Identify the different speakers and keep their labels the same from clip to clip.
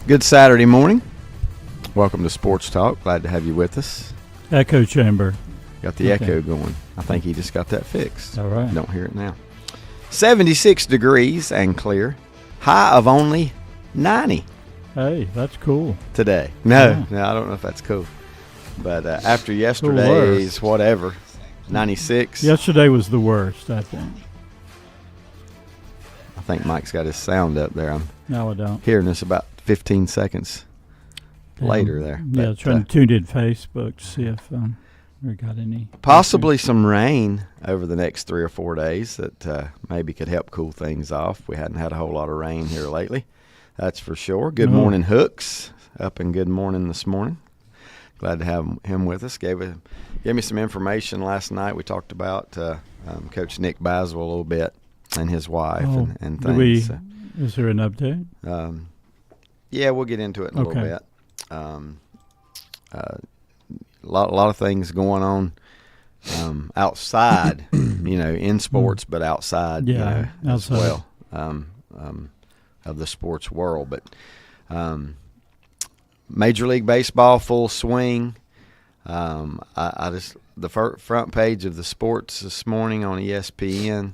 Speaker 1: Good Saturday morning. Welcome to Sports Talk. Glad to have you with us.
Speaker 2: Echo chamber.
Speaker 1: Got the echo going. I think he just got that fixed.
Speaker 2: All right.
Speaker 1: Don't hear it now. 76 degrees and clear. High of only 90
Speaker 2: Hey, that's cool.
Speaker 1: today. No, I don't know if that's cool. But after yesterday's whatever, 96.
Speaker 2: Yesterday was the worst, I think.
Speaker 1: I think Mike's got his sound up there. I'm
Speaker 2: No, I don't.
Speaker 1: hearing this about 15 seconds later there.
Speaker 2: Yeah,
Speaker 1: But,
Speaker 2: trying to tune in Facebook to see if we got any.
Speaker 1: possibly some rain over the next 3 or 4 days that maybe could help cool things off. We hadn't had a whole lot of rain here lately, that's for sure. Good morning, Hooks. Up and good morning this morning. Glad to have him with us. Gave me some information last night. We talked about Coach Nick Basel a little bit and his wife and things.
Speaker 2: Is there an update?
Speaker 1: Yeah, we'll get into it in a little bit. A lot of things going on outside, in sports, but outside, as
Speaker 2: outside.
Speaker 1: well, of the sports world. But Major League Baseball, full swing. The front page of the sports this morning on ESPN.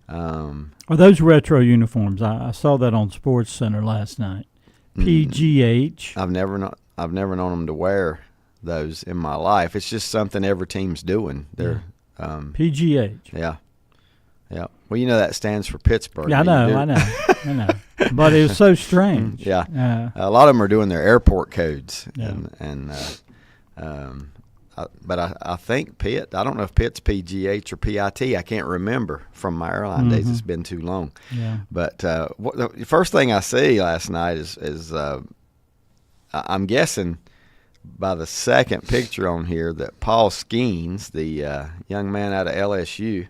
Speaker 2: Are those retro uniforms? I saw that on Sports Center last night. PGH.
Speaker 1: I've never known them to wear those in my life. It's just something every team's doing. They're
Speaker 2: PGH.
Speaker 1: Yeah. Well, that stands for Pittsburgh.
Speaker 2: Yeah, I know. But it was so strange.
Speaker 1: Yeah. A lot of them are doing their airport codes.
Speaker 2: Yeah.
Speaker 1: But I think Pitt, I don't know if Pitt's PGH or PIT. I can't remember from my airline days. It's been too long.
Speaker 2: Yeah.
Speaker 1: But the first thing I see last night is I'm guessing by the second picture on here that Paul Skeens, the young man out of LSU,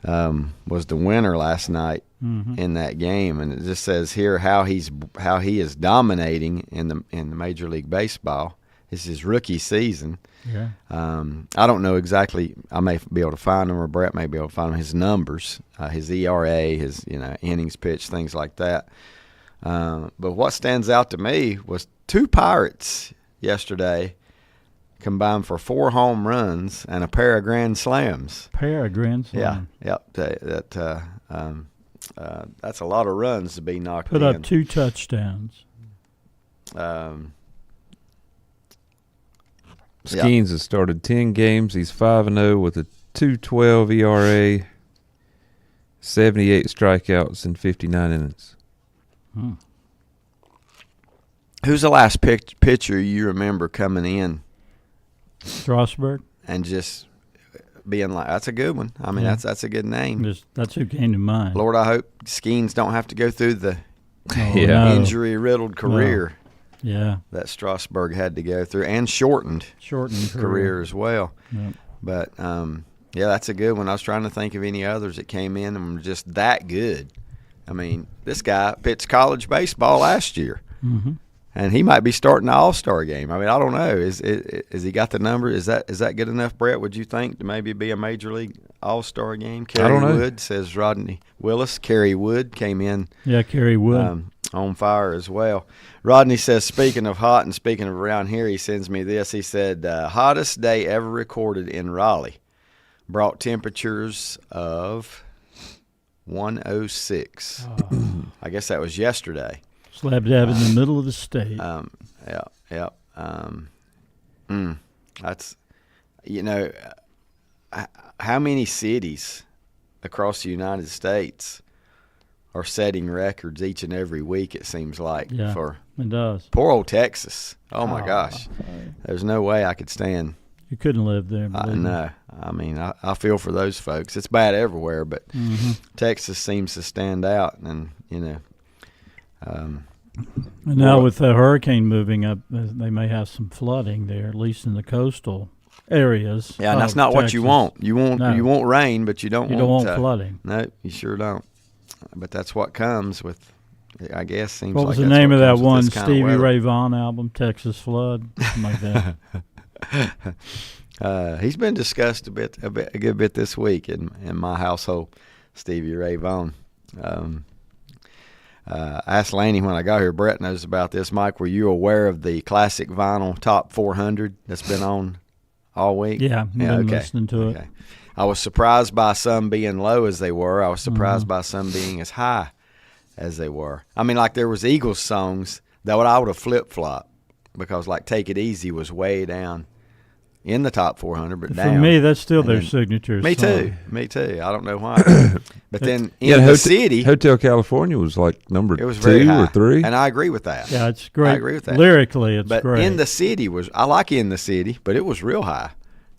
Speaker 1: was the winner last night in that game, and it just says here how he is dominating in the Major League Baseball. This is his rookie season.
Speaker 2: Yeah.
Speaker 1: I don't know exactly. I may be able to find him, or Brett may be able to find him. His numbers, his ERA, his innings pitched, things like that. But what stands out to me was 2 Pirates yesterday combined for 4 home runs and a pair of grand slams.
Speaker 2: Yeah.
Speaker 1: That's a lot of runs to be knocked
Speaker 2: Put
Speaker 1: in.
Speaker 2: up 2 touchdowns.
Speaker 3: Skeens has started 10 games. He's 5-0 with a 2.12 ERA, 78 strikeouts, and 59 innings.
Speaker 1: Who's the last pitcher you remember coming in?
Speaker 2: Strasburg.
Speaker 1: And just being like, that's a good one. I mean, that's a good name.
Speaker 2: That's who came to mind.
Speaker 1: Lord, I hope Skeens don't have to go through the
Speaker 2: No.
Speaker 1: injury-riddled career that Strasburg had to go through, and shortened career as well.
Speaker 2: Yep.
Speaker 1: But, that's a good one. I was trying to think of any others that came in and were just that good. I mean, this guy pitched college baseball last year.
Speaker 2: Mm-hmm.
Speaker 1: And he might be starting the All-Star game. I mean, I don't know. Is he got the number? Is that good enough, Brett, would you think, to maybe be a Major League All-Star game? Kerry Wood, says Rodney Willis. Kerry Wood came in.
Speaker 2: Yeah, Kerry Wood.
Speaker 1: On fire as well. Rodney says, speaking of hot and speaking of around here, he sends me this. He said, hottest day ever recorded in Raleigh. Brought temperatures of 106. I guess that was yesterday.
Speaker 2: Slap dab in the middle of the state.
Speaker 1: That's, how many cities across the United States are setting records each and every week, it seems like.
Speaker 2: Yeah,
Speaker 1: for
Speaker 2: it does.
Speaker 1: Poor old Texas. Oh, my gosh. There's no way I could stand.
Speaker 2: You couldn't live there.
Speaker 1: No. I mean, I feel for those folks. It's bad everywhere, but Texas seems to stand out. And,
Speaker 2: and now with the hurricane moving up, they may have some flooding there, at least in the coastal areas.
Speaker 1: Yeah, and that's not
Speaker 2: Texas.
Speaker 1: what you want. You want rain, but you don't want
Speaker 2: flooding.
Speaker 1: No, you sure don't. But that's what comes with, I guess. Seems
Speaker 2: what
Speaker 1: like
Speaker 2: was the name of that one Stevie
Speaker 1: weather.
Speaker 2: Ray Vaughan album, Texas Flood? Something like
Speaker 1: that. He's been discussed a good bit this week in my household, Stevie Ray Vaughan. I asked Laney when I got here. Brett knows about this. Mike, were you aware of the classic vinyl top 400 that's been on all week?
Speaker 2: Yeah, been listening to it.
Speaker 1: I was surprised by some being low as they were. I was surprised by some being as high as they were. I mean, like there was Eagles songs that I would have flip-flopped because like Take It Easy was way down in the top 400, but down.
Speaker 2: For me, that's still their signature
Speaker 1: Me
Speaker 2: song.
Speaker 1: Me too. I don't know why. But then in the city,
Speaker 3: Hotel California was like number
Speaker 1: it was very
Speaker 3: 2
Speaker 1: high.
Speaker 3: or 3.
Speaker 1: And I agree with that.
Speaker 2: Yeah, it's great.
Speaker 1: I agree with that.
Speaker 2: Lyrically, it's
Speaker 1: but
Speaker 2: great.
Speaker 1: In the City I like In the City, but it was real high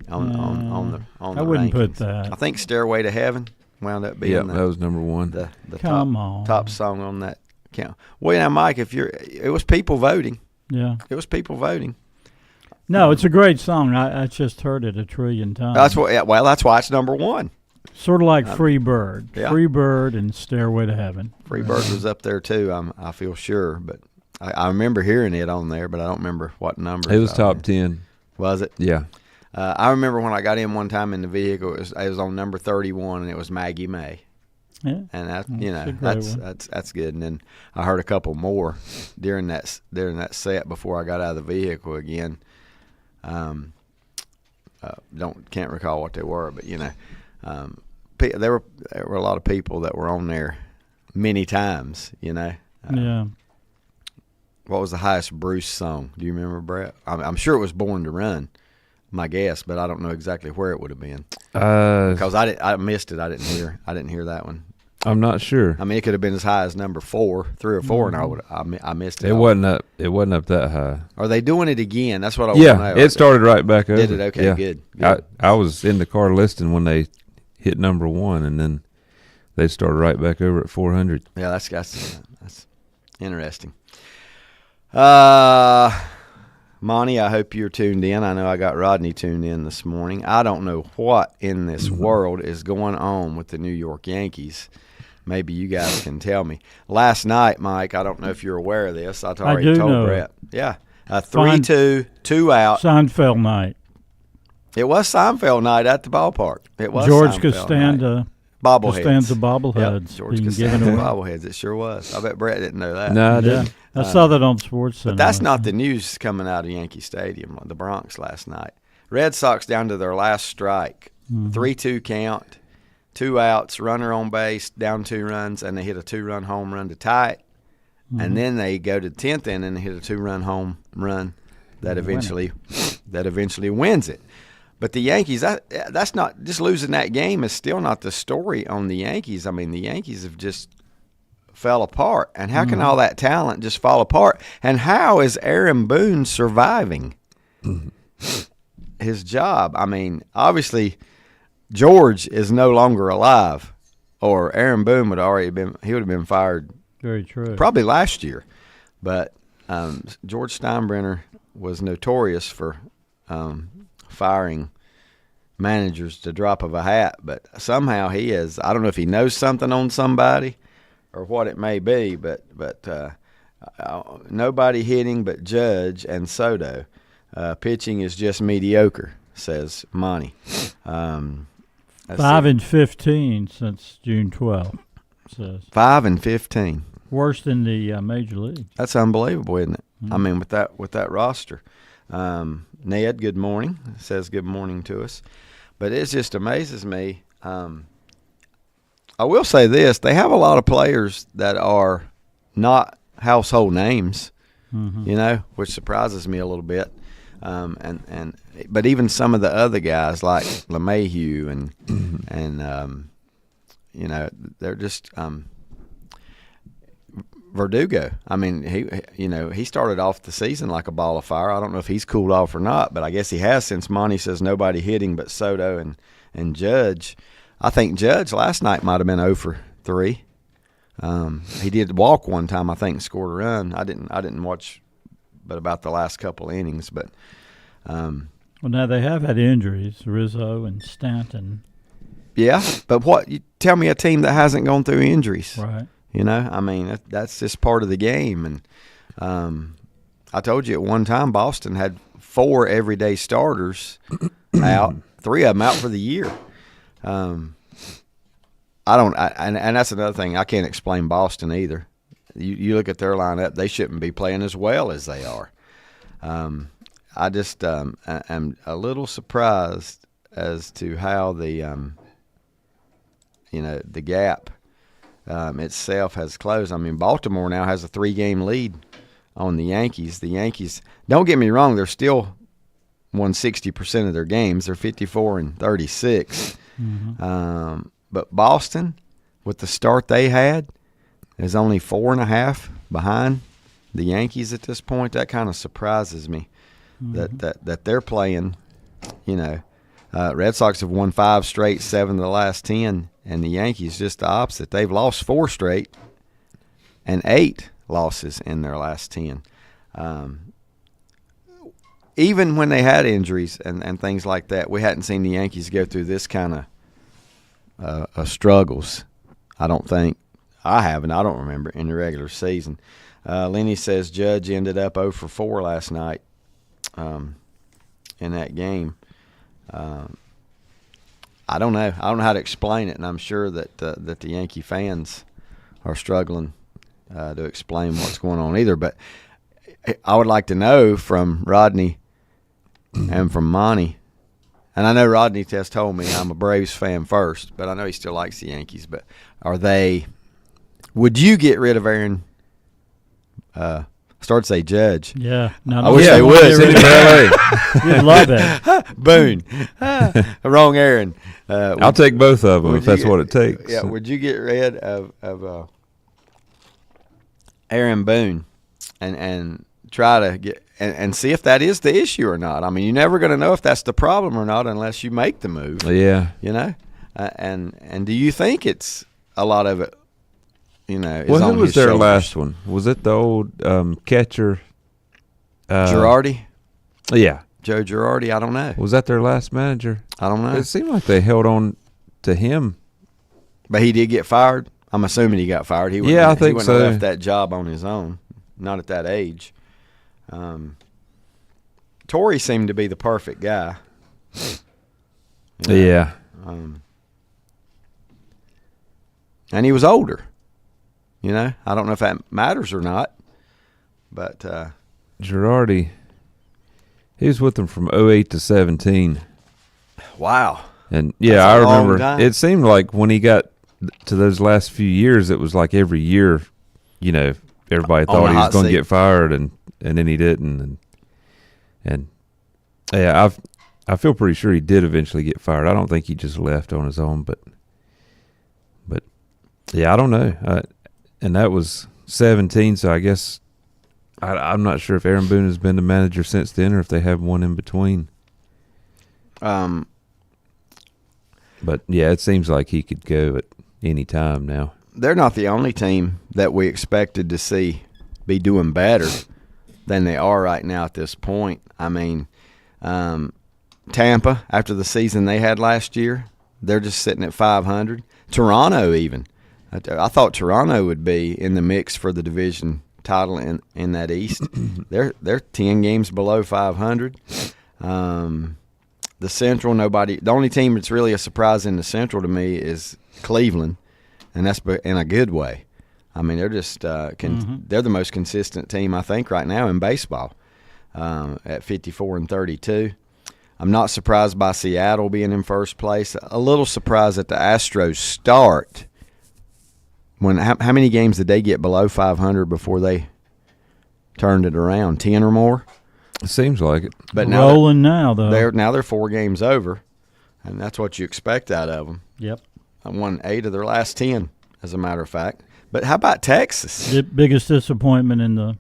Speaker 1: on the
Speaker 2: I wouldn't
Speaker 1: rankings.
Speaker 2: Put that.
Speaker 1: I think Stairway to Heaven wound up being
Speaker 3: that was number 1.
Speaker 1: The top song on that count. Well, now, Mike, it was people voting.
Speaker 2: Yeah.
Speaker 1: It was people voting.
Speaker 2: No, it's a great song. I just heard it a trillion times.
Speaker 1: That's why it's number 1.
Speaker 2: Sort of like Free Bird.
Speaker 1: Yeah.
Speaker 2: Free Bird and Stairway to Heaven.
Speaker 1: Free Bird was up there too, I feel sure. But I remember hearing it on there, but I don't remember what number.
Speaker 3: It was top 10.
Speaker 1: Was it?
Speaker 3: Yeah.
Speaker 1: I remember when I got in one time in the vehicle, it was on number 31, and it was Maggie May.
Speaker 2: Yeah.
Speaker 1: And that's good. And then I heard a couple more during that set before I got out of the vehicle again. Can't recall what they were, but there were a lot of people that were on there many times.
Speaker 2: Yeah.
Speaker 1: What was the highest Bruce song? Do you remember, Brett? I'm sure it was Born to Run, my guess, but I don't know exactly where it would have been because I missed it. I didn't hear that one.
Speaker 3: I'm not sure.
Speaker 1: I mean, it could have been as high as number 4, 3 or 4, and I missed it.
Speaker 3: It wasn't up. It wasn't up that high.
Speaker 1: Are they doing it again? That's what I want to know.
Speaker 3: Yeah, it started right back over.
Speaker 1: Did it? Okay,
Speaker 3: yeah.
Speaker 1: Good.
Speaker 3: I was in the car listening when they hit number 1, and then they started right back over at 400.
Speaker 1: Yeah, that's interesting. Monty, I hope you're tuned in. I know I got Rodney tuned in this morning. I don't know what in this world is going on with the New York Yankees. Maybe you guys can tell me. Last night, Mike, I don't know if you're aware of this. I already told Brett. Yeah, 3-2, 2 out.
Speaker 2: Seinfeld night.
Speaker 1: It was Seinfeld night at the ballpark. It was
Speaker 2: George
Speaker 1: Seinfeld
Speaker 2: Costanza.
Speaker 1: night. Bobbleheads.
Speaker 2: Costanza bobbleheads.
Speaker 1: Yep, George Costanza bobbleheads. It sure was. I bet Brett didn't know that.
Speaker 3: No, I didn't.
Speaker 2: I saw that on SportsCenter.
Speaker 1: But that's not the news coming out of Yankee Stadium, the Bronx last night. Red Sox down to their last strike. 3-2 count, 2 outs, runner on base, down 2 runs, and they hit a 2-run home run to tie it. And then they go to the 10th inning and hit a 2-run home run that eventually wins it. But the Yankees, that's not – just losing that game is still not the story on the Yankees. I mean, the Yankees have just fell apart. And how can all that talent just fall apart? And how is Aaron Boone surviving his job? I mean, obviously George is no longer alive, or Aaron Boone would have been fired.
Speaker 2: Very true.
Speaker 1: Probably last year. But George Steinbrenner was notorious for firing managers to drop of a hat, but somehow he is. I don't know if he knows something on somebody or what it may be, but nobody hitting but Judge and Soto. Pitching is just mediocre, says Monty.
Speaker 2: 5-15 since June 12th. Says
Speaker 1: 5-15.
Speaker 2: Worse than the major league.
Speaker 1: That's unbelievable, isn't it? I mean, with that roster. Ned, good morning. Says good morning to us. But it just amazes me. I will say this. They have a lot of players that are not household names, which surprises me a little bit. But even some of the other guys like LeMahieu and they're just Verdugo. I mean, he started off the season like a ball of fire. I don't know if he's cooled off or not, but I guess he has since Monty says nobody hitting but Soto and Judge. I think Judge last night might have been 0 for 3. He did walk one time, I think, and scored a run. I didn't watch, but about the last couple innings. But
Speaker 2: well, now they have had injuries, Rizzo and Stanton.
Speaker 1: Yeah, but you tell me a team that hasn't gone through injuries,
Speaker 2: right?
Speaker 1: I mean, that's just part of the game. And I told you at one time Boston had 4 everyday starters out, 3 of them out for the year. And that's another thing. I can't explain Boston either. you look at their lineup, they shouldn't be playing as well as they are. I just am a little surprised as to how the the gap itself has closed. I mean, Baltimore now has a 3-game lead on the Yankees. The Yankees, don't get me wrong, they're still won 60% of their games. They're 54-36. Mm-hmm. But Boston, with the start they had, is only 4.5 behind the Yankees at this point. That kind of surprises me. Mm-hmm. that they're playing. Red Sox have won 5 straight, 7 of the last 10, and the Yankees just the opposite. They've lost 4 straight and 8 losses in their last 10. Even when they had injuries and things like that, we hadn't seen the Yankees go through this kind of struggles. I don't think. I haven't. I don't remember in the regular season. Lenny says Judge ended up 0 for 4 last night in that game. I don't know. I don't know how to explain it, and I'm sure that the Yankee fans are struggling to explain what's going on either. But I would like to know from Rodney and from Monty, and I know Rodney has told me I'm a Braves fan first, but I know he still likes the Yankees. But would you get rid of Aaron? Start to say Judge.
Speaker 2: Yeah.
Speaker 1: I wish they would.
Speaker 2: You'd love that.
Speaker 1: Boone. Wrong Aaron.
Speaker 3: I'll take both of them if that's what it takes.
Speaker 1: Yeah. Would you get rid of Aaron Boone and try to get and see if that is the issue or not? I mean, you're never going to know if that's the problem or not unless you make the move.
Speaker 3: Yeah.
Speaker 1: And do you think it's a lot of it?
Speaker 3: Well, who was their last one? Was it the old catcher?
Speaker 1: Girardi?
Speaker 3: Yeah.
Speaker 1: Joe Girardi? I don't know.
Speaker 3: Was that their last manager?
Speaker 1: I don't know.
Speaker 3: It seemed like they held on to him.
Speaker 1: But he did get fired? I'm assuming he got fired.
Speaker 3: I think so. He wouldn't have
Speaker 1: left that job on his own, not at that age. Torrey seemed to be the perfect guy.
Speaker 3: Yeah.
Speaker 1: And he was older. I don't know if that matters or not, but
Speaker 3: Girardi, he was with them from 08 to 17.
Speaker 1: Wow.
Speaker 3: And I remember it seemed like when he got to those last few years, it was like every year, everybody thought he was going to get fired, and then he didn't, and I feel pretty sure he did eventually get fired. I don't think he just left on his own, but I don't know. And that was 17, so I guess I'm not sure if Aaron Boone has been the manager since then or if they have one in between. But, it seems like he could go at any time now.
Speaker 1: They're not the only team that we expected to see be doing better than they are right now at this point. I mean, Tampa, after the season they had last year, they're just sitting at 500. Toronto even. I thought Toronto would be in the mix for the division title in that East. They're 10 games below 500. The Central, the only team that's really a surprise in the Central to me is Cleveland, and that's in a good way. I mean, they're just they're the most consistent team I think right now in baseball at 54-32. I'm not surprised by Seattle being in first place. A little surprised at the Astros start. How many games did they get below 500 before they turned it around? 10 or more?
Speaker 3: It seems like it.
Speaker 2: But now
Speaker 1: they're 4 games over, and that's what you expect out of them.
Speaker 2: Yep.
Speaker 1: I won 8 of their last 10, as a matter of fact. But how about Texas?
Speaker 2: The biggest disappointment in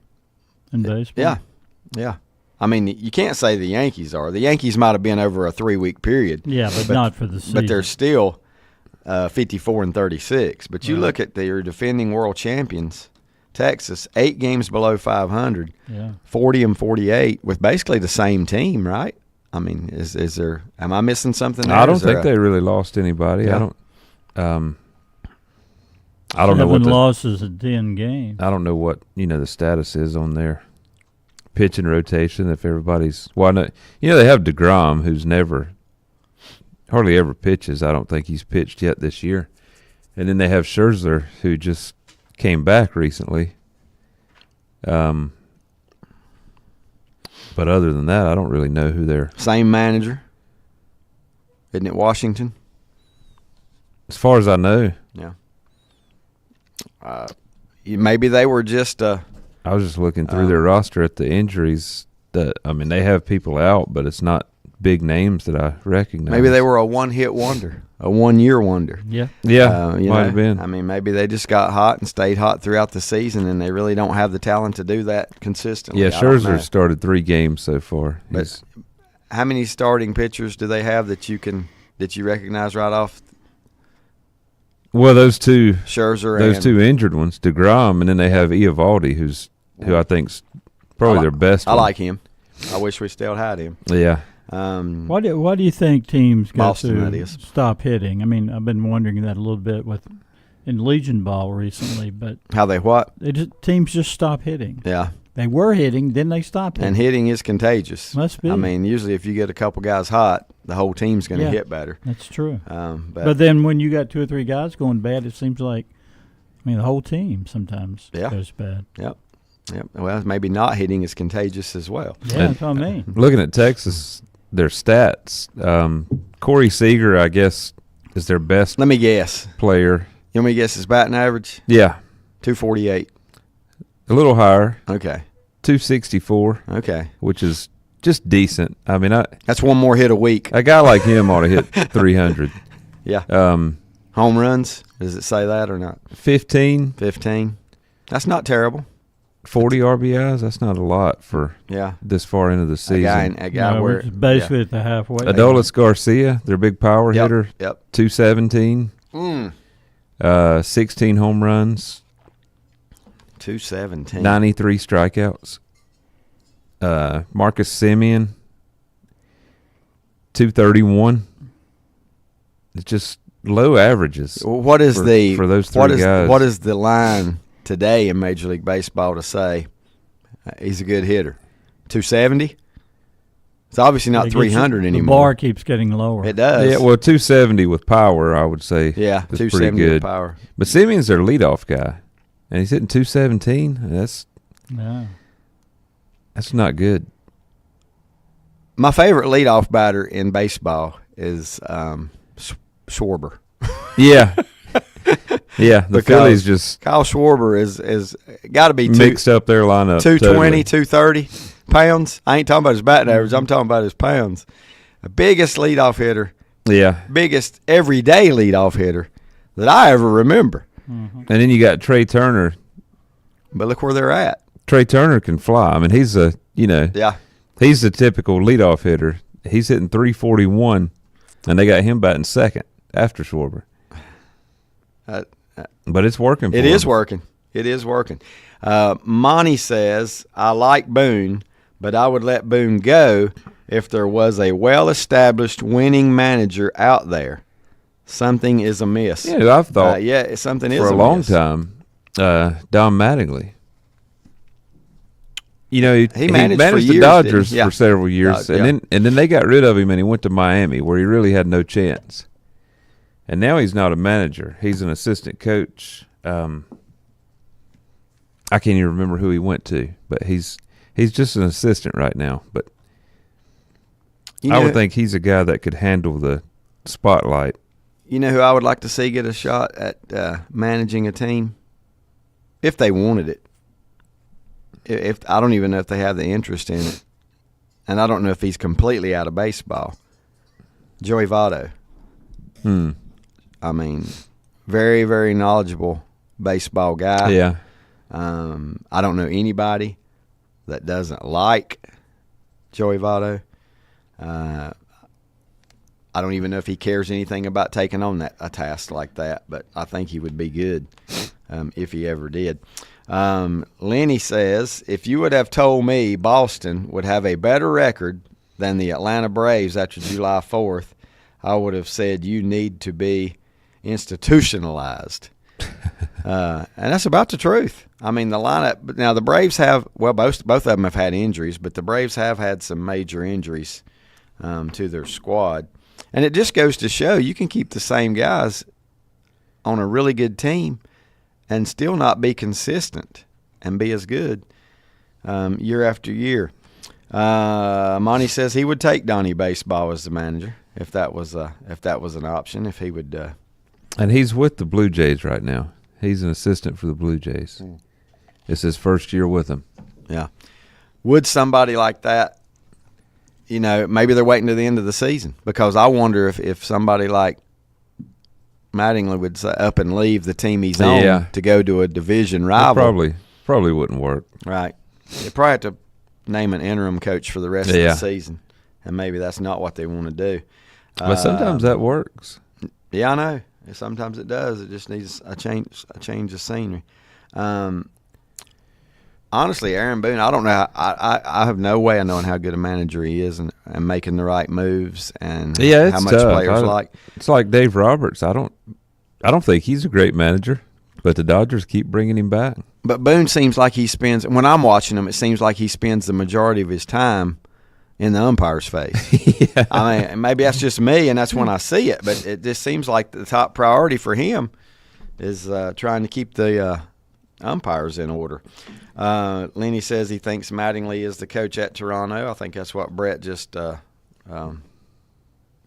Speaker 2: baseball.
Speaker 1: Yeah. I mean, you can't say the Yankees are. The Yankees might have been over a 3-week period.
Speaker 2: Yeah, but not for the season.
Speaker 1: But they're still 54-36. But you look at your defending world champions, Texas, 8 games below 500, 40-48 with basically the same team, right? I mean, is there? Am I missing something there?
Speaker 3: I don't think they really lost anybody. Yeah. I don't know what
Speaker 2: 7 losses in 10 games.
Speaker 3: I don't know what the status is on their pitching rotation. If everybody's they have DeGrom, who's hardly ever pitches. I don't think he's pitched yet this year. And then they have Scherzer, who just came back recently. But other than that, I don't really know who they're.
Speaker 1: Same manager, isn't it? Washington.
Speaker 3: As far as I know.
Speaker 1: Yeah. Maybe they were just.
Speaker 3: I was just looking through their roster at the injuries. They have people out, but it's not big names that I recognize.
Speaker 1: Maybe they were a one-hit wonder, a one-year wonder.
Speaker 2: Yeah.
Speaker 3: Might have been.
Speaker 1: I mean, maybe they just got hot and stayed hot throughout the season, and they really don't have the talent to do that consistently.
Speaker 3: Yeah, Scherzer started 3 games so far.
Speaker 1: But how many starting pitchers do they have that you recognize right off?
Speaker 3: Well, those two injured ones, DeGrom, and then they have Eovaldi, who I think's probably their best.
Speaker 1: I like him. I wish we still had him.
Speaker 3: Yeah.
Speaker 2: Why do you think teams got
Speaker 1: Boston,
Speaker 2: to stop hitting? I mean, I've been wondering that a little bit in Legion Ball recently, but
Speaker 1: how they what?
Speaker 2: Teams just stop hitting.
Speaker 1: Yeah.
Speaker 2: They were hitting, then they stopped hitting.
Speaker 1: And hitting is contagious.
Speaker 2: Must be.
Speaker 1: I mean, usually if you get a couple guys hot, the whole team's going to hit better.
Speaker 2: That's true.
Speaker 1: But
Speaker 2: then when you got 2 or 3 guys going bad, it seems like, the whole team sometimes goes bad.
Speaker 1: Yep. Well, maybe not hitting is contagious as well.
Speaker 2: Yeah, that's what I mean.
Speaker 3: Looking at Texas, their stats, Corey Seager, I guess, is their best.
Speaker 1: Let me guess.
Speaker 3: Player.
Speaker 1: You want me to guess his batting average?
Speaker 3: Yeah.
Speaker 1: 248.
Speaker 3: A little higher.
Speaker 1: Okay.
Speaker 3: 264.
Speaker 1: Okay.
Speaker 3: Which is just decent. I mean,
Speaker 1: that's one more hit a week.
Speaker 3: A guy like him ought to hit 300.
Speaker 1: Yeah. Home runs, does it say that or not?
Speaker 3: 15.
Speaker 1: That's not terrible.
Speaker 3: 40 RBIs, that's not a lot for this far into the season.
Speaker 1: A guy where
Speaker 2: it's basically at the halfway.
Speaker 3: Adolis Garcia, their big power hitter.
Speaker 1: Yep.
Speaker 3: 217. 16 home runs.
Speaker 1: 217.
Speaker 3: 93 strikeouts. Marcus Semien, 231. It's just low averages.
Speaker 1: What is
Speaker 3: for those 3 guys?
Speaker 1: What is the line today in Major League Baseball to say he's a good hitter? 270? It's obviously not 300 anymore.
Speaker 2: The bar keeps getting lower.
Speaker 1: It does.
Speaker 3: Yeah, well, 270 with power, I would say.
Speaker 1: Yeah, 270
Speaker 3: pretty good.
Speaker 1: with power.
Speaker 3: But Simeon's their leadoff guy, and he's hitting 217. That's not good.
Speaker 1: My favorite leadoff batter in baseball is Schwarber.
Speaker 3: Yeah. Yeah, the Phillies just
Speaker 1: Kyle Schwarber is got to be
Speaker 3: mixed up their lineup.
Speaker 1: 220, 230 pounds. I ain't talking about his batting average. I'm talking about his pounds. The biggest leadoff hitter.
Speaker 3: Yeah.
Speaker 1: Biggest everyday leadoff hitter that I ever remember.
Speaker 3: Mm-hmm. And then you got Trey Turner.
Speaker 1: But look where they're at.
Speaker 3: Trey Turner can fly. I mean, he's he's the typical leadoff hitter. He's hitting 341, and they got him batting second after Schwarber. But it's working for him.
Speaker 1: It is working. It is working. Monty says, I like Boone, but I would let Boone go if there was a well-established winning manager out there. Something is amiss.
Speaker 3: Yeah, I've thought
Speaker 1: something is
Speaker 3: for a
Speaker 1: amiss.
Speaker 3: long time, Don Mattingly. You know, he managed the Dodgers for several years, and then they got rid of him, and he went to Miami, where he really had no chance. And now he's not a manager; he's an assistant coach. I can't even remember who he went to, but he's just an assistant right now. But I would think he's a guy that could handle the spotlight.
Speaker 1: You know who I would like to see get a shot at managing a team, if they wanted it. If I don't even know if they have the interest in it, and I don't know if he's completely out of baseball. Joey Votto. I mean, very, very knowledgeable baseball guy.
Speaker 3: Yeah.
Speaker 1: I don't know anybody that doesn't like Joey Votto. I don't even know if he cares anything about taking on a task like that, but I think he would be good if he ever did. Lenny says, if you would have told me Boston would have a better record than the Atlanta Braves after July 4th, I would have said you need to be institutionalized. And that's about the truth. I mean, the lineup. Now, the Braves have, well, both of them have had injuries, but the Braves have had some major injuries to their squad. And it just goes to show you can keep the same guys on a really good team and still not be consistent and be as good year after year. Monty says he would take Donnie Baseball as the manager if that was an option. If he would,
Speaker 3: and he's with the Blue Jays right now. He's an assistant for the Blue Jays. It's his first year with them.
Speaker 1: Yeah. Would somebody like that? Maybe they're waiting to the end of the season, because I wonder if somebody like Mattingly would say up and leave the team he's on to go to a division rival.
Speaker 3: It probably wouldn't work.
Speaker 1: Right. They probably have to name an interim coach for the rest of the season, and maybe that's not what they want to do.
Speaker 3: But sometimes that works.
Speaker 1: Yeah, I know. Sometimes it does. It just needs a change of scenery. Honestly, Aaron Boone, I don't know. I have no way of knowing how good a manager he is and making the right moves and how much
Speaker 3: tough.
Speaker 1: Players like.
Speaker 3: It's like Dave Roberts. I don't think he's a great manager, but the Dodgers keep bringing him back.
Speaker 1: But Boone seems like when I'm watching him, it seems like he spends the majority of his time in the umpire's face. Yeah. I mean, maybe that's just me, and that's when I see it, but it just seems like the top priority for him is trying to keep the umpires in order. Lenny says he thinks Mattingly is the coach at Toronto. I think that's what Brett just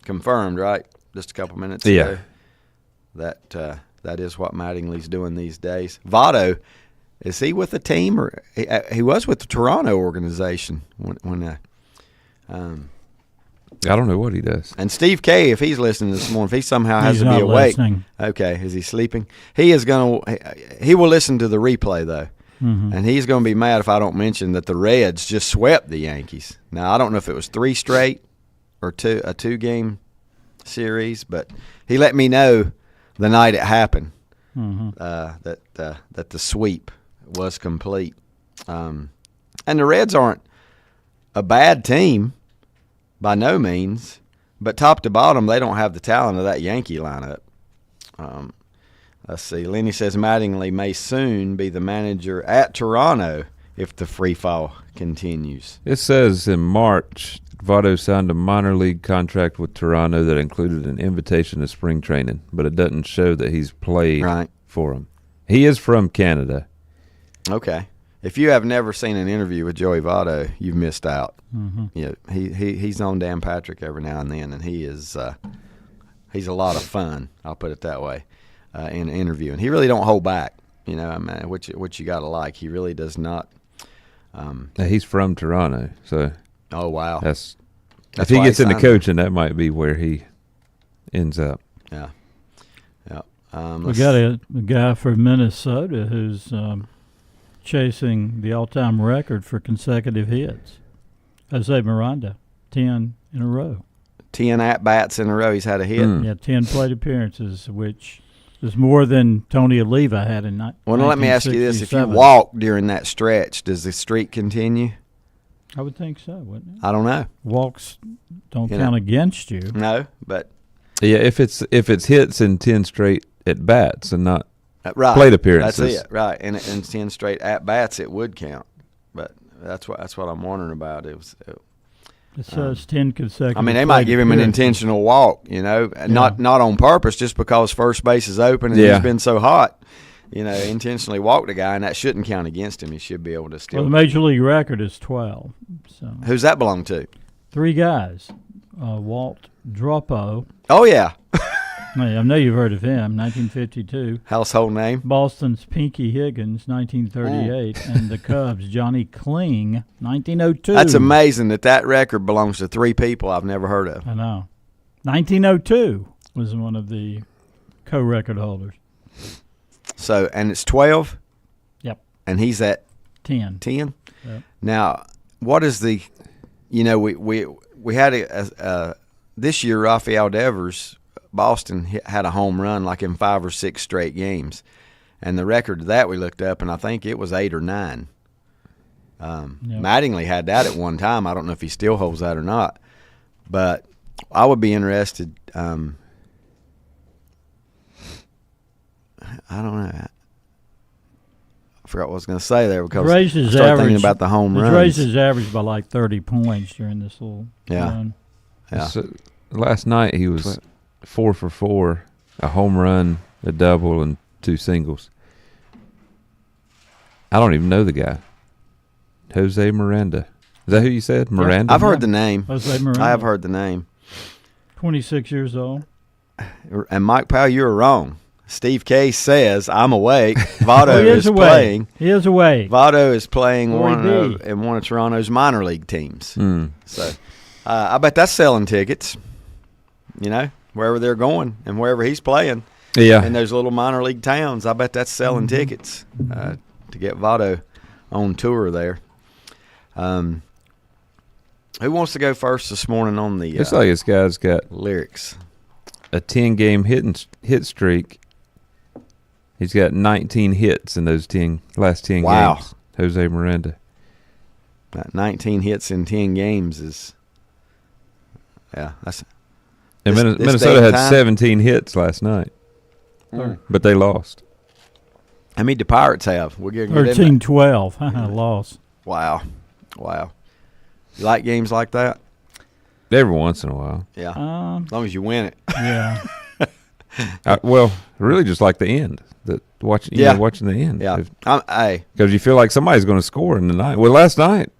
Speaker 1: confirmed, right? Just a couple minutes ago. That is what Mattingly's doing these days. Votto, is he with the team, or he was with the Toronto organization when
Speaker 3: I don't know what he does.
Speaker 1: And Steve K, if he's listening this morning, if he somehow has to be awake, okay, is he sleeping? He will listen to the replay though. Mm-hmm. And he's going to be mad if I don't mention that the Reds just swept the Yankees. Now, I don't know if it was 3 straight or a 2-game series, but he let me know the night it happened that the sweep was complete. And the Reds aren't a bad team by no means, but top to bottom, they don't have the talent of that Yankee lineup. Let's see. Lenny says Mattingly may soon be the manager at Toronto if the free fall continues.
Speaker 3: It says in March, Votto signed a minor league contract with Toronto that included an invitation to spring training, but it doesn't show that he's played for him. He is from Canada.
Speaker 1: Okay. If you have never seen an interview with Joey Votto, you've missed out. Mm-hmm. He's on Dan Patrick every now and then, and he's a lot of fun. I'll put it that way. In an interview, and he really don't hold back. What you got to like. He really does not.
Speaker 3: He's from Toronto, so.
Speaker 1: Oh wow!
Speaker 3: That's if he gets into coaching, that might be where he ends up.
Speaker 1: Yeah.
Speaker 2: We got a guy from Minnesota who's chasing the all-time record for consecutive hits. Jose Miranda, 10 in a row.
Speaker 1: 10 at-bats in a row. He's had a hit.
Speaker 2: Yeah, 10 plate appearances, which is more than Tony Oliva had in 1967.
Speaker 1: Well, let me ask you this. If you walk during that stretch, does the streak continue?
Speaker 2: I would think so, wouldn't it?
Speaker 1: I don't know.
Speaker 2: Walks don't count against you.
Speaker 1: No, but.
Speaker 3: Yeah, if it's hits in 10 straight at-bats and not plate appearances.
Speaker 1: That's it, right. And 10 straight at-bats, it would count. But that's what I'm wondering about. It
Speaker 2: says 10 consecutive.
Speaker 1: I mean, they might give him an intentional walk, not on purpose, just because first base is open and he's been so hot. Intentionally walk the guy, and that shouldn't count against him. He should be able to still.
Speaker 2: Well, the major league record is 12. So
Speaker 1: who's that belong to?
Speaker 2: 3 guys. Walt Dropo.
Speaker 1: Oh yeah.
Speaker 2: I know you've heard of him. 1952.
Speaker 1: Household name.
Speaker 2: Boston's Pinky Higgins, 1938, and the Cubs' Johnny Kling, 1902.
Speaker 1: That's amazing that record belongs to 3 people I've never heard of.
Speaker 2: I know. 1902 was one of the co-record holders.
Speaker 1: So, and it's 12?
Speaker 2: Yep.
Speaker 1: And he's at
Speaker 2: 10.
Speaker 1: 10?
Speaker 2: Yep.
Speaker 1: Now, what is the, we had this year, Rafael Devers, Boston had a home run like in 5 or 6 straight games. And the record of that we looked up, and I think it was 8 or 9. Mattingly had that at one time. I don't know if he still holds that or not. But I would be interested. I don't know. I forgot what I was going to say there because I started thinking about the home runs.
Speaker 2: He raised his average by like 30 points during this little run.
Speaker 1: Yeah.
Speaker 3: So last night he was 4 for 4, a home run, a double, and 2 singles. I don't even know the guy. Jose Miranda. Is that who you said? Miranda?
Speaker 1: I've heard the name.
Speaker 2: Jose Miranda.
Speaker 1: I have heard the name.
Speaker 2: 26 years old.
Speaker 1: And Mike Powell, you were wrong. Steve Case says, I'm awake. Votto is playing.
Speaker 2: He is awake.
Speaker 1: Votto is playing in one of Toronto's minor league teams. So I bet that's selling tickets, wherever they're going and wherever he's playing.
Speaker 3: Yeah.
Speaker 1: In those little minor league towns, I bet that's selling tickets to get Votto on tour there. Who wants to go first this morning on the
Speaker 3: it's like this guy's got
Speaker 1: lyrics?
Speaker 3: A 10-game hit streak. He's got 19 hits in those last 10 games. Jose Miranda.
Speaker 1: 19 hits in 10 games is that's.
Speaker 3: And Minnesota had 17 hits last night, but they lost.
Speaker 1: How many do Pirates have?
Speaker 2: 13-12. Lost.
Speaker 1: Wow. You like games like that?
Speaker 3: Every once in a while.
Speaker 1: Yeah. As long as you win it.
Speaker 2: Yeah.
Speaker 3: Well, really just like the end. Watching the end.
Speaker 1: Yeah.
Speaker 3: Because you feel like somebody's going to score in the night. Well, last night,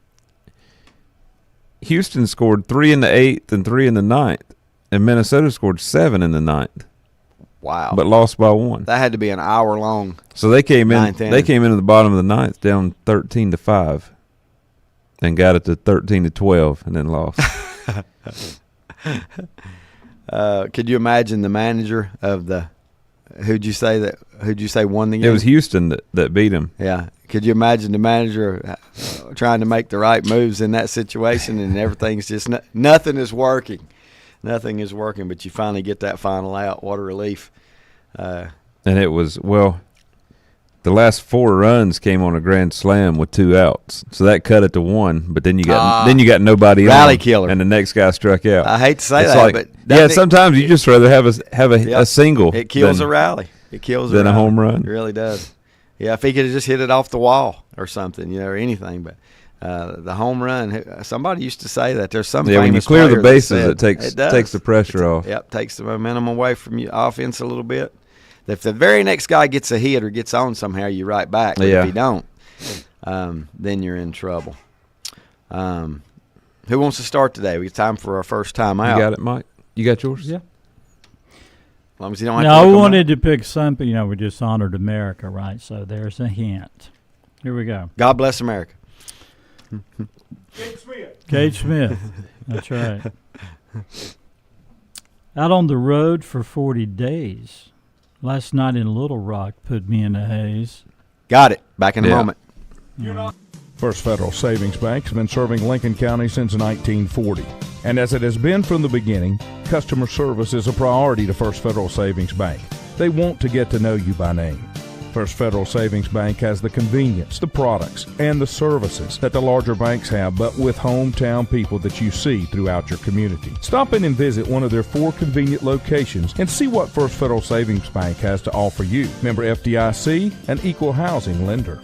Speaker 3: Houston scored 3 in the 8th and 3 in the 9th, and Minnesota scored 7 in the 9th.
Speaker 1: Wow.
Speaker 3: But lost by 1.
Speaker 1: That had to be an hour long.
Speaker 3: So they came in. They came into the bottom of the 9th down 13-5, and got it to 13-12, and then lost.
Speaker 1: Could you imagine the manager of the? Who'd you say won the game?
Speaker 3: It was Houston that beat him.
Speaker 1: Yeah. Could you imagine the manager trying to make the right moves in that situation, and everything's just nothing is working. Nothing is working, but you finally get that final out. What a relief.
Speaker 3: And it was, the last 4 runs came on a grand slam with 2 outs. So that cut it to 1, but then you got nobody
Speaker 1: rally
Speaker 3: on,
Speaker 1: killer.
Speaker 3: And the next guy struck out.
Speaker 1: I hate to say that, but
Speaker 3: sometimes you just rather have a single.
Speaker 1: It kills a rally. It kills
Speaker 3: a home run.
Speaker 1: It really does. Yeah, if he could have just hit it off the wall or something, or anything, but the home run. Somebody used to say that there's some.
Speaker 3: Yeah, when you clear the bases, it takes the pressure off.
Speaker 1: Yep, takes the momentum away from your offense a little bit. If the very next guy gets a hit or gets on somehow, you're right back. But if you don't, then you're in trouble. Who wants to start today? We have time for our first time out.
Speaker 3: You got it, Mike? You got yours?
Speaker 2: Yeah.
Speaker 1: As long as you don't have to
Speaker 2: I wanted to pick something. We just honored America, right? So there's a hint. Here we go.
Speaker 1: God bless America.
Speaker 2: Kate Smith. That's right. Out on the road for 40 days. Last night in Little Rock put me in a haze.
Speaker 1: Got it. Back in a moment.
Speaker 4: First Federal Savings Bank has been serving Lincoln County since 1940. And as it has been from the beginning, customer service is a priority to First Federal Savings Bank. They want to get to know you by name. First Federal Savings Bank has the convenience, the products, and the services that the larger banks have, but with hometown people that you see throughout your community. Stop in and visit one of their 4 convenient locations and see what First Federal Savings Bank has to offer you. Member FDIC, an equal housing lender.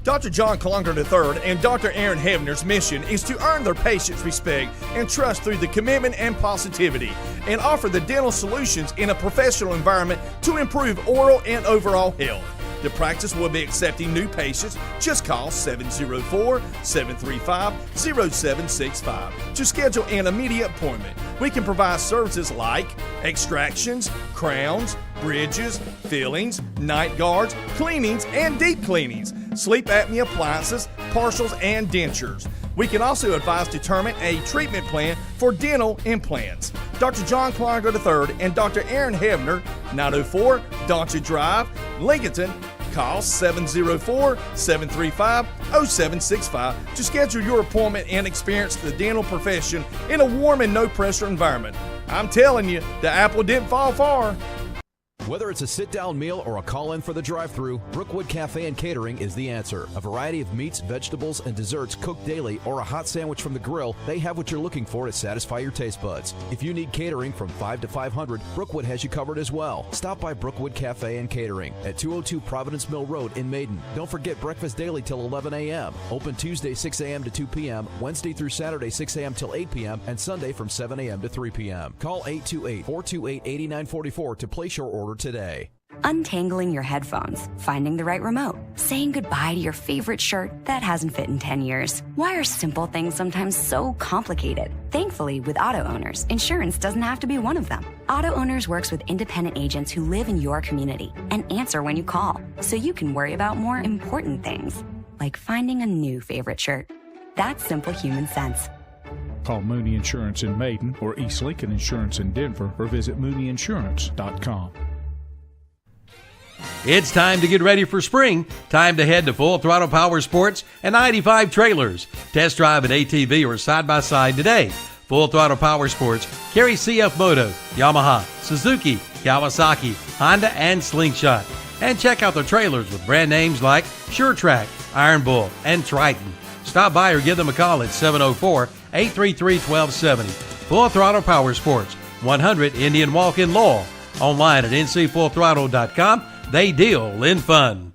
Speaker 5: Dr. John Clonger III and Dr. Aaron Hebner's mission is to earn their patients' respect and trust through the commitment and positivity, and offer the dental solutions in a professional environment to improve oral and overall health. The practice will be accepting new patients. Just call 704-735-0765 to schedule an immediate appointment. We can provide services like extractions, crowns, bridges, fillings, night guards, cleanings, and deep cleanings, sleep apnea appliances, partials, and dentures. We can also advise determine a treatment plan for dental implants. Dr. John Clonger III and Dr. Aaron Hebner, 904 Doncha Drive, Lincolnton. Call 704-735-0765 to schedule your appointment and experience the dental profession in a warm and no-pressure environment. I'm telling you, the apple didn't fall far.
Speaker 6: Whether it's a sit-down meal or a call-in for the drive-thru, Brookwood Cafe and Catering is the answer. A variety of meats, vegetables, and desserts cooked daily, or a hot sandwich from the grill, they have what you're looking for to satisfy your taste buds. If you need catering from 5 to 500, Brookwood has you covered as well. Stop by Brookwood Cafe and Catering at 202 Providence Mill Road in Maiden. Don't forget breakfast daily till 11 a.m. Open Tuesday 6 a.m. to 2 p.m., Wednesday through Saturday 6 a.m. till 8 p.m., and Sunday from 7 a.m. to 3 p.m. Call 828-428-8944 to place your order today.
Speaker 7: untangling your headphones, finding the right remote, saying goodbye to your favorite shirt that hasn't fit in 10 years. Why are simple things sometimes so complicated? Thankfully, with auto owners, insurance doesn't have to be one of them. Auto Owners works with independent agents who live in your community and answer when you call, so you can worry about more important things, like finding a new favorite shirt. That's simple human sense.
Speaker 4: Call Mooney Insurance in Maiden or East Lincoln Insurance in Denver or visit mooneyinsurance.com.
Speaker 8: It's time to get ready for spring. Time to head to Full Throttle Power Sports and 95 Trailers. Test drive an ATV or side-by-side today. Full Throttle Power Sports carry CF Moto, Yamaha, Suzuki, Kawasaki, Honda, and Slingshot. And check out the trailers with brand names like SureTrack, Iron Bull, and Triton. Stop by or give them a call at 704-833-1270. Full Throttle Power Sports, 100 Indian Walk in Lowell. Online at ncfullthrottle.com. They deal in fun.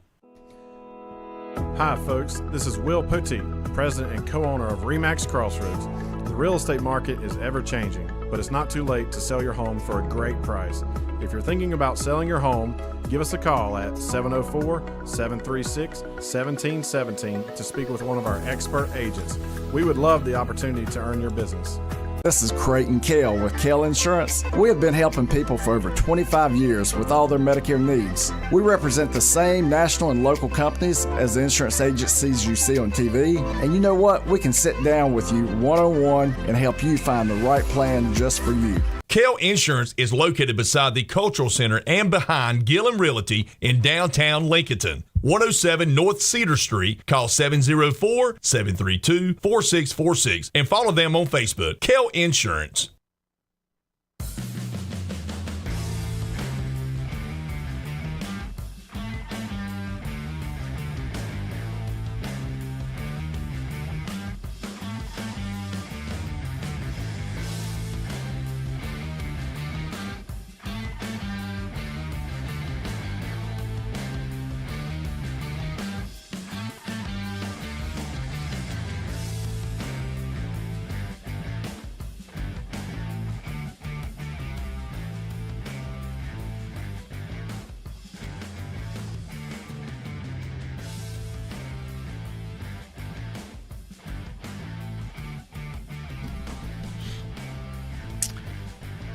Speaker 9: Hi, folks. This is Will Poteet, president and co-owner of RE/MAX Crossroads. The real estate market is ever-changing, but it's not too late to sell your home for a great price. If you're thinking about selling your home, give us a call at 704-736-1717 to speak with one of our expert agents. We would love the opportunity to earn your business.
Speaker 10: This is Creighton Kell with Kell Insurance. We have been helping people for over 25 years with all their Medicare needs. We represent the same national and local companies as the insurance agencies you see on TV. And you know what? We can sit down with you one-on-one and help you find the right plan just for you.
Speaker 5: Kell Insurance is located beside the Cultural Center and behind Gillum Realty in downtown Lincolnton. 107 North Cedar Street. Call 704-732-4646 and follow them on Facebook. Kell Insurance.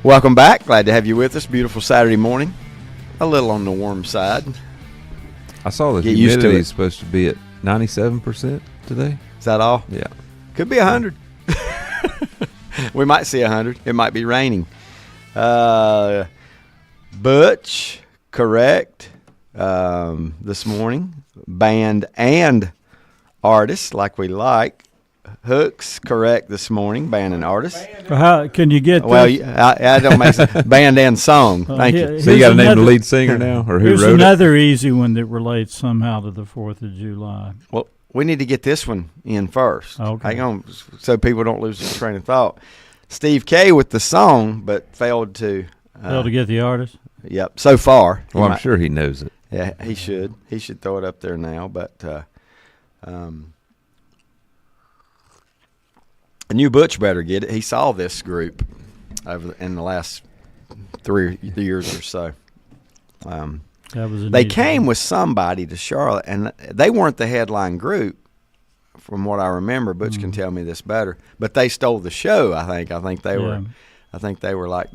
Speaker 1: Welcome back. Glad to have you with us. Beautiful Saturday morning. A little on the warm side.
Speaker 3: I saw the humidity is supposed to be at 97% today.
Speaker 1: Is that all?
Speaker 3: Yeah.
Speaker 1: Could be 100. We might see 100. It might be raining. Butch, correct, this morning. Band and artist, like we like. Hooks, correct this morning. Band and artist.
Speaker 2: How can you get?
Speaker 1: Well, I don't make sense. Band and song. Thank you.
Speaker 3: So you got to name the lead singer now, or who
Speaker 2: here's
Speaker 3: wrote
Speaker 2: another easy one that relates somehow to the 4th of July.
Speaker 1: Well, we need to get this one in first.
Speaker 2: Okay.
Speaker 1: Hang on, so people don't lose their train of thought. Steve K with the song, but failed to
Speaker 2: get the artist.
Speaker 1: Yep. So far.
Speaker 3: Well, I'm sure he knows it.
Speaker 1: Yeah, he should. He should throw it up there now, but. I knew Butch better get it. He saw this group in the last 3 years or so. They came with somebody to Charlotte, and they weren't the headline group, from what I remember. Butch can tell me this better, but they stole the show. I think they were. I think they were like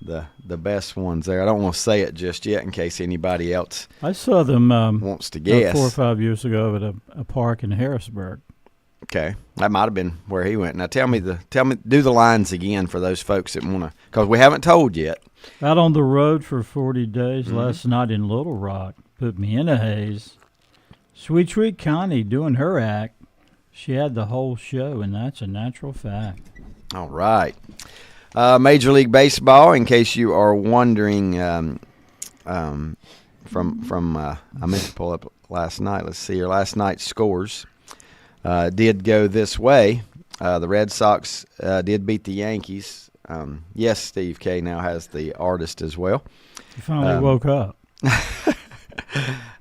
Speaker 1: the best ones there. I don't want to say it just yet in case anybody else.
Speaker 2: I saw them
Speaker 1: wants to guess
Speaker 2: 4 or 5 years ago at a park in Harrisburg.
Speaker 1: Okay, that might have been where he went. Now do the lines again for those folks that want to, because we haven't told yet.
Speaker 2: Out on the road for 40 days last night in Little Rock put me in a haze. Sweet Connie doing her act. She had the whole show, and that's a natural fact.
Speaker 1: All right, Major League Baseball. In case you are wondering, I meant to pull up last night. Let's see here. Last night's scores. Did go this way. The Red Sox did beat the Yankees. Yes, Steve K now has the artist as well.
Speaker 2: You finally woke up.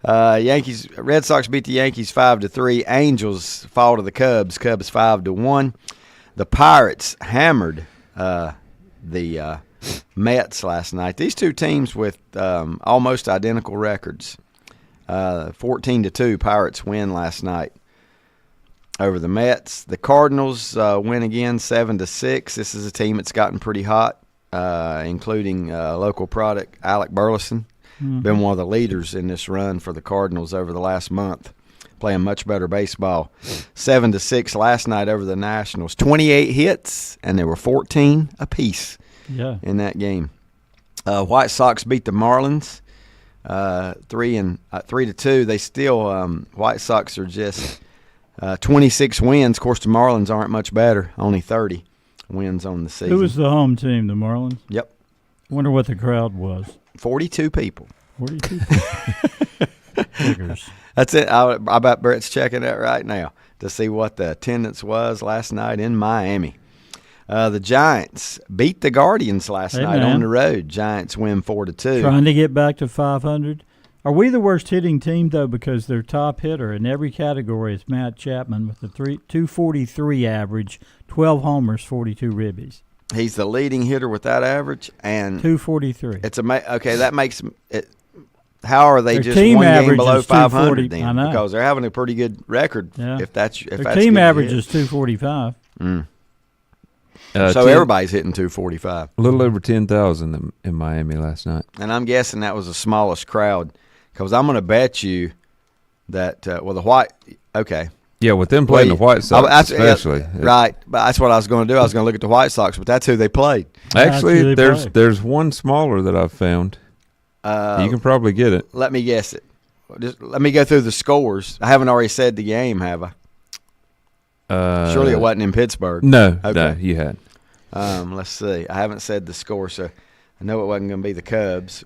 Speaker 1: Red Sox beat the Yankees 5-3. Angels fall to the Cubs. Cubs 5-1. The Pirates hammered the Mets last night. These two teams with almost identical records. 14-2, Pirates win last night over the Mets. The Cardinals win again, 7-6. This is a team that's gotten pretty hot, including local product Alec Burleson. Been one of the leaders in this run for the Cardinals over the last month, playing much better baseball. 7-6 last night over the Nationals. 28 hits, and there were 14 apiece in that game. White Sox beat the Marlins 3-2. They still White Sox are just 26 wins. Of course, the Marlins aren't much better, only 30 wins on the season.
Speaker 2: Who was the home team, the Marlins?
Speaker 1: Yep.
Speaker 2: Wonder what the crowd was.
Speaker 1: 42 people.
Speaker 2: 42 figures.
Speaker 1: That's it. I bet Brett's checking that right now to see what the attendance was last night in Miami. The Giants beat the Guardians last night on the road. Giants win 4-2.
Speaker 2: Trying to get back to 500. Are we the worst hitting team, though, because their top hitter in every category is Matt Chapman with a 243 average, 12 homers, 42 ribbies.
Speaker 1: He's the leading hitter with that average, and
Speaker 2: 243.
Speaker 1: It's okay. That makes it. How are they
Speaker 2: their
Speaker 1: just
Speaker 2: team
Speaker 1: one game below
Speaker 2: 500
Speaker 1: then?
Speaker 2: I know.
Speaker 1: Because they're having a pretty good record.
Speaker 2: Yeah.
Speaker 1: If that's
Speaker 2: their
Speaker 1: that's
Speaker 2: team
Speaker 1: good
Speaker 2: average is 245.
Speaker 1: So everybody's hitting 245.
Speaker 3: A little over 10,000 in Miami last night.
Speaker 1: And I'm guessing that was the smallest crowd, because I'm going to bet you that the White. Okay.
Speaker 3: Yeah, with them playing the White Sox, especially.
Speaker 1: Right, but that's what I was going to do. I was going to look at the White Sox, but that's who they played.
Speaker 3: Actually, there's one smaller that I've found. You can probably get it.
Speaker 1: Let me guess it. Just let me go through the scores. I haven't already said the game, have I? Surely it wasn't in Pittsburgh.
Speaker 3: No,
Speaker 1: okay.
Speaker 3: No, you had.
Speaker 1: Let's see. I haven't said the score, so I know it wasn't going to be the Cubs.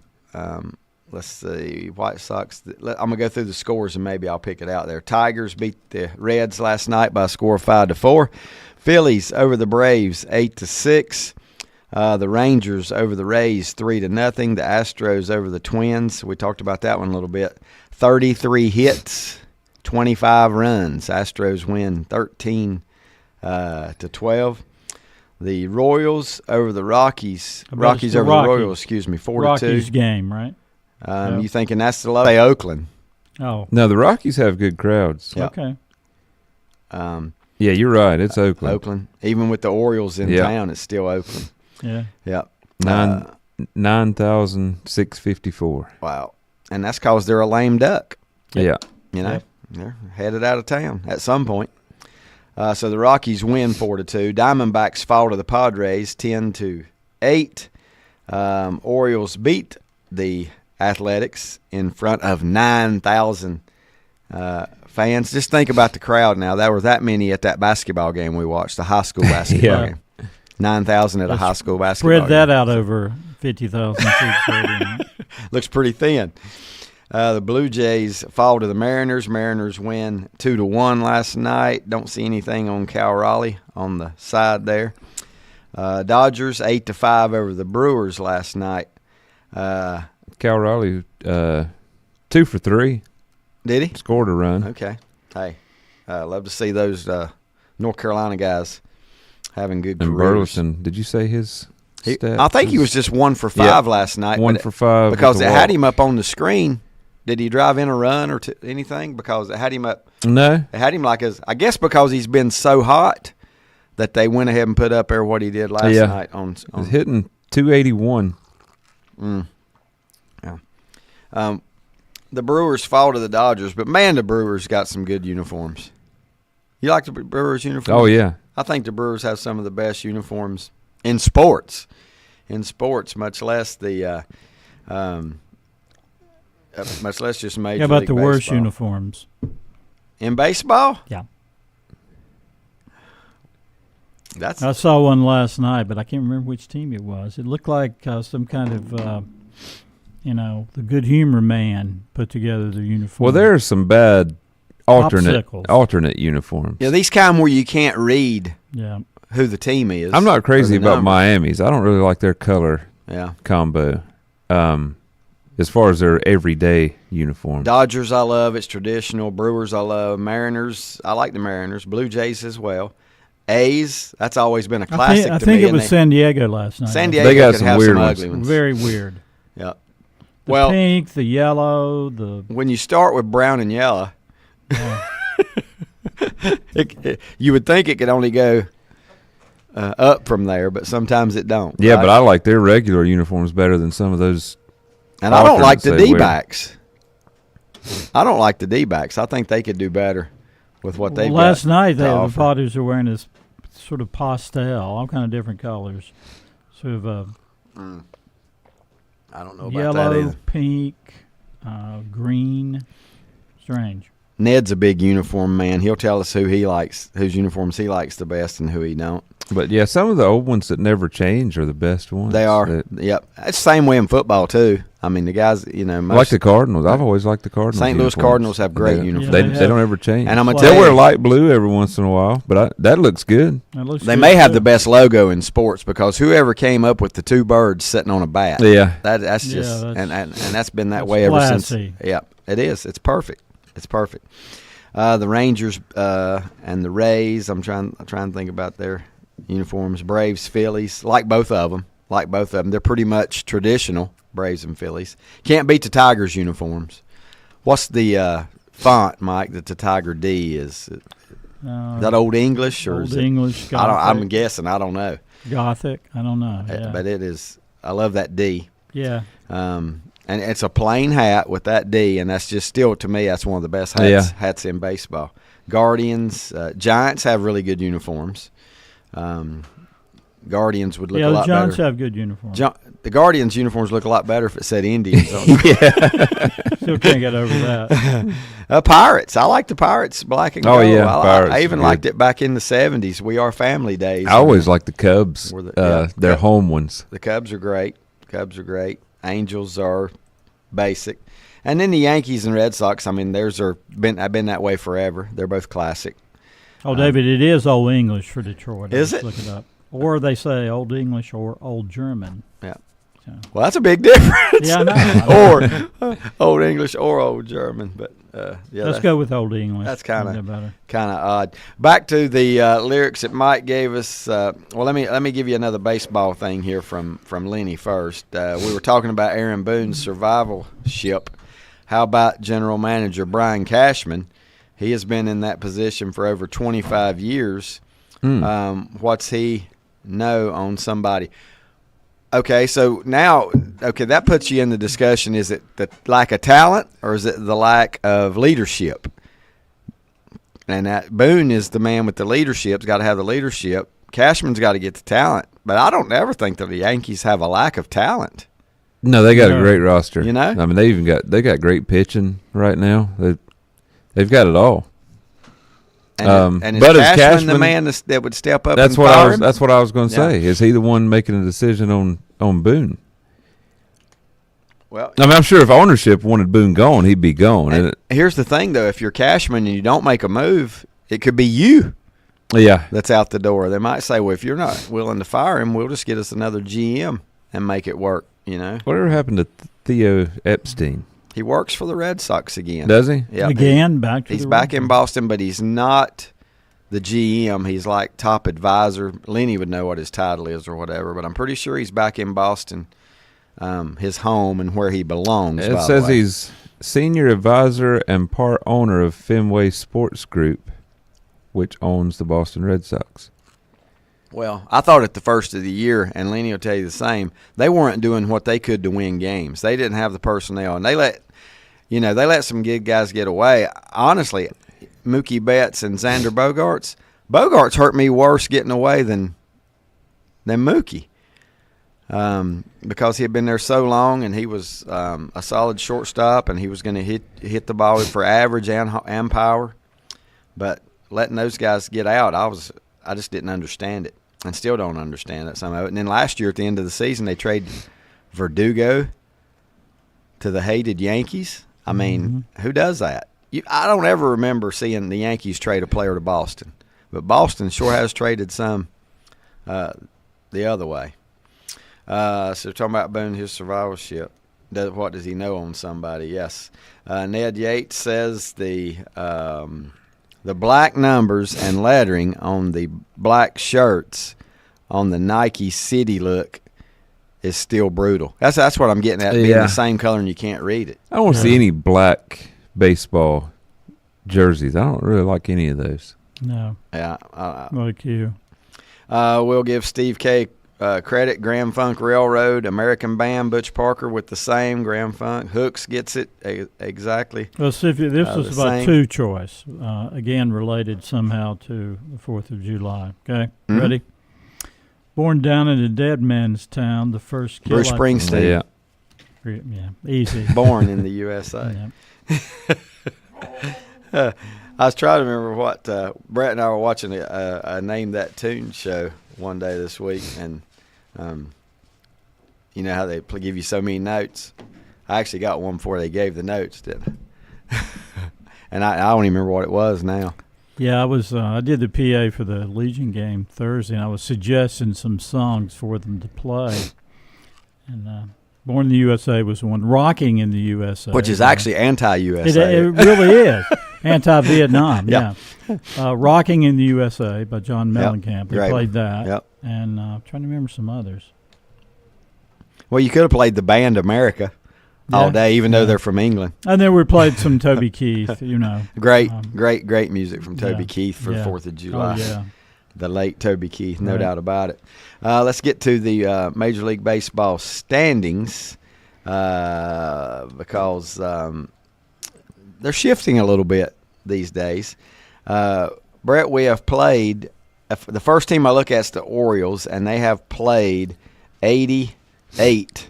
Speaker 1: Let's see. White Sox. I'm going to go through the scores and maybe I'll pick it out there. Tigers beat the Reds last night by a score of 5-4. Phillies over the Braves 8-6. The Rangers over the Rays 3-0. The Astros over the Twins. We talked about that one a little bit. 33 hits, 25 runs. Astros win 13-12. The Royals over the Rockies. Rockies over the Royals. 4-2.
Speaker 2: Rockies game, right?
Speaker 1: You thinking that's the low? Say Oakland.
Speaker 2: Oh.
Speaker 3: No, the Rockies have good crowds.
Speaker 1: Yep.
Speaker 2: Okay.
Speaker 3: Yeah, you're right. It's Oakland.
Speaker 1: Oakland. Even with the Orioles in town, it's still Oakland.
Speaker 2: Yeah.
Speaker 1: Yep.
Speaker 3: 9,654.
Speaker 1: Wow. And that's because they're a lame duck.
Speaker 3: Yep.
Speaker 1: You know, they're headed out of town at some point. So the Rockies win 4-2. Diamondbacks fall to the Padres 10-8. Orioles beat the Athletics in front of 9,000 fans. Just think about the crowd now. There were that many at that basketball game we watched, the high school basketball game. 9,000 at a high school basketball game.
Speaker 2: Spread that out over 50,000 seats.
Speaker 1: Looks pretty thin. The Blue Jays fall to the Mariners. Mariners win 2-1 last night. Don't see anything on Cal Raleigh on the side there. Dodgers 8-5 over the Brewers last night.
Speaker 3: Cal Raleigh 2 for 3.
Speaker 1: Did he?
Speaker 3: Scored a run.
Speaker 1: Okay. Hey, love to see those North Carolina guys having good careers.
Speaker 3: And Burleson, did you say his stats?
Speaker 1: I think he was just 1 for 5 last night.
Speaker 3: 1 for 5.
Speaker 1: Because it had him up on the screen. Did he drive in a run or anything? Because it had him up.
Speaker 3: No.
Speaker 1: It had him I guess because he's been so hot that they went ahead and put up there what he did last night.
Speaker 3: He's hitting 281.
Speaker 1: Yeah. The Brewers fall to the Dodgers, but man, the Brewers got some good uniforms. You like the Brewers uniforms?
Speaker 3: Oh, yeah.
Speaker 1: I think the Brewers have some of the best uniforms in sports. Much less the much less just major.
Speaker 2: How about
Speaker 1: league
Speaker 2: the
Speaker 1: baseball.
Speaker 2: worst uniforms
Speaker 1: In baseball?
Speaker 2: Yeah.
Speaker 1: I
Speaker 2: saw one last night, but I can't remember which team it was. It looked like some kind of, the Good Humor Man put together the uniform.
Speaker 3: Well, there's some bad alternate uniforms.
Speaker 1: Yeah, these kind where you can't read who the team is.
Speaker 3: I'm not crazy about Miami's. I don't really like their color combo. As far as their everyday uniform.
Speaker 1: Dodgers I love. It's traditional. Brewers I love. Mariners, I like the Mariners. Blue Jays as well. A's. That's always been a classic.
Speaker 2: I think it was San Diego last night.
Speaker 1: San Diego
Speaker 3: they got
Speaker 1: could
Speaker 3: some
Speaker 1: have
Speaker 3: weird
Speaker 1: some
Speaker 3: ones.
Speaker 1: ugly ones.
Speaker 2: Very weird.
Speaker 1: Yeah.
Speaker 2: The pink, the yellow,
Speaker 1: when you start with brown and yellow, you would think it could only go up from there, but sometimes it don't.
Speaker 3: Yeah,
Speaker 1: right?
Speaker 3: but I like their regular uniforms better than some of those.
Speaker 1: And I don't like the D-backs. I don't like the D-backs. I think they could do better with what they've got.
Speaker 2: Last night, the Potters were wearing this sort of pastel, all kind of different colors. Sort of
Speaker 1: I don't know about
Speaker 2: yellow,
Speaker 1: that either.
Speaker 2: pink, green. Strange.
Speaker 1: Ned's a big uniform man. He'll tell us whose uniforms he likes the best and who he don't.
Speaker 3: But, yeah, some of the old ones that never change are the best ones.
Speaker 1: They are. Yep. It's the same way in football, too. I mean, the guys, I
Speaker 3: like the Cardinals. I've always liked the Cardinals.
Speaker 1: St. Louis Cardinals have great uniforms.
Speaker 3: They don't ever change.
Speaker 1: And I'm gonna
Speaker 3: they'll wear light blue every once in a while, but that looks good.
Speaker 1: They may have the best logo in sports because whoever came up with the two birds sitting on a bat.
Speaker 3: Yeah.
Speaker 1: That's just and that's been that way ever since. Yeah, it is. It's perfect. It's perfect. The Rangers and the Rays. I'm trying to think about their uniforms. Braves, Phillies. Like both of them. They're pretty much traditional. Braves and Phillies. Can't beat the Tigers' uniforms. What's the font, Mike, that the Tiger D is? Is that Old English? Or
Speaker 2: Old English,
Speaker 1: I'm guessing. I don't know.
Speaker 2: Gothic? I don't know. Yeah.
Speaker 1: But it is. I love that D.
Speaker 2: Yeah.
Speaker 1: And it's a plain hat with that D, and that's just still, to me, that's one of the best hats in baseball. Guardians, Giants have really good uniforms. Guardians would look a lot better.
Speaker 2: Yeah, the Giants have good uniforms.
Speaker 1: The Guardians' uniforms look a lot better if it said Indians on them.
Speaker 2: Still can't get over that.
Speaker 1: Pirates. I like the Pirates black and gold.
Speaker 3: Oh, yeah.
Speaker 1: I even liked it back in the 70s. We Are Family days.
Speaker 3: I always liked the Cubs, their home ones.
Speaker 1: The Cubs are great. Angels are basic. And then the Yankees and Red Sox, I mean, have been that way forever. They're both classic.
Speaker 2: Oh, David, it is Old English for Detroit.
Speaker 1: Is it?
Speaker 2: Look it up. Or they say Old English or Old German.
Speaker 1: Yeah. So. Well, that's a big difference.
Speaker 2: Yeah, I know.
Speaker 1: Or Old English or Old German, but
Speaker 2: let's go with Old English.
Speaker 1: That's kind of odd. Back to the lyrics that Mike gave us. Well, let me give you another baseball thing here from Lenny first. We were talking about Aaron Boone's survivalship. How about General Manager Brian Cashman? He has been in that position for over 25 years. What's he know on somebody? Okay, so now, that puts you in the discussion. Is it the lack of talent or is it the lack of leadership? And that Boone is the man with the leadership. He's got to have the leadership. Cashman's got to get the talent. But I don't ever think that the Yankees have a lack of talent.
Speaker 3: No, they got a great roster.
Speaker 1: You know?
Speaker 3: I mean, they got great pitching right now. They've got it all.
Speaker 1: And is Cashman the man that would step up and fire him?
Speaker 3: That's what I was going to say. Is he the one making a decision on Boone?
Speaker 1: Well,
Speaker 3: I mean, I'm sure if ownership wanted Boone gone, he'd be gone.
Speaker 1: And here's the thing, though. If you're Cashman and you don't make a move, it could be you that's out the door. They might say, well, if you're not willing to fire him, we'll just get us another GM and make it work,
Speaker 3: Whatever happened to Theo Epstein?
Speaker 1: He works for the Red Sox again.
Speaker 3: Does he?
Speaker 1: Yeah.
Speaker 2: Again,
Speaker 1: he's back in Boston, but he's not the GM. He's like top advisor. Lenny would know what his title is or whatever, but I'm pretty sure he's back in Boston, his home and where he belongs.
Speaker 3: It says he's senior advisor and part owner of Fenway Sports Group, which owns the Boston Red Sox.
Speaker 1: Well, I thought at the first of the year, and Lenny will tell you the same, they weren't doing what they could to win games. They didn't have the personnel, and they let some good guys get away. Honestly, Mookie Betts and Xander Bogaerts. Bogaerts hurt me worse getting away than Mookie, because he had been there so long, and he was a solid shortstop, and he was going to hit the ball for average and power. But letting those guys get out, I just didn't understand it, and still don't understand it, some of it. And then last year at the end of the season, they traded Verdugo to the hated Yankees. I mean, who does that? I don't ever remember seeing the Yankees trade a player to Boston, but Boston sure has traded some the other way. So talking about Boone, his survivalship. What does he know on somebody? Yes. Ned Yates says the The black numbers and lettering on the black shirts on the Nike City look is still brutal. That's what I'm getting at, being the same color and you can't read it.
Speaker 3: I don't see any black baseball jerseys. I don't really like any of those.
Speaker 2: No.
Speaker 1: Yeah.
Speaker 2: Like you.
Speaker 1: We'll give Steve K credit. Grand Funk Railroad, American Band, Butch Parker with the same. Grand Funk. Hooks gets it exactly.
Speaker 2: Well, see, this was about
Speaker 1: same.
Speaker 2: two choice. Again, related somehow to the 4th of July. Okay, ready? Born down in a dead man's town, the first kill.
Speaker 1: Bruce Springsteen.
Speaker 2: Yeah, easy.
Speaker 1: Born in the USA. I was trying to remember what Brett and I were watching a Name That Tune show one day this week, and you know how they give you so many notes. I actually got one before they gave the notes, didn't I? And I don't even remember what it was now.
Speaker 2: Yeah, I did the PA for the Legion game Thursday, and I was suggesting some songs for them to play. And Born in the USA was one. Rocking in the USA.
Speaker 1: Which is actually anti-USA.
Speaker 2: It really is. Anti-Vietnam, yeah. Rocking in the USA by John Mellencamp. We played that.
Speaker 1: Yep.
Speaker 2: And I'm trying to remember some others.
Speaker 1: Well, you could have played the band America all day, even though they're from England.
Speaker 2: And then we played some Toby Keith, you know.
Speaker 1: Great music from Toby Keith for 4th of July.
Speaker 2: Oh, yeah.
Speaker 1: The late Toby Keith, no doubt about it. Let's get to the Major League Baseball standings because they're shifting a little bit these days. Brett, we have played the first team I look at is the Orioles, and they have played 88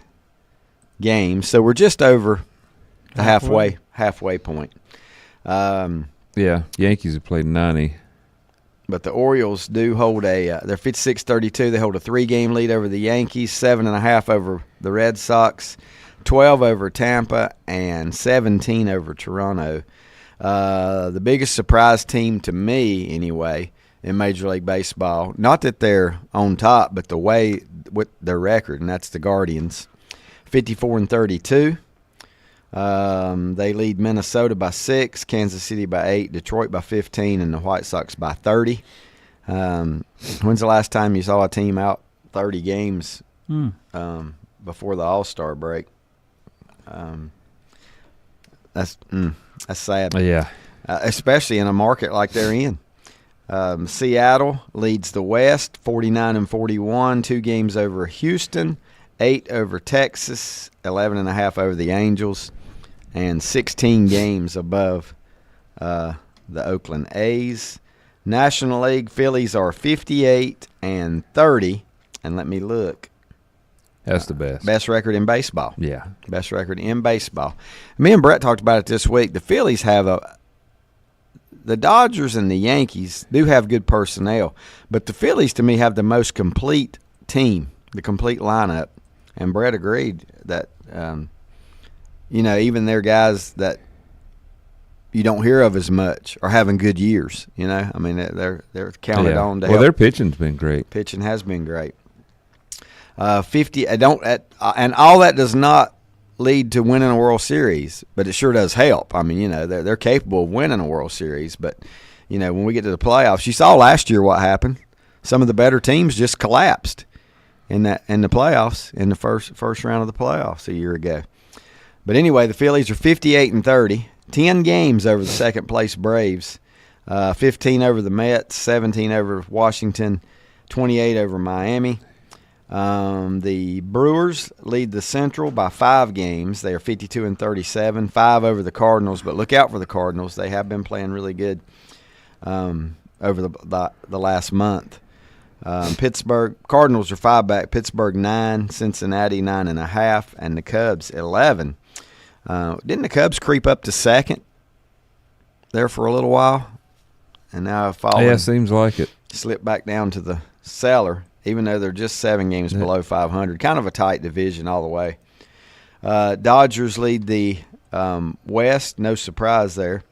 Speaker 1: games, so we're just over the halfway point.
Speaker 3: Yankees have played 90.
Speaker 1: But the Orioles do hold they're 56-32. They hold a 3-game lead over the Yankees, 7.5 over the Red Sox, 12 over Tampa, and 17 over Toronto. The biggest surprise team to me, anyway, in Major League Baseball, not that they're on top, but the way with their record, and that's the Guardians, 54-32. They lead Minnesota by 6, Kansas City by 8, Detroit by 15, and the White Sox by 30. When's the last time you saw a team out 30 games before the All-Star break? That's sad.
Speaker 3: Yeah.
Speaker 1: Especially in a market like they're in. Seattle leads the West, 49-41, 2 games over Houston, 8 over Texas, 11.5 over the Angels, and 16 games above the Oakland A's. National League, Phillies are 58-30, and let me look.
Speaker 3: That's the best.
Speaker 1: Best record in baseball.
Speaker 3: Yeah.
Speaker 1: Best record in baseball. Me and Brett talked about it this week. The Phillies have the Dodgers and the Yankees do have good personnel, but the Phillies, to me, have the most complete team, the complete lineup. And Brett agreed that, even their guys that you don't hear of as much are having good years. I mean, they're counted on to help.
Speaker 3: Well, their pitching's been great.
Speaker 1: Pitching has been great. 50. And all that does not lead to winning a World Series, but it sure does help. I mean, they're capable of winning a World Series, but when we get to the playoffs, you saw last year what happened. Some of the better teams just collapsed in the playoffs, in the first round of the playoffs a year ago. But anyway, the Phillies are 58-30, 10 games over the second place Braves, 15 over the Mets, 17 over Washington, 28 over Miami. The Brewers lead the Central by 5 games. They are 52-37, 5 over the Cardinals. But look out for the Cardinals; they have been playing really good over the last month. Pittsburgh Cardinals are 5 back. Pittsburgh 9, Cincinnati 9.5, and the Cubs 11. Didn't the Cubs creep up to second there for a little while, and now have fallen?
Speaker 3: Yeah, seems like it.
Speaker 1: Slipped back down to the cellar, even though they're just 7 games below 500. Kind of a tight division all the way. Dodgers lead the West. No surprise there.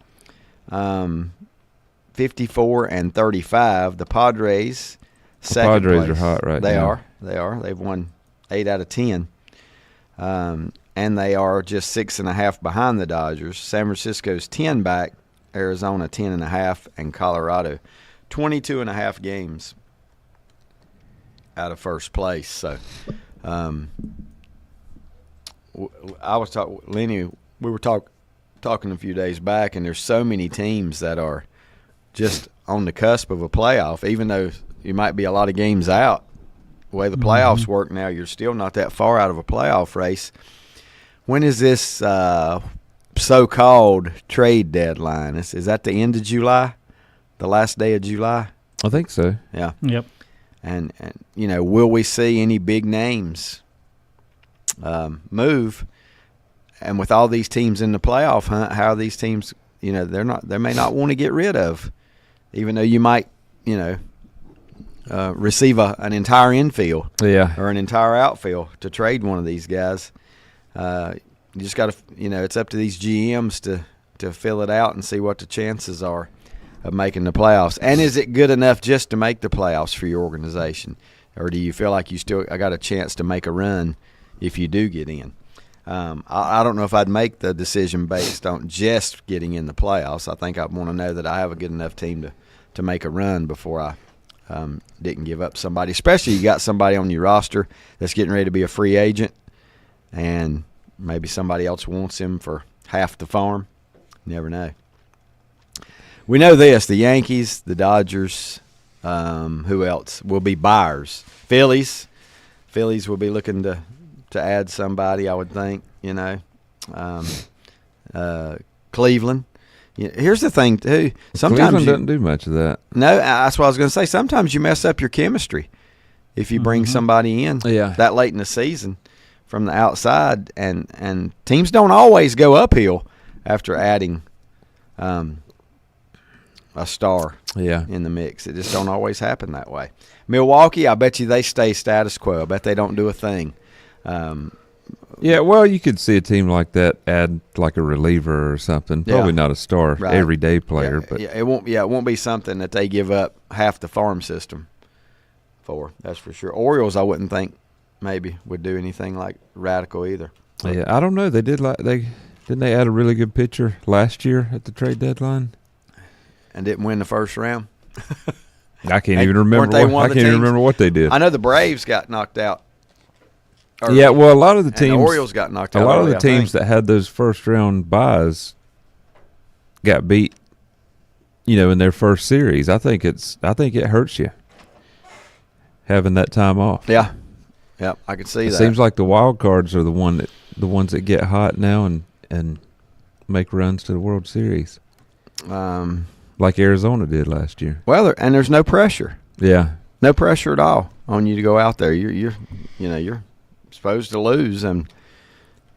Speaker 1: 54-35. The Padres, second
Speaker 3: Padres
Speaker 1: place.
Speaker 3: are hot right now.
Speaker 1: They are. They've won 8 out of 10. And they are just 6.5 behind the Dodgers. San Francisco's 10 back, Arizona 10.5, and Colorado 22.5 games out of first place. So, I was talking, Lenny. We were talking a few days back, and there's so many teams that are just on the cusp of a playoff. Even though you might be a lot of games out, the way the playoffs work now, you're still not that far out of a playoff race. When is this so-called trade deadline? Is that the end of July, the last day of July?
Speaker 3: I think so.
Speaker 1: Yeah.
Speaker 2: Yep.
Speaker 1: And will we see any big names move? And with all these teams in the playoff hunt, how are these teams? They may not want to get rid of, even though you might, receive an entire infield, or an entire outfield to trade one of these guys. You just got to, it's up to these GMs to fill it out and see what the chances are of making the playoffs. And is it good enough just to make the playoffs for your organization, or do you feel like you still got a chance to make a run if you do get in? I don't know if I'd make the decision based on just getting in the playoffs. I think I'd want to know that I have a good enough team to make a run before I didn't give up somebody. Especially you got somebody on your roster that's getting ready to be a free agent, and maybe somebody else wants him for half the farm. You never know. We know this: the Yankees, the Dodgers, who else will be buyers? Phillies will be looking to add somebody, I would think, Cleveland. Here's the thing, too. Sometimes
Speaker 3: Cleveland doesn't do much of that.
Speaker 1: No, that's what I was going to say. Sometimes you mess up your chemistry if you bring somebody in that late in the season from the outside, and teams don't always go uphill after adding a star in the mix. It just don't always happen that way. Milwaukee, I bet you they stay status quo. I bet they don't do a thing.
Speaker 3: Well, you could see a team like that add like a reliever or something. Probably not a star, everyday player, but
Speaker 1: it won't be something that they give up half the farm system for. That's for sure. Orioles, I wouldn't think maybe would do anything like radical either.
Speaker 3: Yeah, I don't know. They didn't they add a really good pitcher last year at the trade deadline
Speaker 1: and didn't win the first round.
Speaker 3: I can't even remember. I can't even remember what they did.
Speaker 1: I know the Braves got knocked out.
Speaker 3: A lot of the teams.
Speaker 1: The Orioles got knocked out.
Speaker 3: A lot of the teams that had those first round buys got beat, in their first series. I think it hurts you having that time off.
Speaker 1: Yeah, I can see that.
Speaker 3: It seems like the wild cards are the ones that get hot now and make runs to the World Series. Like Arizona did last year.
Speaker 1: Well, and there's no pressure.
Speaker 3: Yeah,
Speaker 1: no pressure at all on you to go out there. You're supposed to lose, and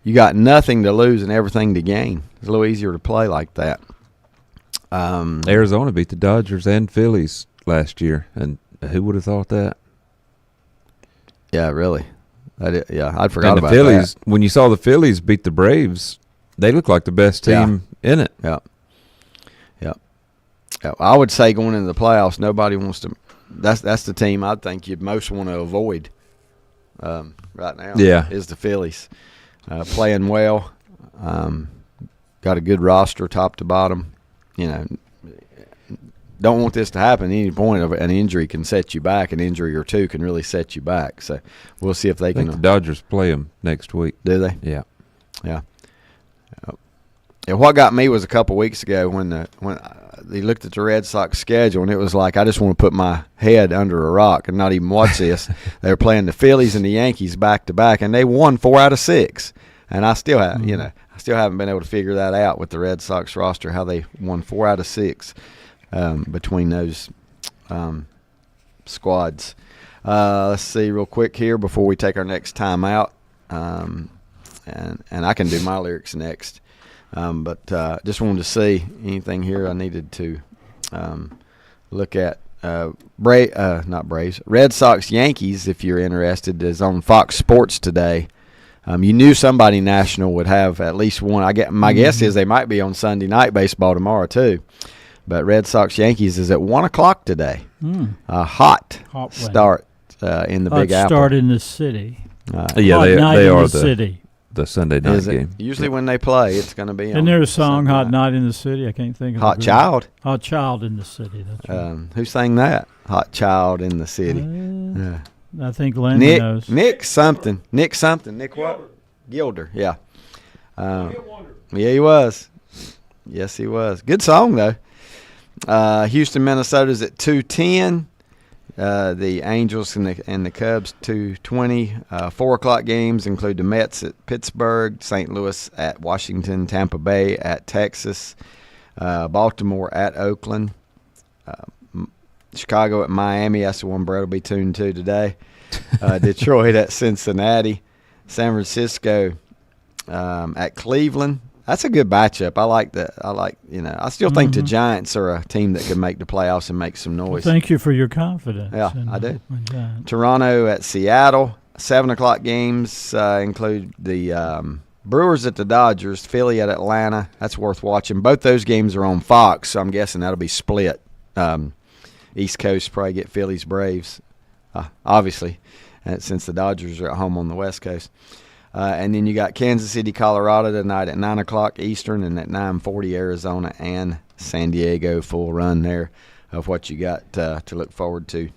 Speaker 1: you got nothing to lose and everything to gain. It's a little easier to play like that.
Speaker 3: Arizona beat the Dodgers and Phillies last year, and who would have thought that?
Speaker 1: Yeah, really. I'd forgot about
Speaker 3: the Phillies.
Speaker 1: That.
Speaker 3: When you saw the Phillies beat the Braves, they looked like the best team in it.
Speaker 1: Yeah. I would say going into the playoffs, nobody wants to. That's the team I think you'd most want to avoid. Right now, is the Phillies playing well, got a good roster top to bottom. Don't want this to happen. At any point of an injury can set you back. An injury or two can really set you back. So we'll see if they can.
Speaker 3: The Dodgers play them next week.
Speaker 1: Do they?
Speaker 3: Yeah.
Speaker 1: And what got me was a couple weeks ago when they looked at the Red Sox schedule, and it was like I just want to put my head under a rock and not even watch this. They were playing the Phillies and the Yankees back to back, and they won 4 out of 6. And I still have, I still haven't been able to figure that out with the Red Sox roster, how they won 4 out of 6 between those squads. Let's see real quick here before we take our next time out, and I can do my lyrics next. But just wanted to see anything here I needed to look at. Not Braves. Red Sox Yankees, if you're interested, is on Fox Sports today. You knew somebody national would have at least one. My guess is they might be on Sunday Night Baseball tomorrow too. But Red Sox Yankees is at 1 o'clock today. A hot start in the Big Apple.
Speaker 2: Start in the city.
Speaker 3: They are the city. the Sunday night game.
Speaker 1: Usually when they play, it's going to be.
Speaker 2: Isn't there a song, "Hot Night in the City"? I can't think of
Speaker 1: Hot Child.
Speaker 2: Hot Child in the City. That's right.
Speaker 1: Who sang that? Hot Child in the City.
Speaker 2: I think Landon knows.
Speaker 1: Nick something. Nick what? Gilder. Yeah. Yeah, he was. Yes, he was. Good song though. Houston, Minnesota's at 2:10. The Angels and the Cubs 2:20. 4 o'clock games include the Mets at Pittsburgh, St. Louis at Washington, Tampa Bay at Texas, Baltimore at Oakland, Chicago at Miami. That's the one Brett will be tuned to today. Detroit at Cincinnati, San Francisco at Cleveland. That's a good matchup. I like that. I still think the Giants are a team that could make the playoffs and make some noise.
Speaker 2: Well, thank you for your confidence.
Speaker 1: Yeah, I do. Toronto at Seattle. 7 o'clock games include the Brewers at the Dodgers, Philly at Atlanta. That's worth watching. Both those games are on Fox, so I'm guessing that'll be split. East Coast probably get Phillies, Braves, obviously, since the Dodgers are at home on the West Coast. And then you got Kansas City, Colorado tonight at 9 o'clock Eastern, and at 9:40 Arizona and San Diego. Full run there of what you got to look forward to.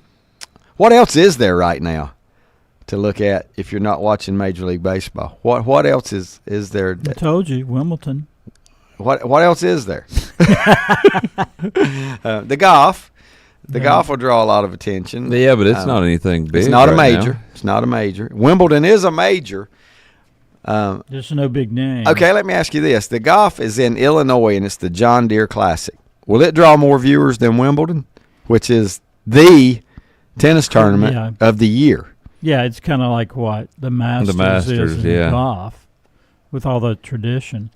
Speaker 1: What else is there right now to look at if you're not watching Major League Baseball? What else is there?
Speaker 2: I told you, Wimbledon.
Speaker 1: What else is there? The golf. The golf will draw a lot of attention.
Speaker 3: Yeah, but it's not anything big.
Speaker 1: It's not a major.
Speaker 3: Now.
Speaker 1: It's not a major. Wimbledon is a major.
Speaker 2: There's no big name.
Speaker 1: Okay, let me ask you this. The golf is in Illinois, and it's the John Deere Classic. Will it draw more viewers than Wimbledon, which is the tennis tournament of the year?
Speaker 2: Yeah, it's kind of like what the Masters is in golf, with all the tradition.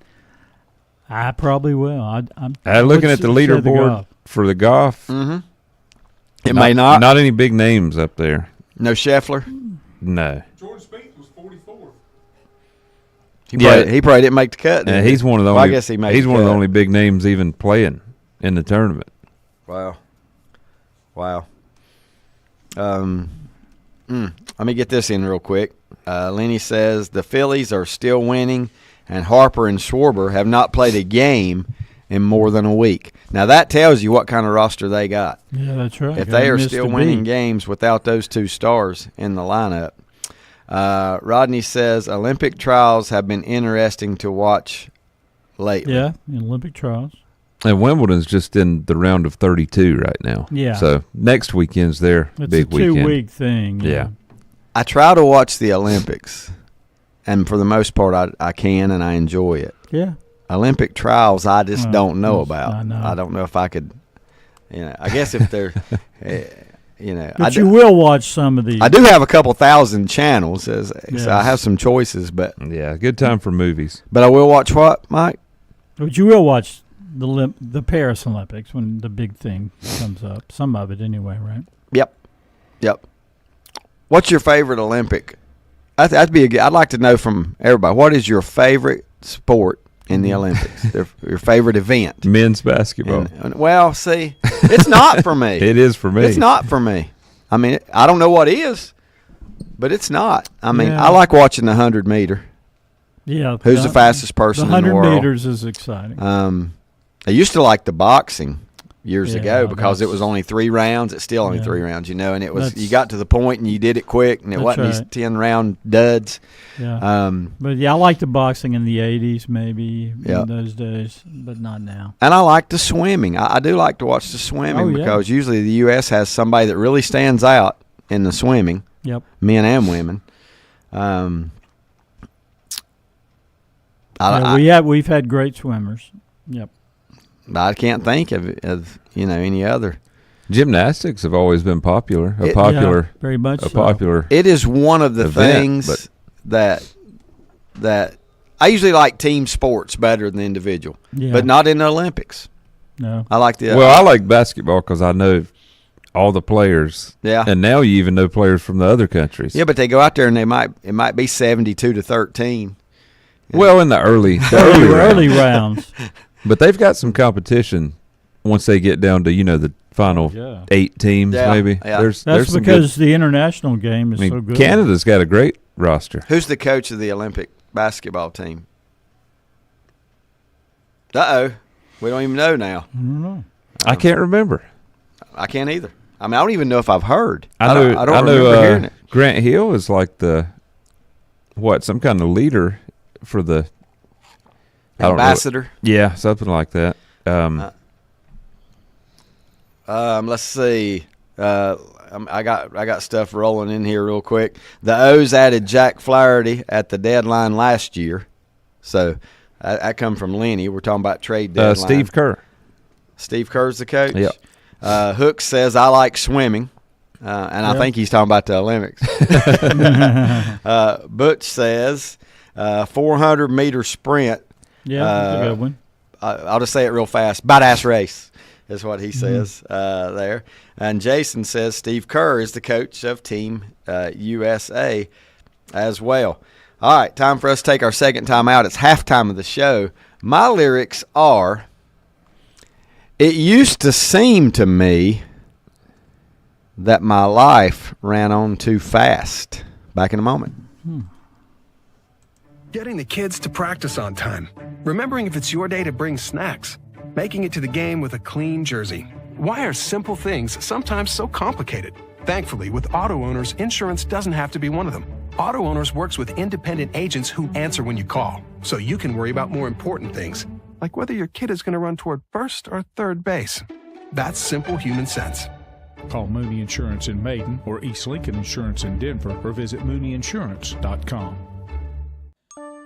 Speaker 2: I probably will. I'm
Speaker 3: looking at the leaderboard for the golf.
Speaker 1: Mm-hmm. It may not.
Speaker 3: Not any big names up there.
Speaker 1: No Scheffler?
Speaker 3: No.
Speaker 9: Jordan Spieth was 44th.
Speaker 1: He probably didn't make the cut.
Speaker 3: Yeah, he's one of the only.
Speaker 1: I guess he made.
Speaker 3: He's one of the only big names even playing in the tournament.
Speaker 1: Wow. Let me get this in real quick. Lenny says the Phillies are still winning, and Harper and Schwarber have not played a game in more than a week. Now, that tells you what kind of roster they got.
Speaker 2: Yeah, that's right.
Speaker 1: If they are still winning games without those two stars in the lineup. Rodney says Olympic trials have been interesting to watch lately.
Speaker 2: Yeah, Olympic trials.
Speaker 3: And Wimbledon's just in the round of 32 right now.
Speaker 2: Yeah.
Speaker 3: So next weekend's their big weekend.
Speaker 2: It's a 2-week thing.
Speaker 3: Yeah.
Speaker 1: I try to watch the Olympics, and for the most part I can, and I enjoy it.
Speaker 2: Yeah.
Speaker 1: Olympic trials, I just don't know about.
Speaker 2: I know.
Speaker 1: I don't know if I could, I guess if they're,
Speaker 2: But you will watch some of these.
Speaker 1: I do have a couple thousand channels, so I have some choices. But
Speaker 3: yeah, good time for movies.
Speaker 1: But I will watch what, Mike?
Speaker 2: But you will watch the Paris Olympics when the big thing comes up. Some of it anyway, right?
Speaker 1: Yep. What's your favorite Olympic? I'd like to know from everybody. What is your favorite sport in the Olympics? Your favorite event?
Speaker 3: Men's basketball.
Speaker 1: Well, see, it's not for me.
Speaker 3: It is for me.
Speaker 1: It's not for me. I mean, I don't know what is, but it's not. I mean, I like watching the 100-meter.
Speaker 2: Yeah.
Speaker 1: Who's the fastest person in the world?
Speaker 2: 100 meters is exciting.
Speaker 1: I used to like the boxing years ago because it was only 3 rounds. It's still only 3 rounds, and it was you got to the point and you did it quick, and it wasn't these 10-round duds.
Speaker 2: Yeah. But I like the boxing in the 80s, maybe in those days, but not now.
Speaker 1: And I like the swimming. I do like to watch the swimming because usually the U.S. has somebody that really stands out in the swimming.
Speaker 2: Yep.
Speaker 1: Men and women.
Speaker 2: We've had great swimmers. Yep.
Speaker 1: I can't think of any other.
Speaker 3: Gymnastics have always been popular.
Speaker 2: Very much
Speaker 3: popular.
Speaker 1: It is one of the things that I usually like team sports better than individual, but not in the Olympics.
Speaker 2: No,
Speaker 1: I like the.
Speaker 3: I like basketball because I know all the players.
Speaker 1: Yeah,
Speaker 3: and now you even know players from the other countries.
Speaker 1: Yeah, but they go out there and it might be 72-13.
Speaker 3: Well, in the early
Speaker 2: rounds.
Speaker 3: But they've got some competition once they get down to the final 8 teams maybe.
Speaker 2: Yeah. That's because the international game is so good.
Speaker 3: Canada's got a great roster.
Speaker 1: Who's the coach of the Olympic basketball team? Uh-oh. We don't even know now.
Speaker 2: I don't know.
Speaker 3: I can't remember.
Speaker 1: I can't either. I mean, I don't even know if I've heard.
Speaker 3: I don't
Speaker 1: remember hearing it.
Speaker 3: Grant Hill is like some kind of leader for the
Speaker 1: ambassador.
Speaker 3: Yeah, something like that.
Speaker 1: Let's see. I got stuff rolling in here real quick. The O's added Jack Flaherty at the deadline last year, so that come from Lenny. We're talking about trade deadline.
Speaker 3: Steve Kerr.
Speaker 1: Steve Kerr's the coach.
Speaker 3: Yep.
Speaker 1: Hooks says I like swimming, and I think he's talking about the Olympics. Butch says 400-meter sprint.
Speaker 2: Yeah, that's a good one.
Speaker 1: I'll just say it real fast. Badass race is what he says there. And Jason says Steve Kerr is the coach of Team USA as well. All right, time for us to take our second time out. It's halftime of the show. My lyrics are, it used to seem to me that my life ran on too fast. Back in a moment.
Speaker 11: Getting the kids to practice on time. Remembering if it's your day to bring snacks. Making it to the game with a clean jersey. Why are simple things sometimes so complicated? Thankfully, with Auto Owners, insurance doesn't have to be one of them. Auto Owners works with independent agents who answer when you call, so you can worry about more important things, like whether your kid is going to run toward first or third base. That's simple human sense.
Speaker 4: Call Mooney Insurance in Maiden or East Lincoln Insurance in Denver or visit MooneyInsurance.com.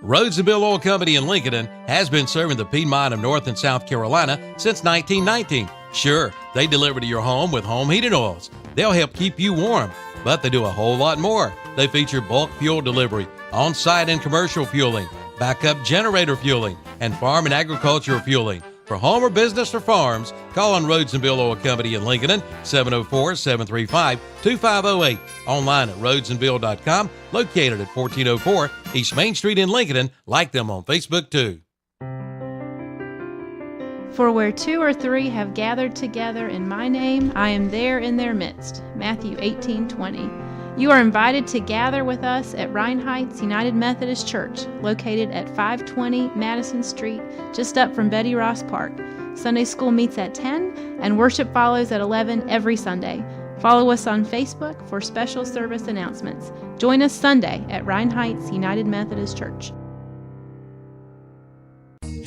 Speaker 8: Rhodes & Bill Oil Company in Lincoln has been serving the Piedmont of North and South Carolina since 1919. Sure, they deliver to your home with home heating oils. They'll help keep you warm, but they do a whole lot more. They feature bulk fuel delivery, on-site and commercial fueling, backup generator fueling, and farm and agricultural fueling. For home or business or farms, call on Rhodes & Bill Oil Company in Lincoln, 704-735-2508. Online at rhodesandbill.com, located at 1404 East Main Street in Lincoln. Like them on Facebook, too.
Speaker 12: For where two or three have gathered together in my name, I am there in their midst. Matthew 18:20. You are invited to gather with us at Rhine Heights United Methodist Church, located at 520 Madison Street, just up from Betty Ross Park. Sunday school meets at 10, and worship follows at 11 every Sunday. Follow us on Facebook for special service announcements. Join us Sunday at Rhine Heights United Methodist Church.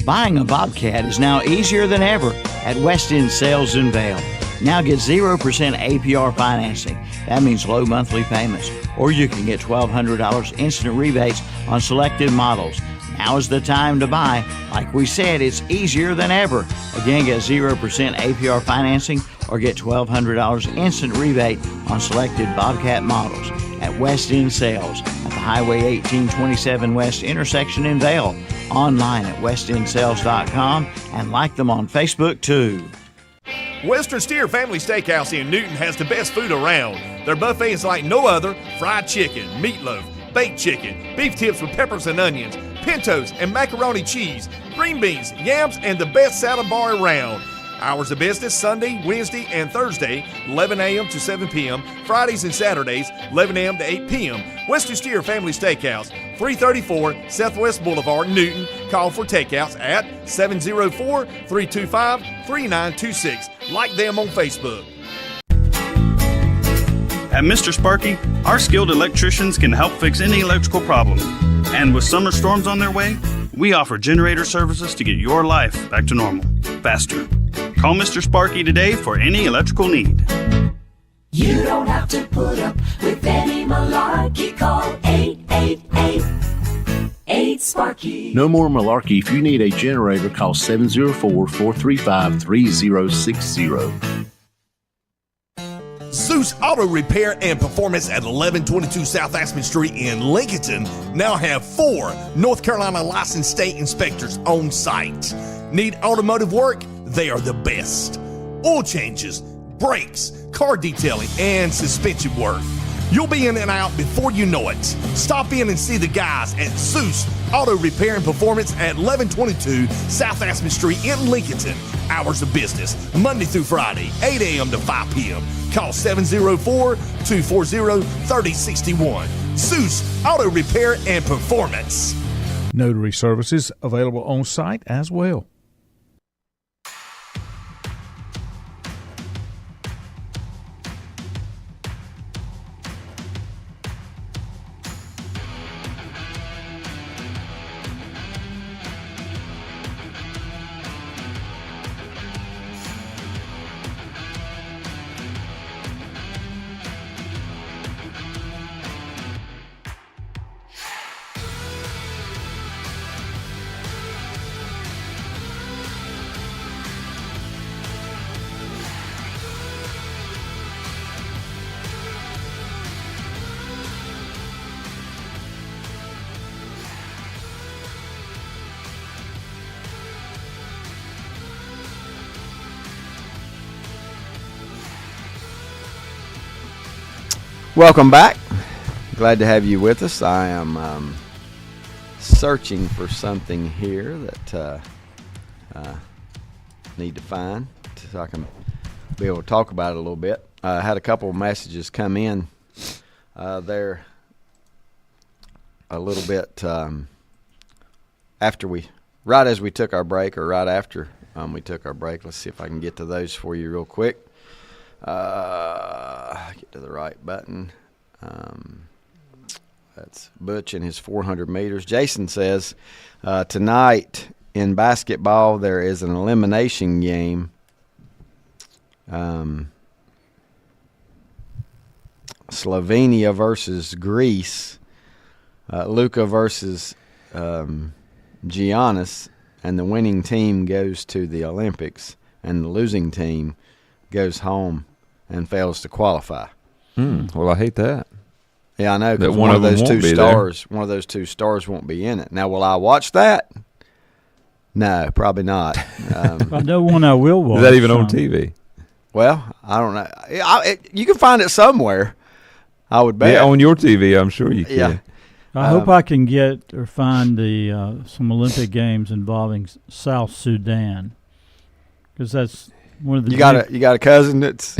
Speaker 13: Buying a Bobcat is now easier than ever at West End Sales in Vail. Now get 0% APR financing. That means low monthly payments. Or you can get $1,200 instant rebates on selected models. Now is the time to buy. Like we said, it's easier than ever. Again, get 0% APR financing or get $1,200 instant rebate on selected Bobcat models at West End Sales at the Highway 1827 West intersection in Vail. Online at westendsales.com and like them on Facebook too.
Speaker 5: Western Steer Family Steakhouse in Newton has the best food around. Their buffet is like no other. Fried chicken, meatloaf, baked chicken, beef tips with peppers and onions, pintos and macaroni cheese, green beans, yams, and the best salad bar around. Hours of business Sunday, Wednesday, and Thursday, 11 a.m. to 7 p.m. Fridays and Saturdays, 11 a.m. to 8 p.m. Western Steer Family Steakhouse, 334 Southwest Boulevard, Newton. Call for takeouts at 704-325-3926. Like them on Facebook.
Speaker 14: At Mr. Sparky, our skilled electricians can help fix any electrical problem. And with summer storms on their way, we offer generator services to get your life back to normal, faster. Call Mr. Sparky today for any electrical need.
Speaker 15: You don't have to put up with any malarkey. Call 888-8-SPARKY.
Speaker 16: No more malarkey. If you need a generator, call 704-435-3060.
Speaker 5: Zeus Auto Repair and Performance at 1122 South Aspen Street in Lincoln now have 4 North Carolina licensed state inspectors on site. Need automotive work? They are the best. Oil changes, brakes, car detailing, and suspension work. You'll be in and out before you know it. Stop in and see the guys at Zeus Auto Repair and Performance at 1122 South Aspen Street in Lincoln. Hours of business, Monday through Friday, 8 a.m. to 5 p.m. Call 704-240-3061. Zeus Auto Repair and Performance.
Speaker 4: Notary services available on site as well.
Speaker 1: Welcome back. Glad to have you with us. I am searching for something here that need to find so I can be able to talk about it a little bit. I had a couple of messages come in there a little bit right as we took our break, or right after we took our break. Let's see if I can get to those for you real quick. Get to the right button. That's Butch and his 400 meters. Jason says, tonight in basketball there is an elimination game. Slovenia versus Greece. Luka versus Giannis, and the winning team goes to the Olympics, and the losing team goes home and fails to qualify.
Speaker 3: Well, I hate that.
Speaker 1: Yeah, I know, because one of those two stars won't be in it. Now, will I watch that? No, probably not.
Speaker 2: I know one I will watch.
Speaker 3: Is that even on TV?
Speaker 1: Well, I don't know. You can find it somewhere, I would bet.
Speaker 3: Yeah, on your TV, I'm sure you can.
Speaker 1: Yeah.
Speaker 2: I hope I can get or find some Olympic Games involving South Sudan, because that's one of the.
Speaker 1: You got a cousin that's.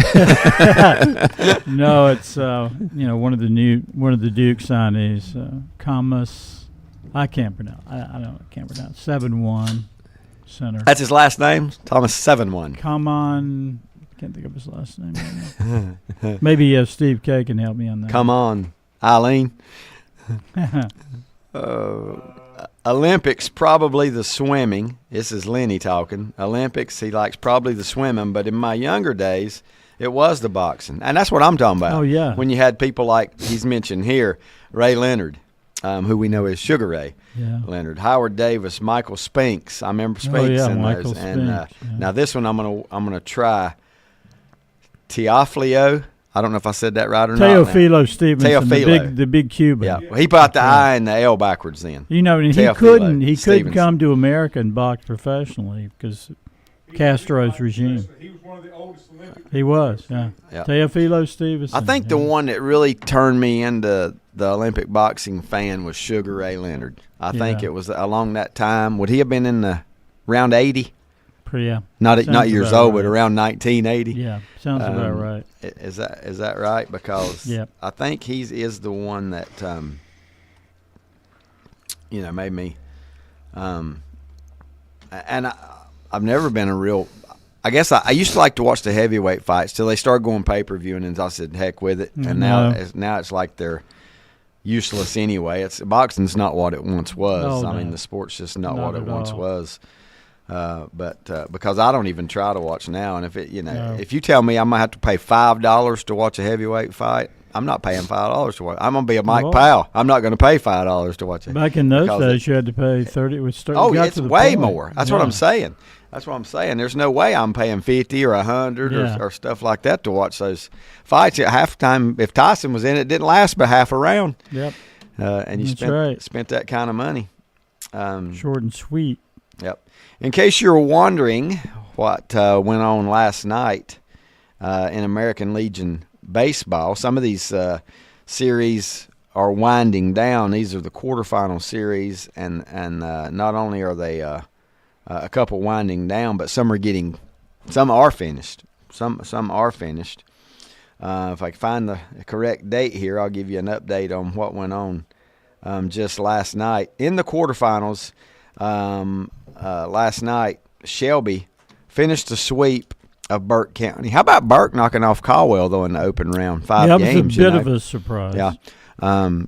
Speaker 2: No, it's one of the Duke signees, Kamas. I can't pronounce. I can't pronounce 7-1 center.
Speaker 1: That's his last name, Thomas 7-1.
Speaker 2: Come on, can't think of his last name right now. Maybe Steve K can help me on that.
Speaker 1: Come on, Eileen. Olympics, probably the swimming. This is Lenny talking. Olympics, he likes probably the swimming, but in my younger days, it was the boxing. And that's what I'm talking about.
Speaker 2: Oh, yeah.
Speaker 1: When you had people like he's mentioned here, Ray Leonard, who we know as Sugar Ray Leonard, Howard Davis, Michael Spinks. I remember Spinks in
Speaker 2: Michael
Speaker 1: those.
Speaker 2: Spinks,
Speaker 1: And now this one I'm gonna try. Teofilo. I don't know if I said that right or not.
Speaker 2: Teofilo Stevenson, the big Cuban.
Speaker 1: Yeah, well, he put the I and the L backwards then.
Speaker 2: You know, and he couldn't come to America and box professionally because Castro's regime.
Speaker 4: He was one of the oldest Olympic.
Speaker 2: He was, yeah. Teofilo Stevenson.
Speaker 1: I think the one that really turned me into the Olympic boxing fan was Sugar Ray Leonard. I think it was along that time. Would he have been in the round 80?
Speaker 2: Yeah.
Speaker 1: Not years old, but around 1980.
Speaker 2: Yeah, sounds about right.
Speaker 1: Is that right? Because I think he is the one that made me. And I've never been a real. I guess I used to like to watch the heavyweight fights till they started going pay-per-view, and then I said, "Heck with it." And now it's like they're useless anyway. Boxing's not what it once was. I mean, the sport's just not what it once was. But because I don't even try to watch now, and if you tell me I'm gonna have to pay $5 to watch a heavyweight fight, I'm not paying $5 to watch. I'm gonna be a Mike Powell. I'm not gonna pay $5 to watch it.
Speaker 2: Back in those days, you had to pay $30.
Speaker 1: It's way more. That's what I'm saying. There's no way I'm paying $50 or $100 or stuff like that to watch those fights. At halftime, if Tyson was in it, didn't last but half a round.
Speaker 2: Yep.
Speaker 1: And you spent that kind of money.
Speaker 2: Short and sweet.
Speaker 1: Yep. In case you're wondering what went on last night in American Legion baseball, some of these series are winding down. These are the quarterfinal series, and not only are they a couple winding down, but some are finished. Some are finished. If I can find the correct date here, I'll give you an update on what went on just last night. In the quarterfinals last night, Shelby finished the sweep of Burke County. How about Burke knocking off Caldwell, though, in the open round? 5 games.
Speaker 2: That was a bit of a surprise.
Speaker 1: Yeah.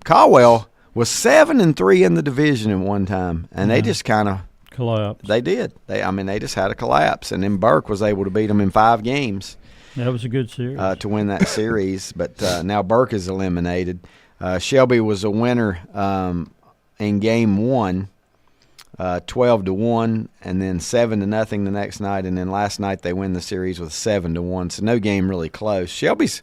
Speaker 1: Caldwell was 7-3 in the division at one time, and they just kind of
Speaker 2: collapsed.
Speaker 1: They did. They just had a collapse, and then Burke was able to beat them in 5 games.
Speaker 2: That was a good series
Speaker 1: to win that series. But now Burke is eliminated. Shelby was a winner in game 1, 12-1, and then 7-0 the next night, and then last night they win the series with 7-1. So no game really close. Shelby's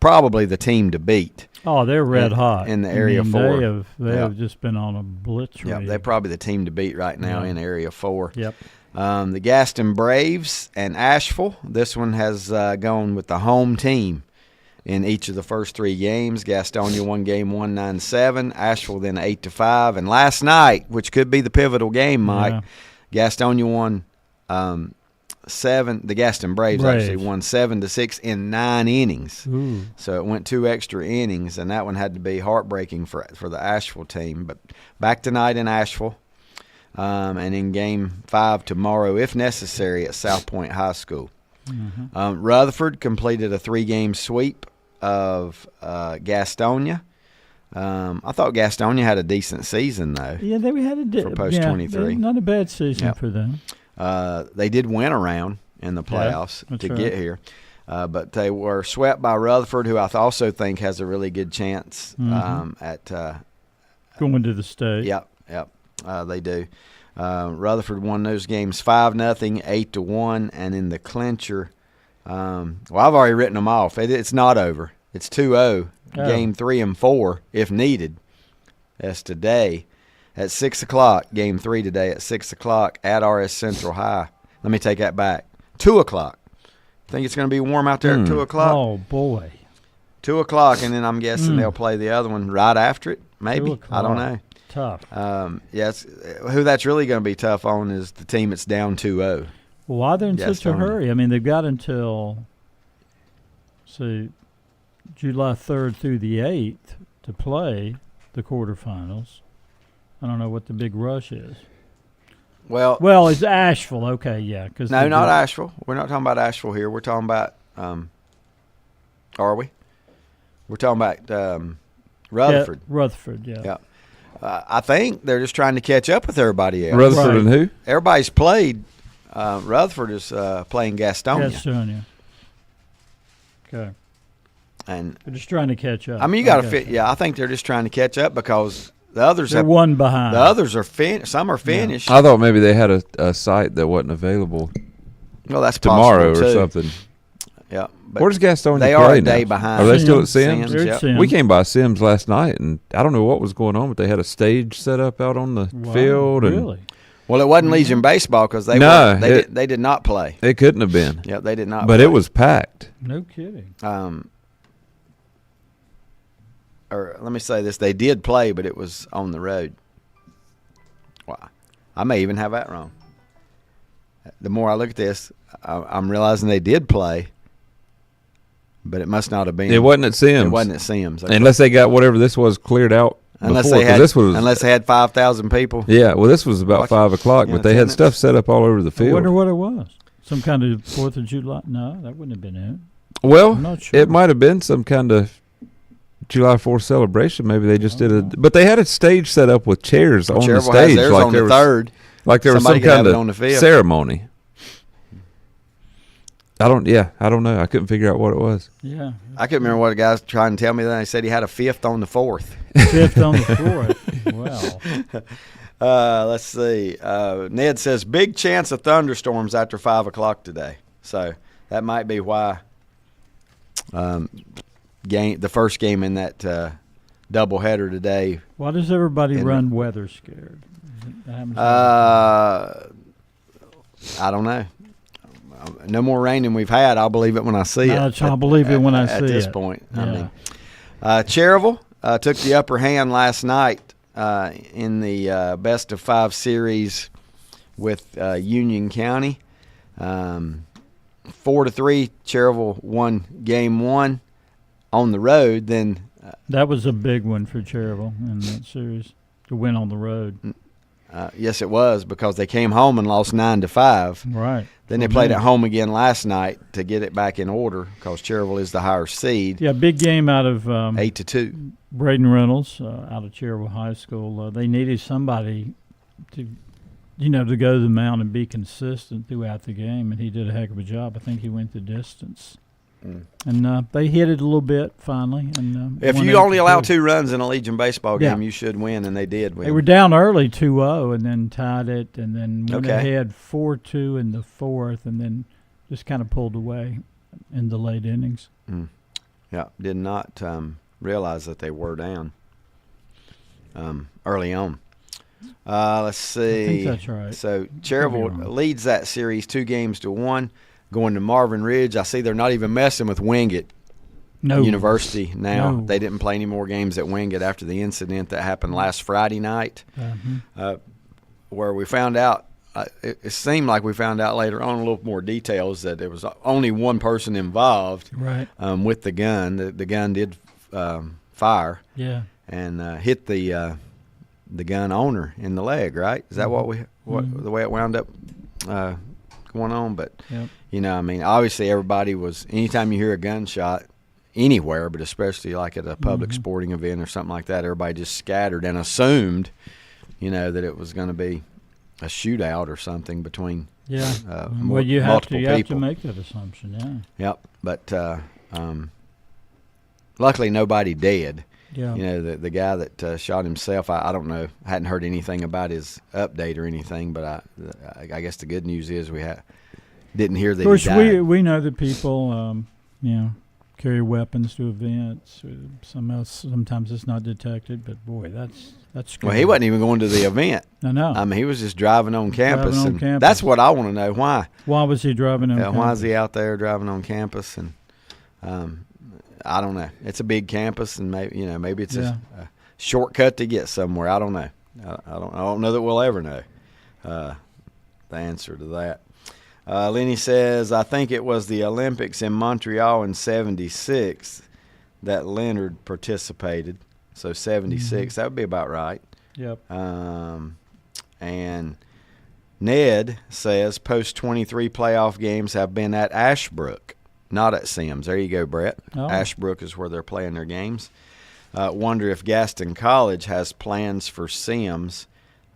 Speaker 1: probably the team to beat.
Speaker 2: Oh, they're red hot
Speaker 1: in the Area 4.
Speaker 2: They have just been on a blitz.
Speaker 1: Yeah, they're probably the team to beat right now in Area 4.
Speaker 2: Yep.
Speaker 1: The Gaston Braves and Asheville. This one has gone with the home team in each of the first 3 games. Gastonia won game 1 9-7. Asheville then 8-5. And last night, which could be the pivotal game, Mike, Gastonia won 7. The Gaston Braves actually won 7-6 in 9 innings.
Speaker 2: Ooh.
Speaker 1: So it went 2 extra innings, and that one had to be heartbreaking for the Asheville team. But back tonight in Asheville, and in game 5 tomorrow, if necessary, at South Point High School.
Speaker 2: Mm-hmm.
Speaker 1: Rutherford completed a 3-game sweep of Gastonia. I thought Gastonia had a decent season, though.
Speaker 2: Yeah, they had
Speaker 1: for post 23.
Speaker 2: Not a bad season for them.
Speaker 1: They did win a round in the playoffs to get here, but they were swept by Rutherford, who I also think has a really good chance at
Speaker 2: going to the state.
Speaker 1: Yep, they do. Rutherford won those games 5-0, 8-1, and in the clincher, well, I've already written them off. It's not over. It's 2-0, game 3 and 4 if needed. That's today. At 6 o'clock, game 3 today at 6 o'clock at RS Central High. Let me take that back. 2 o'clock. Think it's going to be warm out there at 2 o'clock?
Speaker 2: Oh, boy.
Speaker 1: 2 o'clock, and then I'm guessing they'll play the other one right after it, maybe. I don't know.
Speaker 2: Tough.
Speaker 1: Who that's really going to be tough on is the team that's down 2-0.
Speaker 2: Well, why they're in such a hurry? I mean, they've got until, July 3rd through the 8th to play the quarterfinals. I don't know what the big rush is.
Speaker 1: Well,
Speaker 2: it's Asheville. Okay, yeah.
Speaker 1: No, not Asheville. We're not talking about Asheville here. We're talking about, are we? We're talking about Rutherford.
Speaker 2: Yeah, Rutherford, yeah.
Speaker 1: I think they're just trying to catch up with everybody else.
Speaker 3: Rutherford and who?
Speaker 1: Everybody's played. Rutherford is playing Gastonia.
Speaker 2: Okay.
Speaker 1: And
Speaker 2: they're just trying to catch up.
Speaker 1: I mean, you got to fit. Yeah, I think they're just trying to catch up because the others
Speaker 2: they're one behind.
Speaker 1: The others are some are finished.
Speaker 3: I thought maybe they had a site that wasn't available.
Speaker 1: Well, that's
Speaker 3: tomorrow or
Speaker 1: too.
Speaker 3: something.
Speaker 1: Yeah.
Speaker 3: Where's Gastonia?
Speaker 1: They are a day behind.
Speaker 3: Are they still at Sims?
Speaker 2: Sims.
Speaker 3: We came by Sims last night, and I don't know what was going on, but they had a stage set up out on the field.
Speaker 2: Really?
Speaker 1: Well, it wasn't Legion baseball because they did not play.
Speaker 3: It couldn't have been.
Speaker 1: Yeah, they did not.
Speaker 3: But
Speaker 1: play.
Speaker 3: It was packed.
Speaker 2: No kidding.
Speaker 1: Or let me say this: they did play, but it was on the road. Wow, I may even have that wrong. The more I look at this, I'm realizing they did play, but it must not have been.
Speaker 3: It wasn't at Sims.
Speaker 1: It wasn't at Sims. Okay.
Speaker 3: Unless they got whatever this was cleared out.
Speaker 1: Unless
Speaker 3: before,
Speaker 1: unless they had 5,000 people.
Speaker 3: Yeah, well, this was about 5 o'clock, but they had stuff set up all over the field.
Speaker 2: I wonder what it was. Some kind of 4th of July? No, that wouldn't have been it.
Speaker 3: Well,
Speaker 2: I'm not sure.
Speaker 3: It might have been some kind of July 4th celebration. Maybe they just did it. But they had a stage set up with chairs on the stage.
Speaker 1: Like on the 3rd.
Speaker 3: Like there was some kind of ceremony. I don't know. I couldn't figure out what it was.
Speaker 2: Yeah.
Speaker 1: I couldn't remember what the guys trying to tell me. Then they said he had a 5th on the 4th.
Speaker 2: 5th on the 4th.
Speaker 1: Wow. Let's see. Ned says big chance of thunderstorms after 5 o'clock today. So that might be why the first game in that doubleheader today.
Speaker 2: Why does everybody run weather scared?
Speaker 1: I don't know. No more rain than we've had. I'll believe it when I see it.
Speaker 2: I'll believe it when I see it.
Speaker 1: At this point. Yeah. I mean, Cherryville took the upper hand last night in the best of 5 series with Union County. 4-3, Cherryville won game 1 on the road. Then
Speaker 2: That was a big one for Cherryville in that series to win on the road.
Speaker 1: Yes, it was, because they came home and lost 9-5.
Speaker 2: Right.
Speaker 1: Then they played at home again last night to get it back in order, because Cherryville is the higher seed.
Speaker 2: Yeah, big game out of
Speaker 1: 8-2.
Speaker 2: Braden Reynolds out of Cherryville High School. They needed somebody to, to go to the mound and be consistent throughout the game, and he did a heck of a job. I think he went the distance. And they hit it a little bit finally. And
Speaker 1: if you only allow 2 runs in a Legion baseball game, you should win, and they did win.
Speaker 2: They were down early 2-0 and then tied it, and then went ahead 4-2 in the 4th, and then just kind of pulled away in the late innings.
Speaker 1: Yeah, did not realize that they were down early on. Let's see.
Speaker 2: I think that's right.
Speaker 1: So Cherryville leads that series 2-1. Going to Marvin Ridge, I see they're not even messing with Wingate University now.
Speaker 2: No.
Speaker 1: They didn't play any more games at Wingate after the incident that happened last Friday night, where we found out, it seemed like we found out later on a little more details, that there was only one person involved with the gun. The gun did fire and hit the gun owner in the leg, right? Is that the way it wound up going on? But I mean, obviously everybody was, anytime you hear a gunshot anywhere, but especially like at a public sporting event or something like that, everybody just scattered and assumed, that it was going to be a shootout or something between
Speaker 2: well, you
Speaker 1: multiple people.
Speaker 2: have to make that assumption,
Speaker 1: Yep, but luckily nobody dead.
Speaker 2: Yeah.
Speaker 1: The guy that shot himself, I don't know, I hadn't heard anything about his update or anything, but I guess the good news is we didn't hear that he died.
Speaker 2: Of course, we know that people, carry weapons to events. Sometimes it's not detected, but boy, that's scary.
Speaker 1: Well, he wasn't even going to the event.
Speaker 2: I know.
Speaker 1: I mean, he was just driving on campus. That's what I want to know. Why?
Speaker 2: Why was he driving on campus?
Speaker 1: Why is he out there driving on campus? And I don't know. It's a big campus, and maybe it's a shortcut to get somewhere. I don't know. I don't know that we'll ever know the answer to that. Lenny says, I think it was the Olympics in Montreal in '76 that Leonard participated. So 76, that would be about right.
Speaker 2: Yep.
Speaker 1: And Ned says post-23 playoff games have been at Ashbrook, not at Sims. There you go, Brett.
Speaker 2: Oh.
Speaker 1: Ashbrook is where they're playing their games. Wonder if Gaston College has plans for Sims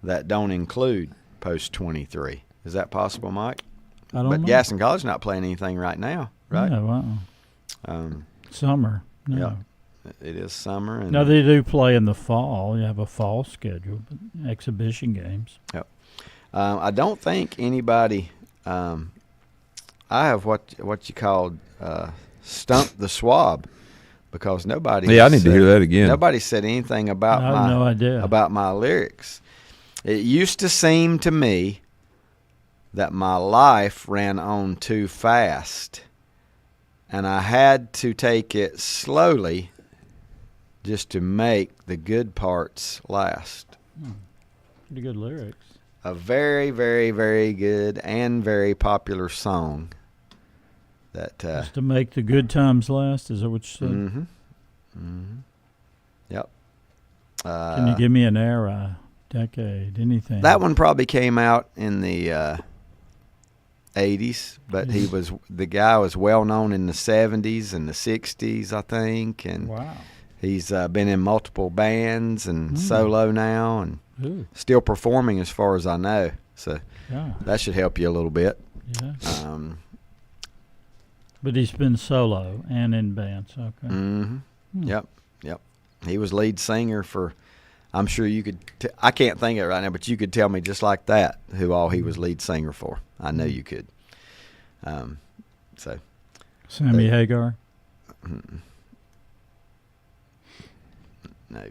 Speaker 1: that don't include post-23. Is that possible, Mike?
Speaker 2: I don't know.
Speaker 1: But Gaston College not playing anything right now, right?
Speaker 2: No, summer. No.
Speaker 1: Yeah, it is summer. And
Speaker 2: no, they do play in the fall. You have a fall schedule, but exhibition games.
Speaker 1: Yep. I don't think anybody. I have what you called stump the swab, because nobody.
Speaker 3: Yeah, I need to hear that again.
Speaker 1: Nobody said anything about
Speaker 2: I have no idea
Speaker 1: about my lyrics. It used to seem to me that my life ran on too fast, and I had to take it slowly just to make the good parts last.
Speaker 2: Pretty good lyrics.
Speaker 1: A very, very, very good and very popular song. That
Speaker 2: just to make the good times last. Is that what you said?
Speaker 1: Mm-hmm. Mm-hmm. Yep.
Speaker 2: Can you give me an era, decade, anything?
Speaker 1: That one probably came out in the 80s, but the guy was well known in the 70s and the 60s, I think, and
Speaker 2: wow.
Speaker 1: He's been in multiple bands and solo now, and still performing as far as I know. So that should help you a little bit.
Speaker 2: Yeah. But he's been solo and in bands. Okay.
Speaker 1: Mm-hmm. Yep. He was lead singer for. I'm sure you could. I can't think of it right now, but you could tell me just like that who all he was lead singer for. I know you could.
Speaker 2: Sammy Hagar.
Speaker 1: No,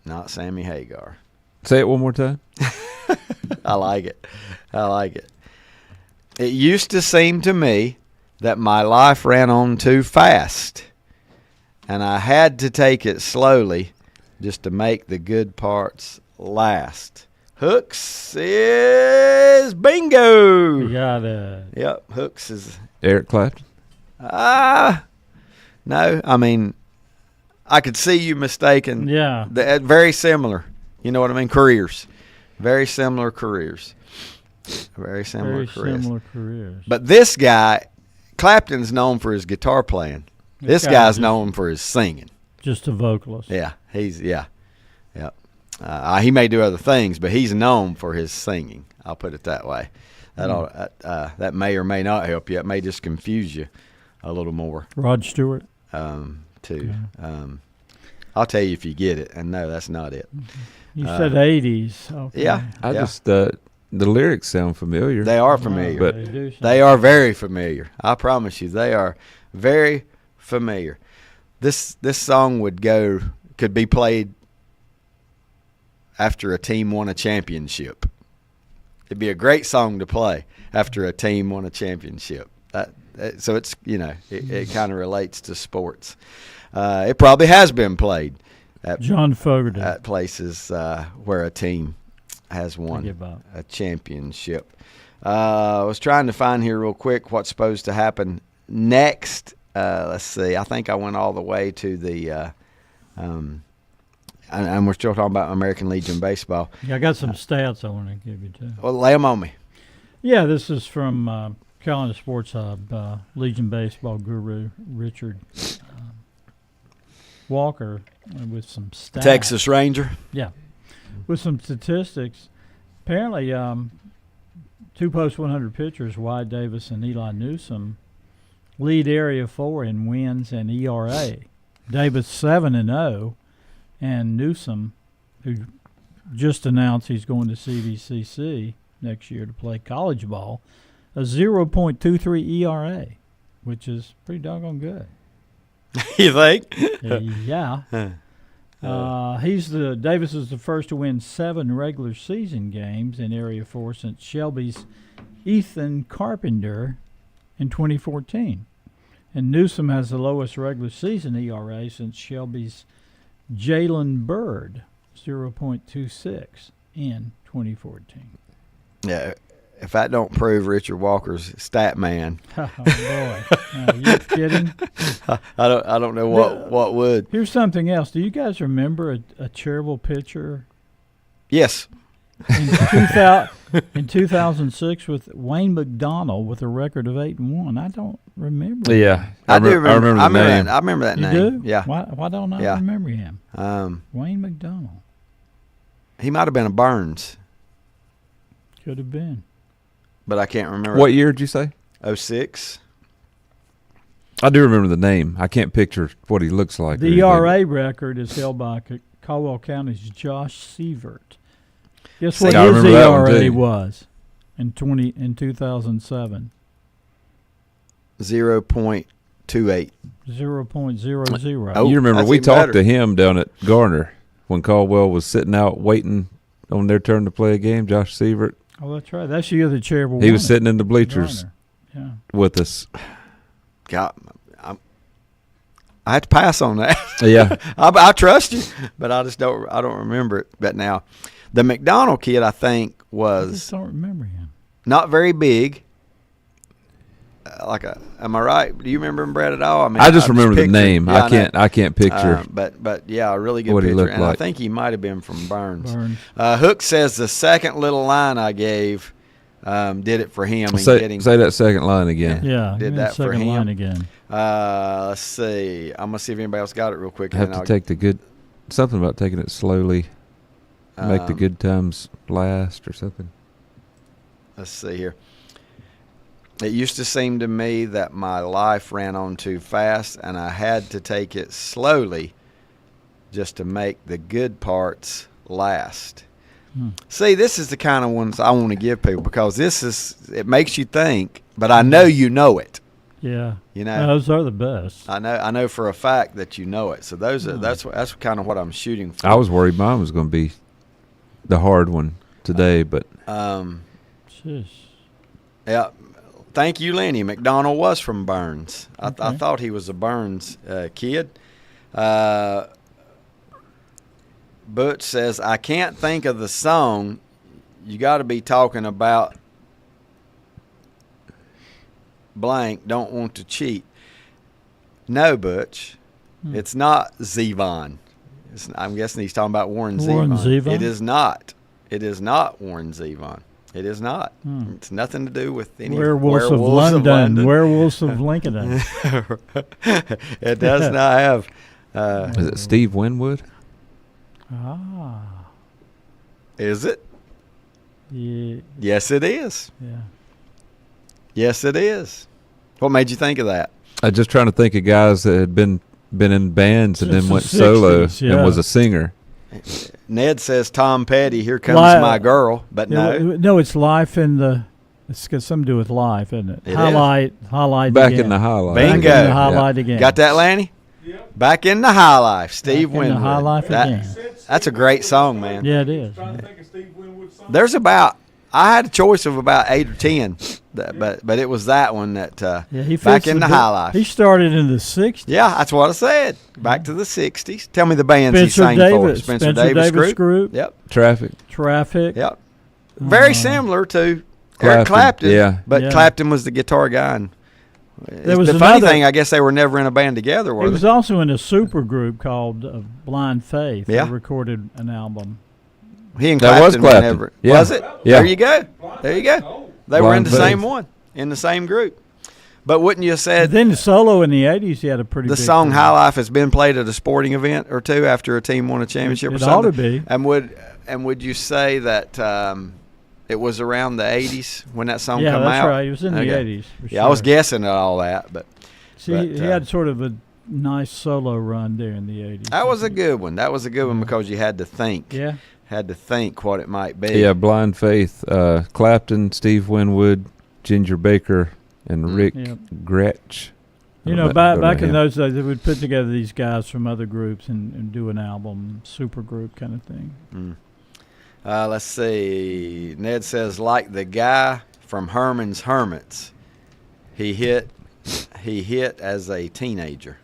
Speaker 1: not Sammy Hagar.
Speaker 3: Say it one more time.
Speaker 1: I like it. It used to seem to me that my life ran on too fast, and I had to take it slowly just to make the good parts last. Hooks is bingo.
Speaker 2: You got it.
Speaker 1: Yep, Hooks is
Speaker 3: Eric Clapton.
Speaker 1: No, I mean, I could see you mistaken.
Speaker 2: Yeah.
Speaker 1: Very similar. You know what I mean? Careers. Very similar careers. Very similar careers. But this guy, Clapton's known for his guitar playing. This guy's known for his singing.
Speaker 2: Just a vocalist.
Speaker 1: Yeah. He may do other things, but he's known for his singing. I'll put it that way. That may or may not help you. It may just confuse you a little more.
Speaker 2: Rod Stewart.
Speaker 1: Too. Yeah. I'll tell you if you get it. And no, that's not it.
Speaker 2: You said 80s. Okay.
Speaker 1: Yeah.
Speaker 3: I just the lyrics sound familiar.
Speaker 1: They are familiar.
Speaker 2: But
Speaker 1: they are very familiar. I promise you, they are very familiar. This song could be played after a team won a championship. It'd be a great song to play after a team won a championship. So it's, it kind of relates to sports. It probably has been played at
Speaker 2: John Fogerty
Speaker 1: at places where a team has won a championship. I was trying to find here real quick what's supposed to happen next. Let's see. I think I went all the way to the and we're still talking about American Legion baseball.
Speaker 2: Yeah, I got some stats I want to give you too.
Speaker 1: Well, lay them on me.
Speaker 2: Yeah, this is from Carolina Sports Hub. Legion baseball guru Richard Walker with some stats.
Speaker 1: Texas Ranger.
Speaker 2: Yeah, with some statistics. Apparently, 2 post-100 pitchers, Wyatt Davis and Eli Newsom, lead Area 4 in wins and ERA. Davis 7-0, and Newsom, who just announced he's going to CVCC next year to play college ball, a 0.23 ERA, which is pretty doggone good.
Speaker 1: You think?
Speaker 2: Yeah. Davis is the first to win 7 regular season games in Area 4 since Shelby's Ethan Carpenter in 2014. And Newsom has the lowest regular season ERA since Shelby's Jalen Bird, 0.26 in 2014.
Speaker 1: Yeah, if that don't prove Richard Walker's stat man.
Speaker 2: Oh boy, are you kidding?
Speaker 1: I don't know what would.
Speaker 2: Here's something else. Do you guys remember a terrible pitcher?
Speaker 1: Yes.
Speaker 2: In 2006 with Wayne McDonald with a record of 8-1. I don't remember.
Speaker 3: Yeah,
Speaker 1: I do remember.
Speaker 3: the name.
Speaker 1: I remember that
Speaker 2: You
Speaker 1: name.
Speaker 2: do?
Speaker 1: Yeah.
Speaker 2: Why don't I remember him? Wayne McDonald.
Speaker 1: He might have been a Burns.
Speaker 2: Could have been.
Speaker 1: But I can't remember.
Speaker 3: What year did you say?
Speaker 1: 06.
Speaker 3: I do remember the name. I can't picture what he looks like.
Speaker 2: The ERA record is held by Caldwell County's Josh Sievert. Guess what his ERA was in 2007?
Speaker 1: 0.28.
Speaker 2: 0.00.
Speaker 3: Oh, you remember we talked to him down at Garner when Caldwell was sitting out waiting on their turn to play a game, Josh Sievert.
Speaker 2: Oh, that's right. That's the year the chair won.
Speaker 3: He was sitting in the bleachers with us.
Speaker 1: God, I had to pass on that.
Speaker 3: Yeah.
Speaker 1: I trust you, but I don't remember it. But now, the McDonald kid, I think, was.
Speaker 2: I just don't remember him.
Speaker 1: Not very big. Am I right? Do you remember him, Brad, at all? I mean,
Speaker 3: I just remember the name. Yeah, I can't picture.
Speaker 1: But yeah, a really good
Speaker 3: what
Speaker 1: picture.
Speaker 3: He looked
Speaker 1: and
Speaker 3: like.
Speaker 1: I think he might have been from Burns. Hook says the second little line I gave did it for him.
Speaker 3: Say that second line again.
Speaker 2: Yeah,
Speaker 1: did that for him.
Speaker 2: Line again.
Speaker 1: Let's see. I'm gonna see if anybody else got it real quick.
Speaker 3: I have to take something about taking it slowly. Make the good times last or something.
Speaker 1: Let's see here. It used to seem to me that my life ran on too fast, and I had to take it slowly just to make the good parts last. See, this is the kind of ones I want to give people because it makes you think, but I know you know it.
Speaker 2: Yeah.
Speaker 1: You know,
Speaker 2: those are the best.
Speaker 1: I know for a fact that you know it. So that's kind of what I'm shooting for.
Speaker 3: I was worried mine was going to be the hard one today, but
Speaker 1: yeah. Thank you, Lenny. McDonald was from Burns. Okay. I thought he was a Burns kid. Butch says, I can't think of the song. You got to be talking about blank, don't want to cheat. No, Butch. It's not Zevon. I'm guessing he's talking about Warren Zevon.
Speaker 2: Warren Zevon?
Speaker 1: It is not. It is not Warren Zevon. It is not. It's nothing to do with any
Speaker 2: Werewolves of London. Werewolves of Lincoln.
Speaker 1: It does not have.
Speaker 3: Is it Steve Winwood?
Speaker 1: Is it?
Speaker 2: Yeah.
Speaker 1: Yes, it is.
Speaker 2: Yeah.
Speaker 1: Yes, it is. What made you think of that?
Speaker 3: I'm just trying to think of guys that had been in bands and then went solo and was a singer.
Speaker 1: Ned says Tom Petty, Here Comes My Girl, but no.
Speaker 2: No, it's Life in the. It's got something to do with life, isn't it?
Speaker 1: It
Speaker 2: highlight
Speaker 3: Back
Speaker 2: again.
Speaker 3: In the highlight.
Speaker 1: Bingo.
Speaker 2: Back in the highlight again.
Speaker 1: Got that, Lanny? Yep. Back in the High Life, Steve Winwood.
Speaker 2: In the High Life again.
Speaker 1: That's a great song, man.
Speaker 2: Yeah, it is.
Speaker 1: There's about, I had a choice of about 8 or 10, but it was that one that, Back in the High Life.
Speaker 2: He started in the 60s.
Speaker 1: Yeah, that's what I said. Back to the 60s. Tell me the bands he sang for.
Speaker 2: Spencer Davis Group.
Speaker 1: Yep.
Speaker 3: Traffic.
Speaker 1: Yep. Very similar to Eric Clapton.
Speaker 3: Yeah.
Speaker 1: But Clapton was the guitar guy. And
Speaker 2: there was
Speaker 1: the funny thing, I guess they were never in a band together, were they?
Speaker 2: He was also in a super group called Blind Faith.
Speaker 1: Yeah.
Speaker 2: They recorded an album.
Speaker 1: He and
Speaker 3: That was
Speaker 1: Clapton
Speaker 3: Clapton.
Speaker 1: were never.
Speaker 3: Yeah.
Speaker 1: Was it?
Speaker 3: Yeah.
Speaker 1: There you go. There you go. They were in the
Speaker 3: Blind
Speaker 1: same
Speaker 3: Faith.
Speaker 1: one, in the same group. But wouldn't you have said
Speaker 2: Then solo in the 80s, he had a pretty
Speaker 1: the
Speaker 2: big
Speaker 1: song
Speaker 2: career.
Speaker 1: High Life has been played at a sporting event or two after a team won a championship or
Speaker 2: It
Speaker 1: something?
Speaker 2: ought to be.
Speaker 1: And would you say that it was around the 80s when that song
Speaker 2: Yeah,
Speaker 1: came
Speaker 2: that's
Speaker 1: out?
Speaker 2: right. It was in the 80s, for
Speaker 1: Yeah, I was
Speaker 2: sure.
Speaker 1: guessing at all that, but
Speaker 2: See, he had sort of a nice solo run there in the 80s.
Speaker 1: that was a good one. That was a good one because you had to think.
Speaker 2: Yeah.
Speaker 1: Had to think what it might be.
Speaker 3: Yeah, Blind Faith. Clapton, Steve Winwood, Ginger Baker, and Rick Gretsch.
Speaker 2: You know, back in those days, they would put together these guys from other groups and do an album, super group kind of thing.
Speaker 1: Let's see. Ned says, like the guy from Herman's Hermits, he hit as a teenager.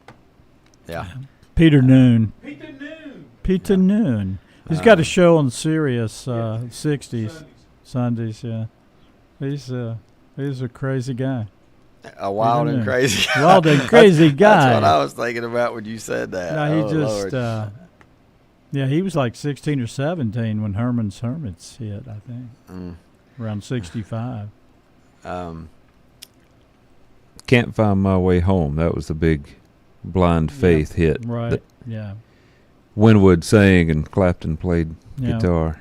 Speaker 1: Yeah.
Speaker 2: Peter Noon. Peter Noon. He's got a show on Sirius 60s Sundays. Yeah, he's a crazy guy.
Speaker 1: A wild and crazy guy.
Speaker 2: Wild and crazy guy.
Speaker 1: That's what I was thinking about when you said that.
Speaker 2: No, he Lord. Yeah, he was like 16 or 17 when Herman's Hermits hit, I think. Around 65.
Speaker 3: Can't Find My Way Home. That was the big Blind Faith hit.
Speaker 2: Right, yeah.
Speaker 3: Winwood sang and Clapton played guitar.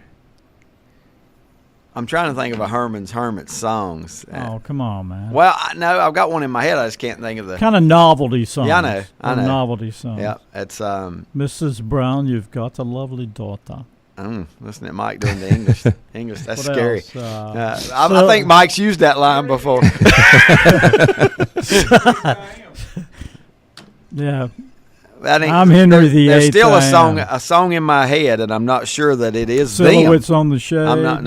Speaker 1: I'm trying to think of a Herman's Hermits songs.
Speaker 2: Oh, come on, man.
Speaker 1: Well, no, I've got one in my head. I just can't think of the
Speaker 2: kind of novelty songs.
Speaker 1: Yeah, I know.
Speaker 2: Novelty songs.
Speaker 1: Yeah, it's
Speaker 2: Mrs. Brown, you've got a lovely daughter.
Speaker 1: Listen to Mike doing the English. English, that's
Speaker 2: What
Speaker 1: scary.
Speaker 2: else?
Speaker 1: I think Mike's used that line before.
Speaker 2: Yeah.
Speaker 1: I'm
Speaker 2: Henry VIII.
Speaker 1: There's still a song in my head, and I'm not sure that it is
Speaker 2: Silhouettes
Speaker 1: them.
Speaker 2: on the Shade.
Speaker 1: I'm not.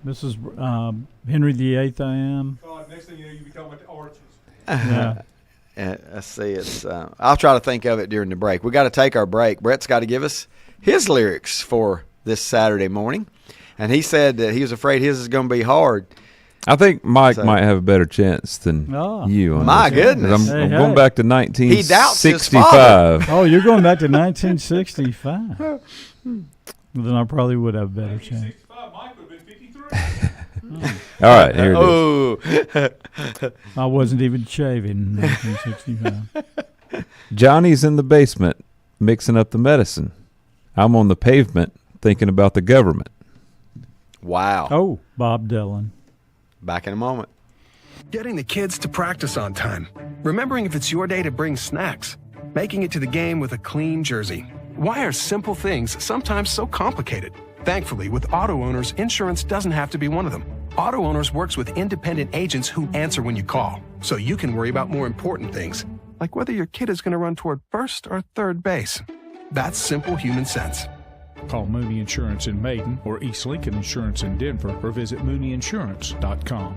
Speaker 2: Mrs. Henry VIII. I am.
Speaker 17: God, next thing you know, you'll be talking about the Arches.
Speaker 2: Yeah.
Speaker 1: Let's see. It's. I'll try to think of it during the break. We got to take our break. Brett's got to give us his lyrics for this Saturday morning, and he said that he was afraid his is going to be hard.
Speaker 3: I think Mike might have a better chance than you. On
Speaker 1: My
Speaker 3: this.
Speaker 1: goodness.
Speaker 3: I'm going back to
Speaker 1: He doubts his
Speaker 3: 1965.
Speaker 1: father.
Speaker 2: Oh, you're going back to 1965. Well, then I probably would have a better chance.
Speaker 17: Mike would have been 53.
Speaker 3: All right, here it is.
Speaker 2: I wasn't even shaving in 1965.
Speaker 3: Johnny's in the basement mixing up the medicine. I'm on the pavement thinking about the government.
Speaker 1: Wow.
Speaker 2: Oh, Bob Dylan.
Speaker 1: Back in a moment.
Speaker 11: Getting the kids to practice on time. Remembering if it's your day to bring snacks. Making it to the game with a clean jersey. Why are simple things sometimes so complicated? Thankfully, with auto owners, insurance doesn't have to be one of them. Auto Owners works with independent agents who answer when you call, so you can worry about more important things, like whether your kid is going to run toward first or third base. That's simple human sense.
Speaker 4: Call Mooney Insurance in Maiden or East Lincoln Insurance in Denver or visit MooneyInsurance.com.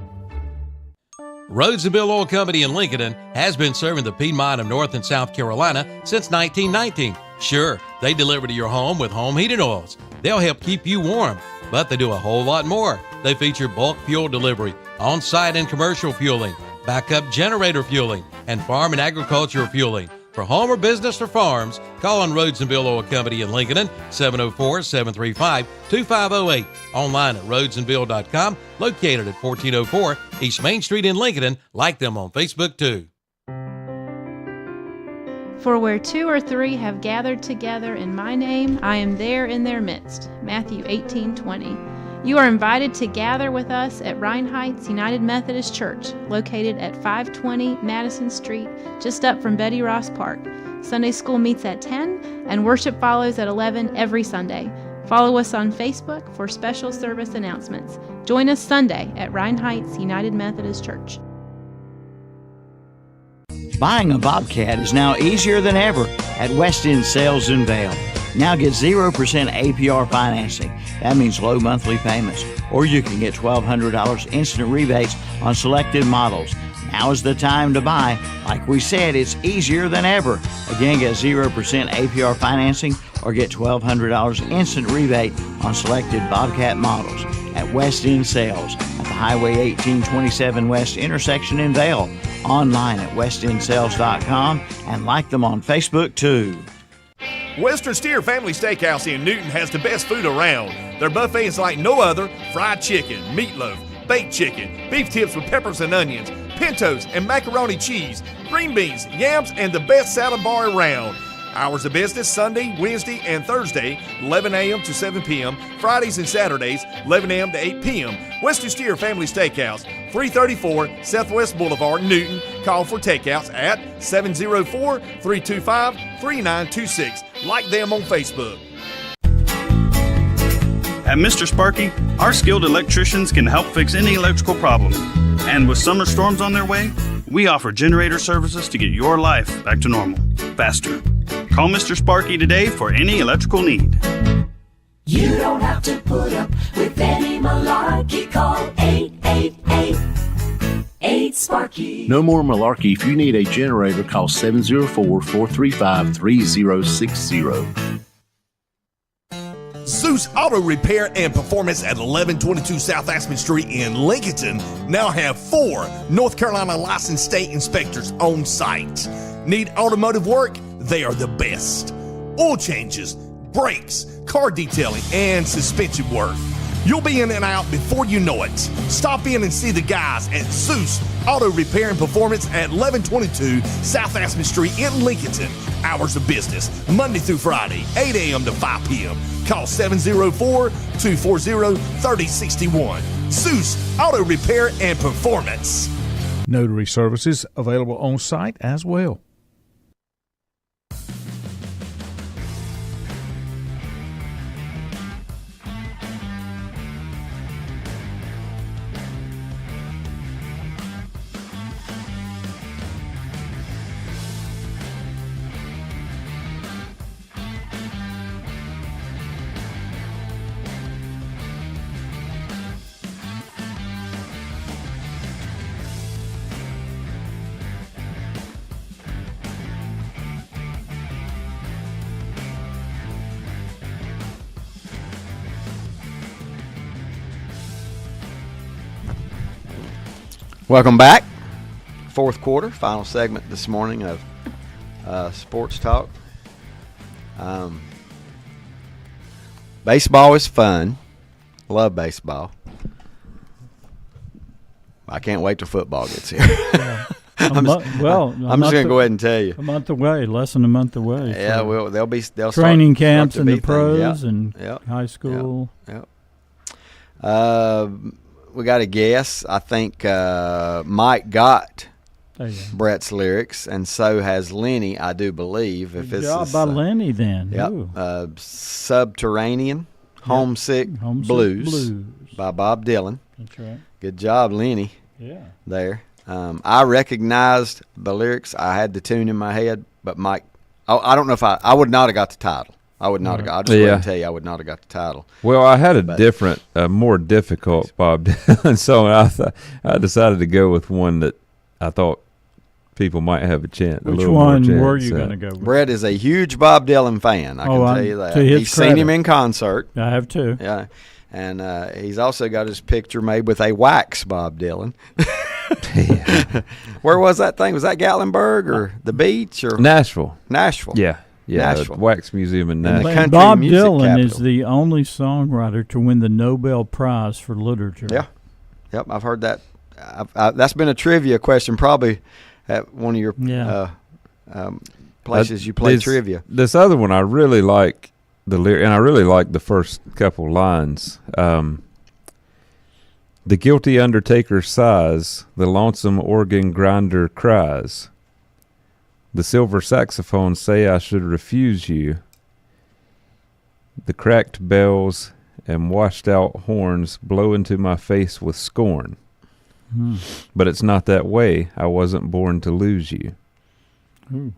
Speaker 8: Rhodes and Bill Oil Company in Lincoln has been serving the Piedmont of North and South Carolina since 1919. Sure, they deliver to your home with home heating oils. They'll help keep you warm, but they do a whole lot more. They feature bulk fuel delivery, on-site and commercial fueling, backup generator fueling, and farm and agricultural fueling. For home or business or farms, call on Rhodesville Oil Company in Lincoln, 704-735-2508. Online at rhodesville.com, located at 1404 East Main Street in Lincoln. Like them on Facebook too.
Speaker 12: For where 2 or 3 have gathered together in my name, I am there in their midst. Matthew 18:20. You are invited to gather with us at Rhine Heights United Methodist Church, located at 520 Madison Street, just up from Betty Ross Park. Sunday school meets at 10, and worship follows at 11 every Sunday. Follow us on Facebook for special service announcements. Join us Sunday at Rhine Heights United Methodist Church.
Speaker 13: Buying a Bobcat is now easier than ever at West End Sales in Vail. Now get 0% APR financing. That means low monthly payments. Or you can get $1,200 instant rebates on selected models. Now is the time to buy. Like we said, it's easier than ever. Again, get 0% APR financing or get $1,200 instant rebate on selected Bobcat models at West End Sales at the Highway 1827 West intersection in Vail. Online at westendsales.com and like them on Facebook too.
Speaker 5: Western Steer Family Steakhouse in Newton has the best food around. Their buffet is like no other. Fried chicken, meatloaf, baked chicken, beef tips with peppers and onions, pintos and macaroni cheese, green beans, yams, and the best salad bar around. Hours of business Sunday, Wednesday, and Thursday, 11 a.m. to 7 p.m. Fridays and Saturdays, 11 a.m. to 8 p.m. Western Steer Family Steakhouse, 334 Southwest Boulevard, Newton. Call for takeouts at 704-325-3926. Like them on Facebook.
Speaker 14: At Mr. Sparky, our skilled electricians can help fix any electrical problem. And with summer storms on their way, we offer generator services to get your life back to normal, faster. Call Mr. Sparky today for any electrical need.
Speaker 15: You don't have to put up with any malarkey. Call 888-8-SPARKY.
Speaker 16: No more malarkey. If you need a generator, call 704-435-3060.
Speaker 5: Zeus Auto Repair and Performance at 1122 South Aspen Street in Lincoln now have 4 North Carolina licensed state inspectors on site. Need automotive work? They are the best. Oil changes, brakes, car detailing, and suspension work. You'll be in and out before you know it. Stop in and see the guys at Zeus Auto Repair and Performance at 1122 South Aspen Street in Lincoln. Hours of business, Monday through Friday, 8 a.m. to 5 p.m. Call 704-240-3061. Zeus Auto Repair and Performance.
Speaker 4: Notary services available on site as well.
Speaker 1: Welcome back. Fourth quarter, final segment this morning of Sports Talk. Baseball is fun. Love baseball. I can't wait till football gets here.
Speaker 2: Yeah. I'm just going
Speaker 1: to go ahead and tell you.
Speaker 2: A month away, less than a month away.
Speaker 1: Yeah, well, they'll
Speaker 2: training
Speaker 1: start,
Speaker 2: camps
Speaker 1: start
Speaker 2: in the pros
Speaker 1: yep.
Speaker 2: and
Speaker 1: yep.
Speaker 2: high school.
Speaker 1: Yep. We got a guess. I think Mike got Brett's lyrics, and so has Lenny, I do believe.
Speaker 2: Good job by Lenny then.
Speaker 1: Yep. Subterranean, Homesick Blues by Bob Dylan.
Speaker 2: That's right.
Speaker 1: Good job, Lenny.
Speaker 2: Yeah.
Speaker 1: There. I recognized the lyrics. I had the tune in my head, but Mike, I don't know if I would not have got the title. I would not have got. I'll just go ahead and tell you, I would not have got the title.
Speaker 3: Well, I had a more difficult Bob Dylan song. I decided to go with one that I thought people might have a chance.
Speaker 2: Which one were you going to go with?
Speaker 1: Brett is a huge Bob Dylan fan. I can tell you that. He's seen him in concert.
Speaker 2: I have too.
Speaker 1: Yeah, and he's also got his picture made with a wax Bob Dylan. Where was that thing? Was that Gatlinburg or the beach or
Speaker 3: Nashville?
Speaker 1: Yeah.
Speaker 3: Nashville. Wax Museum in Nashville.
Speaker 1: country
Speaker 2: Bob
Speaker 1: music
Speaker 2: Dylan
Speaker 1: capital.
Speaker 2: is the only songwriter to win the Nobel Prize for Literature.
Speaker 1: Yeah. Yep, I've heard that. That's been a trivia question probably at one of your places you play trivia.
Speaker 3: This other one I really like the lyric, and I really like the first couple lines. The guilty undertaker sighs, the lonesome organ grinder cries. The silver saxophones say I should refuse you. The cracked bells and washed out horns blow into my face with scorn. But it's not that way. I wasn't born to lose you.
Speaker 2: Ooh.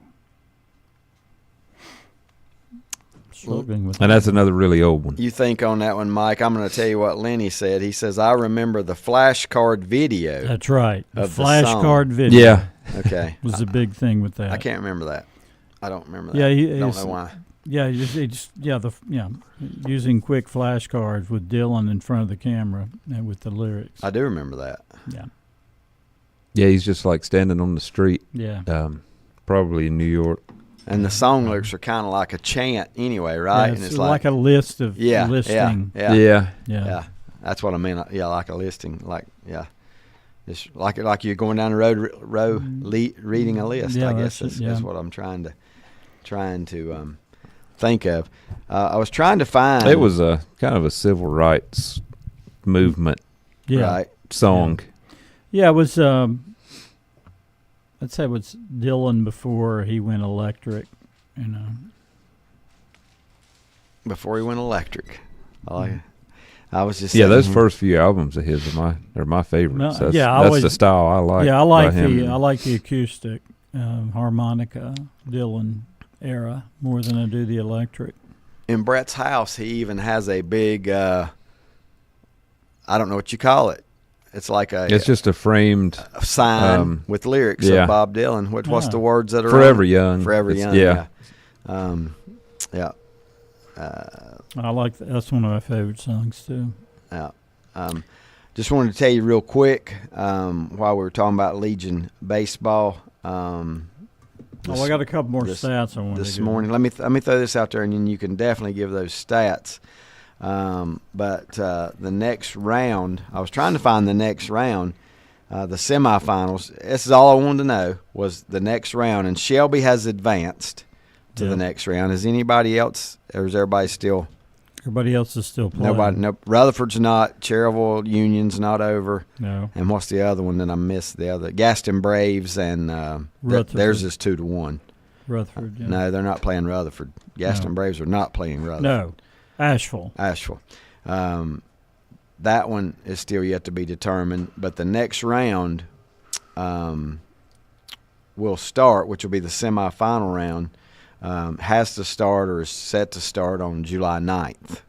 Speaker 3: And that's another really old one.
Speaker 1: You think on that one, Mike? I'm going to tell you what Lenny said. He says, I remember the flashcard video.
Speaker 2: That's right. The
Speaker 1: of
Speaker 2: flashcard video.
Speaker 3: Yeah.
Speaker 1: Okay.
Speaker 2: Was a big thing with that.
Speaker 1: I can't remember that. I don't remember that.
Speaker 2: Yeah,
Speaker 1: don't know why.
Speaker 2: Yeah, using quick flashcards with Dylan in front of the camera and with the lyrics.
Speaker 1: I do remember that.
Speaker 2: Yeah.
Speaker 3: Yeah, he's just like standing on the street.
Speaker 2: Yeah.
Speaker 3: Probably in New York.
Speaker 1: And the song lyrics are kind of like a chant anyway, right?
Speaker 2: Yeah,
Speaker 1: and
Speaker 2: it's like a list of listing.
Speaker 1: Yeah. That's what I mean. Yeah, like a listing. Just like you're going down the road reading a list.
Speaker 2: Yeah,
Speaker 1: I guess that's what I'm trying to think of. I was trying to find.
Speaker 3: It was a kind of a civil rights movement,
Speaker 1: right?
Speaker 3: Song.
Speaker 2: Yeah, it was. I'd say it was Dylan before he went electric.
Speaker 1: Before he went electric. I was just
Speaker 3: those first few albums of his are my favorites.
Speaker 2: No,
Speaker 3: that's the style I like.
Speaker 2: Yeah, I like the acoustic harmonica Dylan era more than I do the electric.
Speaker 1: In Brett's house, he even has a big. I don't know what you call it. It's like
Speaker 3: it's just a framed
Speaker 1: sign with lyrics of Bob Dylan. What's the words that are
Speaker 3: Forever Young?
Speaker 1: Forever Young.
Speaker 3: Yeah.
Speaker 2: I like that's one of my favorite songs too.
Speaker 1: Yeah. Just wanted to tell you real quick while we were talking about Legion baseball.
Speaker 2: I got a couple more stats I wanted
Speaker 1: this morning. Let me throw this out there, and then you can definitely give those stats. But the next round, I was trying to find the next round, the semifinals. This is all I wanted to know was the next round, and Shelby has advanced to the next round. Is anybody else, or is everybody still?
Speaker 2: Everybody else is still playing.
Speaker 1: Nobody. No, Rutherford's not. Cherryville Union's not over.
Speaker 2: No.
Speaker 1: And what's the other one that I missed? The other Gaston Braves and theirs is 2-1.
Speaker 2: Rutherford. Yeah.
Speaker 1: No, they're not playing Rutherford. Gaston Braves are not playing Rutherford.
Speaker 2: No. Asheville.
Speaker 1: That one is still yet to be determined, but the next round will start, which will be the semifinal round, has to start or is set to start on July 9th.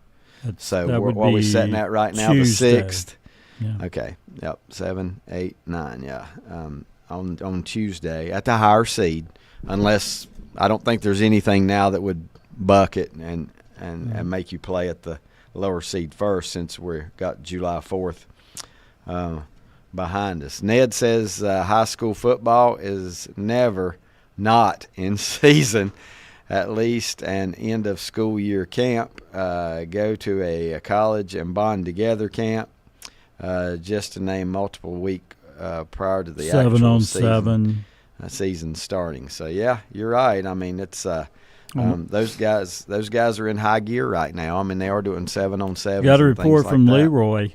Speaker 1: So what are we setting at right now?
Speaker 2: Tuesday.
Speaker 1: The 6th?
Speaker 2: Yeah.
Speaker 1: Okay. Yep. 7, 8, 9. Yeah. On Tuesday at the higher seed, unless I don't think there's anything now that would buck it and make you play at the lower seed first, since we've got July 4th behind us. Ned says high school football is never not in season, at least an end of school year camp. Go to a college and bond together camp, just to name multiple week prior to the actual season starting. So yeah, you're right. I mean, it's those guys are in high gear right now. I mean, they are doing 7-on-7.
Speaker 2: Got a report from Leroy.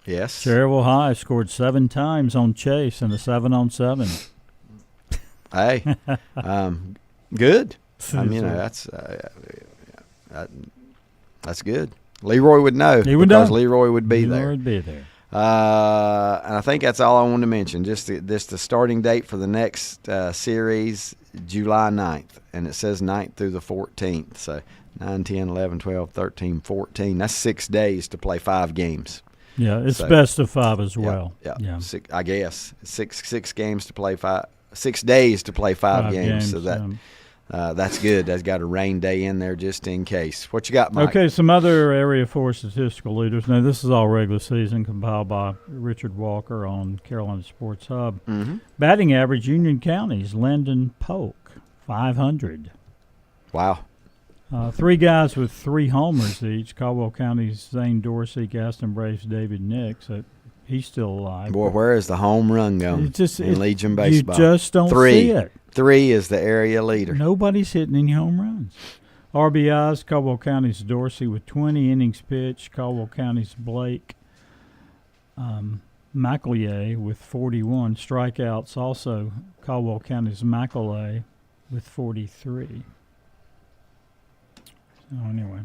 Speaker 1: Yes.
Speaker 2: Cherryville High scored 7 times on Chase in the 7-on-7.
Speaker 1: Hey, good. That's good. Leroy would know.
Speaker 2: He would
Speaker 1: because
Speaker 2: know.
Speaker 1: Leroy would be there.
Speaker 2: Leroy would be there.
Speaker 1: And I think that's all I wanted to mention. Just the starting date for the next series, July 9th. And it says 9th through the 14th. So 9, 10, 11, 12, 13, 14. That's 6 days to play 5 games.
Speaker 2: Yeah, it's best of 5 as well.
Speaker 1: Yeah. I guess. Six games to play 5. 6 days to play 5 games. So that's good. That's got a rain day in there just in case. What you got, Mike?
Speaker 2: Okay, some other Area 4 statistical leaders. Now, this is all regular season, compiled by Richard Walker on Carolina Sports Hub.
Speaker 1: Mm-hmm.
Speaker 2: Batting average, Union County's Lyndon Polk, 500.
Speaker 1: Wow.
Speaker 2: 3 guys with 3 homers each. Caldwell County's Zane Dorsey, Gaston Braves' David Nix. He's still alive.
Speaker 1: Boy, where is the home run going in Legion baseball?
Speaker 2: You just don't see it.
Speaker 1: 3 is the area leader.
Speaker 2: Nobody's hitting any home runs. RBIs, Caldwell County's Dorsey with 20 innings pitched. Caldwell County's Blake McEllier with 41. Strikeouts, also Caldwell County's McEllier with 43. So anyway.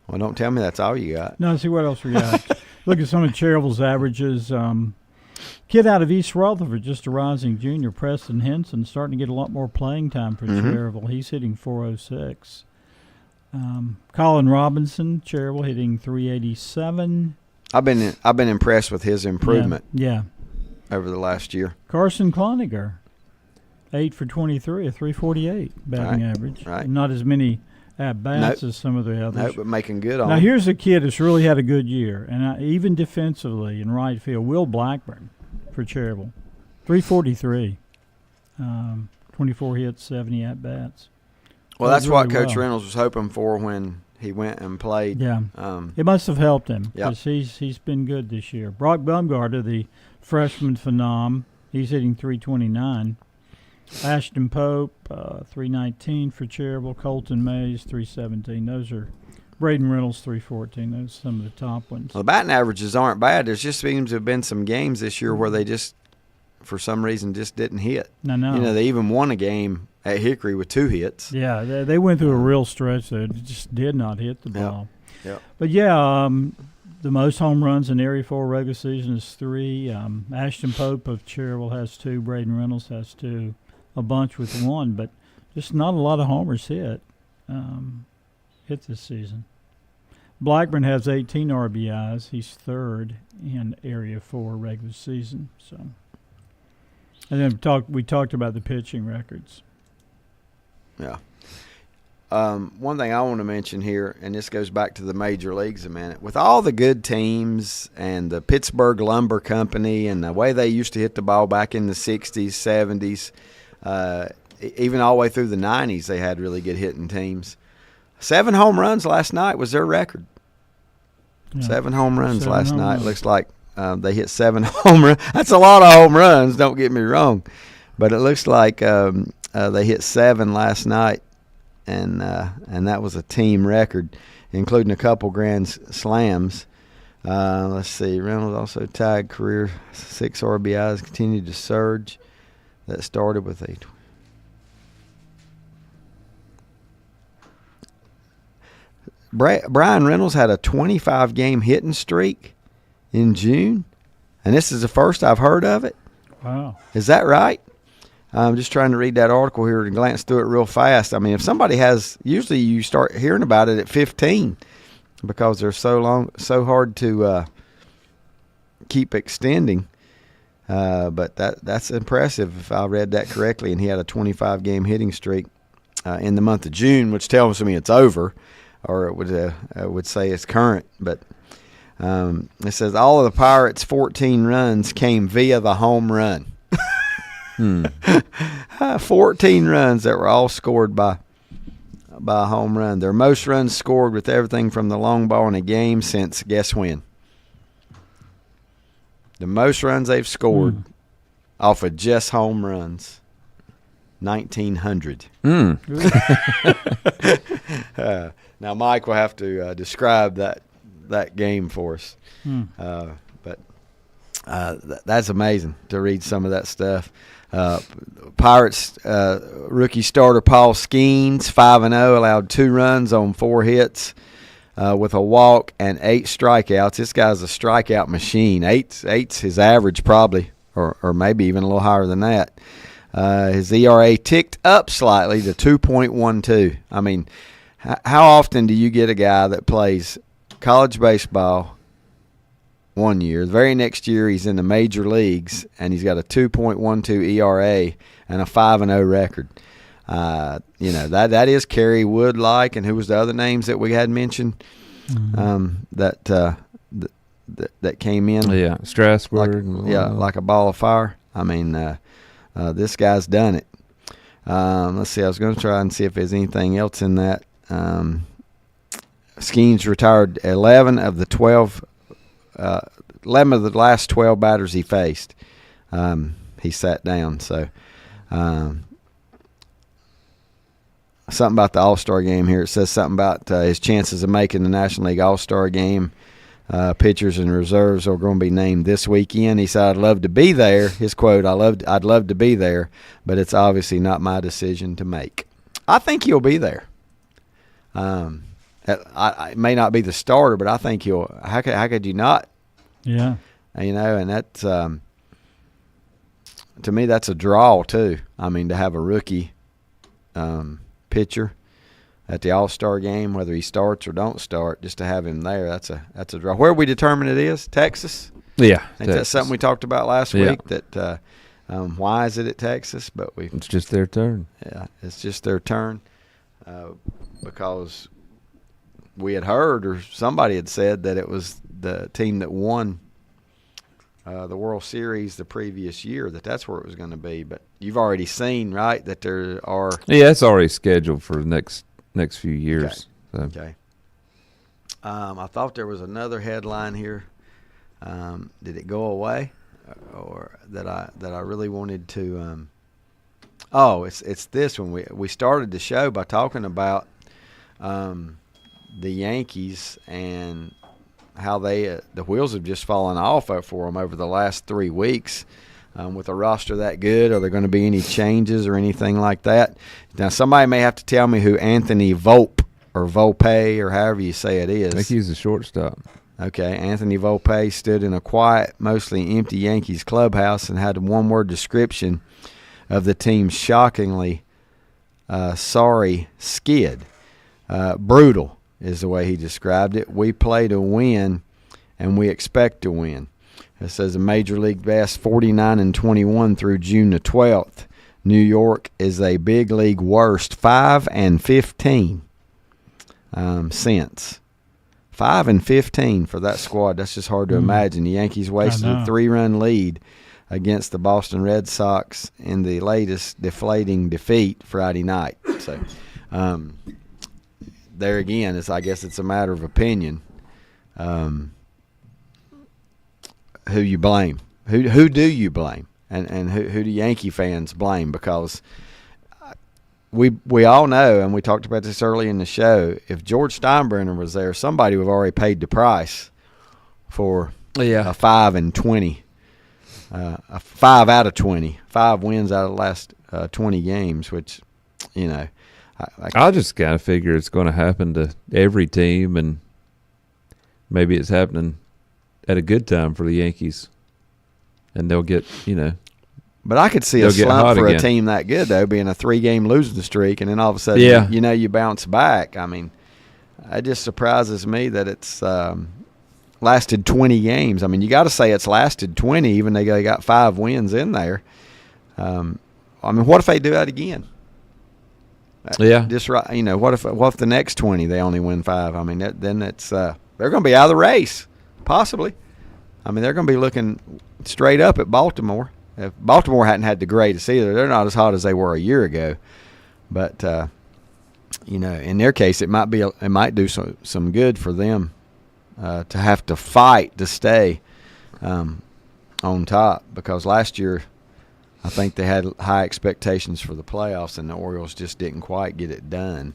Speaker 1: Well, don't tell me that's all you got.
Speaker 2: No, see what else we got. Look at some of Cherville's averages. Kid out of East Rutherford, just a rising junior, Preston Henson, starting to get a lot more playing time for Cherville. He's hitting .406. Colin Robinson, Cherville, hitting .387.
Speaker 1: I've been impressed with his improvement.
Speaker 2: Yeah.
Speaker 1: Over the last year.
Speaker 2: Carson Cloninger, 8 for 23, a .348 batting average.
Speaker 1: Right.
Speaker 2: Not as many at-bats as some of the others.
Speaker 1: Nope, but making good on
Speaker 2: Now,
Speaker 1: him.
Speaker 2: here's a kid that's really had a good year, and even defensively in right field, Will Blackburn for Cherville, .343, 24 hits, 70 at-bats.
Speaker 1: Well, that's really what Coach Reynolds was hoping for when he went and played.
Speaker 2: Yeah, it must have helped him
Speaker 1: Yep.
Speaker 2: because he's been good this year. Brock Bumgarner, the freshman phenom, he's hitting .329. Ashton Pope, .319 for Cherville. Colton Mays, .317. Those are Braden Reynolds, .314. Those are some of the top ones.
Speaker 1: Well, the batting averages aren't bad. There just seems to have been some games this year where they just, for some reason, just didn't hit.
Speaker 2: I know.
Speaker 1: You know, they even won a game at Hickory with 2 hits.
Speaker 2: Yeah, they went through a real stretch there. They just did not hit the ball.
Speaker 1: Yep.
Speaker 2: But, yeah, the most home runs in Area 4 regular season is 3. Ashton Pope of Cherville has 2. Braden Reynolds has 2. A bunch with 1, but just not a lot of homers hit this season. Blackburn has 18 RBIs. He's 3rd in Area 4 regular season. So, and then we talked about the pitching records.
Speaker 1: Yeah. One thing I want to mention here, and this goes back to the major leagues a minute, with all the good teams and the Pittsburgh Lumber Company and the way they used to hit the ball back in the 60s, 70s, even all the way through the 90s, they had really good hitting teams. 7 home runs last night was their record. Yeah. 7 home runs last night. Looks like they hit 7 home runs. That's a lot of home runs, don't get me wrong. But it looks like they hit 7 last night, and that was a team record, including a couple grand slams. Let's see. Reynolds also tied career 6 RBIs, continued to surge. That started with a Brian Reynolds had a 25-game hitting streak in June, and this is the first I've heard of it.
Speaker 2: Wow.
Speaker 1: Is that right? I'm just trying to read that article here and glance through it real fast. I mean, if somebody has, usually you start hearing about it at 15 because they're so hard to keep extending. But that's impressive if I read that correctly. And he had a 25-game hitting streak in the month of June, which tells me it's over, or it would say it's current. But it says all of the Pirates' 14 runs came via the home run. 14 runs that were all scored by a home run. Their most runs scored with everything from the long ball in a game since guess when? The most runs they've scored off of just home runs, 1900. Now, Mike will have to describe that game for us. But that's amazing to read some of that stuff. Pirates rookie starter Paul Skeens, 5-0, allowed 2 runs on 4 hits. With a walk and 8 strikeouts. This guy's a strikeout machine. Eight's his average probably, or maybe even a little higher than that. His ERA ticked up slightly to 2.12. I mean, how often do you get a guy that plays college baseball one year, the very next year he's in the major leagues, and he's got a 2.12 ERA and a 5-0 record? that is Kerry Wood-like, and who was the other names that we had mentioned that came in?
Speaker 3: Yeah, Strasburg.
Speaker 1: Like a ball of fire. I mean, this guy's done it. Let's see. I was going to try and see if there's anything else in that. Skeens retired 11 of the 11 of the last 12 batters he faced. He sat down. So something about the All-Star game here. It says something about his chances of making the National League All-Star game. Pitchers and reserves are going to be named this weekend. He said, "I'd love to be there." His quote, "I'd love to be there, but it's obviously not my decision to make." I think he'll be there. It may not be the starter, but I think he'll. How could you not?
Speaker 2: Yeah.
Speaker 1: And that's to me, that's a draw too. I mean, to have a rookie pitcher at the All-Star game, whether he starts or don't start, just to have him there, that's a draw. Where we determine it is Texas.
Speaker 3: Yeah,
Speaker 1: ain't that something we talked about last week? That why is it at Texas? But
Speaker 3: it's just their turn.
Speaker 1: Yeah, it's just their turn because we had heard, or somebody had said, that it was the team that won the World Series the previous year, that's where it was going to be. But you've already seen, right, that there are.
Speaker 3: Yeah, it's already scheduled for the next few years.
Speaker 1: Okay. I thought there was another headline here. Did it go away, or that I really wanted to? It's this one. We started the show by talking about the Yankees and how they the wheels have just fallen off for them over the last 3 weeks. With a roster that good, are there going to be any changes or anything like that? Now, somebody may have to tell me who Anthony Volpe or however you say it is.
Speaker 3: I think he's the shortstop.
Speaker 1: Okay, Anthony Volpe stood in a quiet, mostly empty Yankees clubhouse and had a one-word description of the team's shockingly sorry skid. Brutal is the way he described it. We play to win, and we expect to win. It says a Major League best 49-21 through June the 12th. New York is a big league worst 5-15 since. 5-15 for that squad. That's just hard to imagine. The Yankees wasted a 3-run lead against the Boston Red Sox in the latest deflating defeat Friday night. So there again, I guess it's a matter of opinion. Who you blame? Who do you blame? And who do Yankee fans blame? Because we all know, and we talked about this early in the show, if George Steinbrenner was there, somebody would have already paid the price for a 5-20, a 5 out of 20, 5 wins out of the last 20 games, which, I
Speaker 3: just kind of figure it's going to happen to every team, and maybe it's happening at a good time for the Yankees, and they'll get,
Speaker 1: But I could see a slump for a team that good, though, being a 3-game losing streak, and then all of a sudden, you bounce back. I mean, it just surprises me that it's lasted 20 games. I mean, you got to say it's lasted 20, even though they got 5 wins in there. I mean, what if they do that again?
Speaker 3: Yeah.
Speaker 1: Just right. What if the next 20 they only win 5? I mean, then it's they're going to be out of the race, possibly. I mean, they're going to be looking straight up at Baltimore. If Baltimore hadn't had the greatest either, they're not as hot as they were a year ago. But in their case, it might do some good for them to have to fight to stay on top, because last year I think they had high expectations for the playoffs, and the Orioles just didn't quite get it done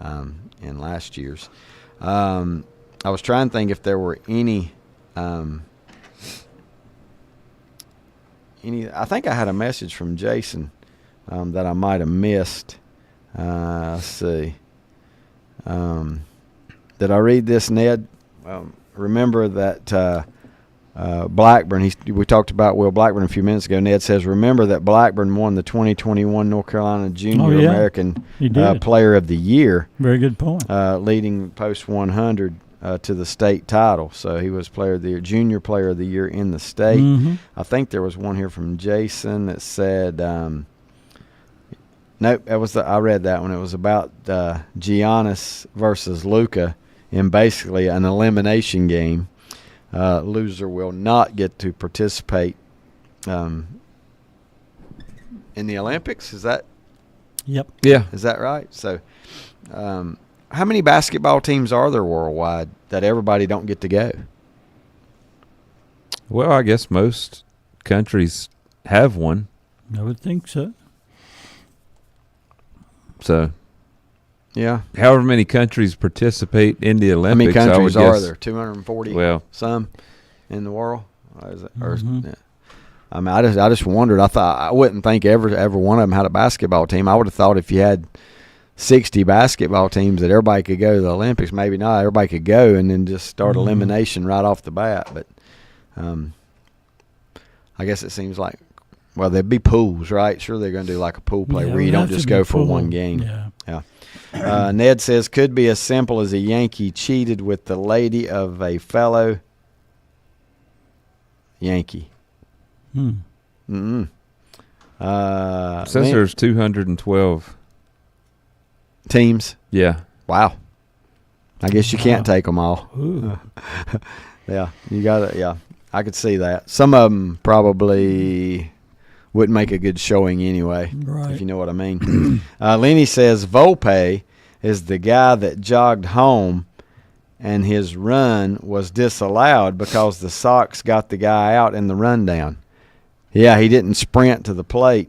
Speaker 1: in last year's. I was trying to think if there were any. I think I had a message from Jason that I might have missed. Let's see. Did I read this, Ned? Remember that Blackburn, we talked about Will Blackburn a few minutes ago. Ned says, remember that Blackburn won the 2021 North Carolina Junior American Player of the Year.
Speaker 2: Very good point.
Speaker 1: Leading post 100 to the state title. So he was Player of the Year, Junior Player of the Year in the state.
Speaker 2: Mm-hmm.
Speaker 1: I think there was one here from Jason that said, Nope, I read that one. It was about Giannis versus Luka in basically an elimination game. Loser will not get to participate in the Olympics. Is that?
Speaker 2: Yep.
Speaker 3: Yeah.
Speaker 1: Is that right? So, how many basketball teams are there worldwide that everybody don't get to go?
Speaker 3: Well, I guess most countries have one.
Speaker 2: I would think so.
Speaker 3: So,
Speaker 1: yeah.
Speaker 3: However many countries participate in the Olympics.
Speaker 1: How many countries are
Speaker 3: guess,
Speaker 1: there? 240.
Speaker 3: Well,
Speaker 1: some in the world. Is it, yeah. I mean, I just wondered. I wouldn't think every one of them had a basketball team. I would have thought if you had 60 basketball teams that everybody could go to the Olympics. Maybe not. Everybody could go and then just start elimination right off the bat. But I guess it seems like. Well, there'd be pools, right? Sure, they're going to do like a pool play where you don't just go for one game. Yeah. Ned says, could be as simple as a Yankee cheated with the lady of a fellow Yankee.
Speaker 3: Says there's 212
Speaker 1: teams.
Speaker 3: Yeah.
Speaker 1: Wow. I guess you can't take them all. Yeah, you got it. Yeah, I could see that. Some of them probably wouldn't make a good showing anyway, if you know what I mean. Lenny says Volpe is the guy that jogged home and his run was disallowed because the Sox got the guy out in the rundown. Yeah, he didn't sprint to the plate.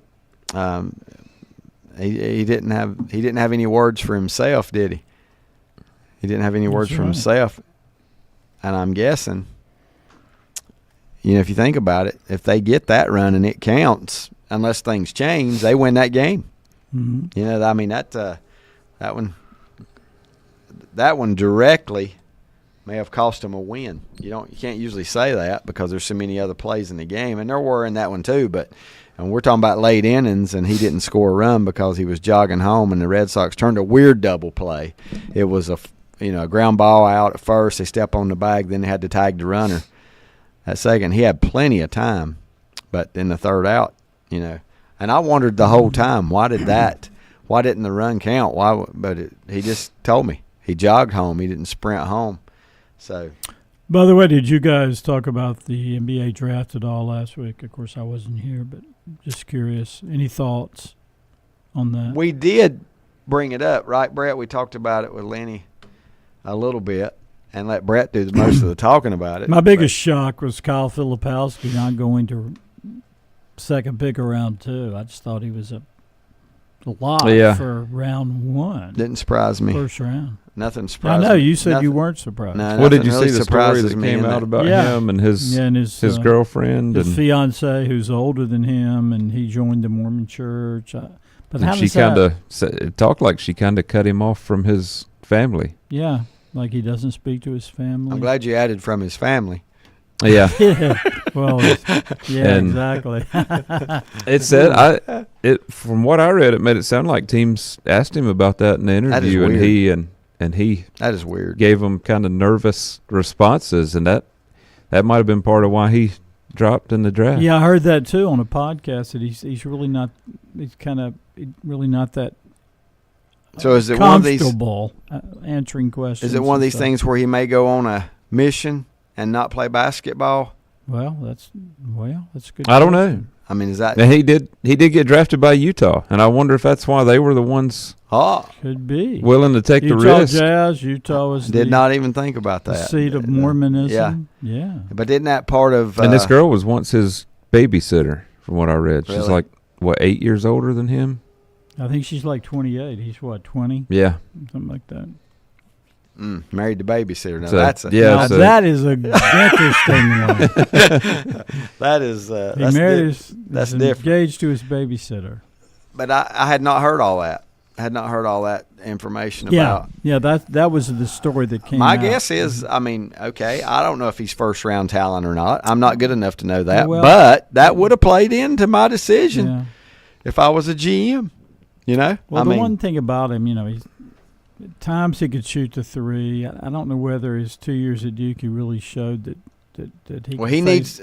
Speaker 1: He didn't have any words for himself, did he? He didn't have any words for himself. And I'm guessing, if you think about it, if they get that run and it counts, unless things change, they win that game.
Speaker 2: Mm-hmm.
Speaker 1: I mean that one directly may have cost them a win. You can't usually say that because there's so many other plays in the game, and there were in that one too. And we're talking about late innings, and he didn't score a run because he was jogging home, and the Red Sox turned a weird double play. It was a ground ball out at first. They step on the bag, then they had to tag the runner. At second, he had plenty of time, but in the third out, and I wondered the whole time why didn't the run count? He just told me he jogged home. He didn't sprint home. So,
Speaker 2: by the way, did you guys talk about the NBA draft at all last week? Of course, I wasn't here, but just curious. Any thoughts on that?
Speaker 1: We did bring it up, right, Brett? We talked about it with Lenny a little bit and let Brett do most of the talking about it.
Speaker 2: My biggest shock was Kyle Filipowski not going to second pick of round 2. I just thought he was a lot for round 1.
Speaker 1: Didn't surprise me.
Speaker 2: First round.
Speaker 1: Nothing surprised me.
Speaker 2: I know you said you weren't surprised.
Speaker 1: No,
Speaker 3: what did you
Speaker 1: really
Speaker 3: see the story that came out about him and his girlfriend?
Speaker 2: His fiancée, who's older than him, and he joined the Mormon church. But how
Speaker 3: she kind of talked like she kind of cut him off from his family.
Speaker 2: Yeah, like he doesn't speak to his family.
Speaker 1: I'm glad you added from his family.
Speaker 3: Yeah.
Speaker 2: Well, exactly.
Speaker 3: It said from what I read, it made it sound like teams asked him about that in the interview, and he
Speaker 1: that is weird.
Speaker 3: Gave them kind of nervous responses, and that might have been part of why he dropped in the draft.
Speaker 2: Yeah, I heard that too on a podcast that he's really not. He's kind of really not that.
Speaker 1: So is it one of these
Speaker 2: answering questions?
Speaker 1: Is it one of these things where he may go on a mission and not play basketball?
Speaker 2: Well, that's good.
Speaker 3: I don't know.
Speaker 1: I mean, is that
Speaker 3: and he did get drafted by Utah, and I wonder if that's why they were the ones.
Speaker 2: Could be
Speaker 3: willing to take the risk.
Speaker 2: Utah was
Speaker 1: did not even think about that.
Speaker 2: The seat of Mormonism. Yeah.
Speaker 1: But isn't that part of?
Speaker 3: And this girl was once his babysitter, from what I read.
Speaker 1: Really?
Speaker 3: She's like 8 years older than him.
Speaker 2: I think she's like 28. He's 20?
Speaker 3: Yeah,
Speaker 2: something like that.
Speaker 1: Married to babysitter. Now
Speaker 2: that is a interesting one.
Speaker 1: That is that's different.
Speaker 2: Engaged to his babysitter.
Speaker 1: But I had not heard all that. I had not heard all that information about.
Speaker 2: Yeah, that was the story that came
Speaker 1: My
Speaker 2: out.
Speaker 1: guess is, I mean, okay, I don't know if he's first round talent or not. I'm not good enough to know that. But that would have played into my decision if I was a GM.
Speaker 2: Well, one thing about him, he's at times he could shoot the 3. I don't know whether his 2 years at Duke he really showed that he.
Speaker 1: Well, he needs.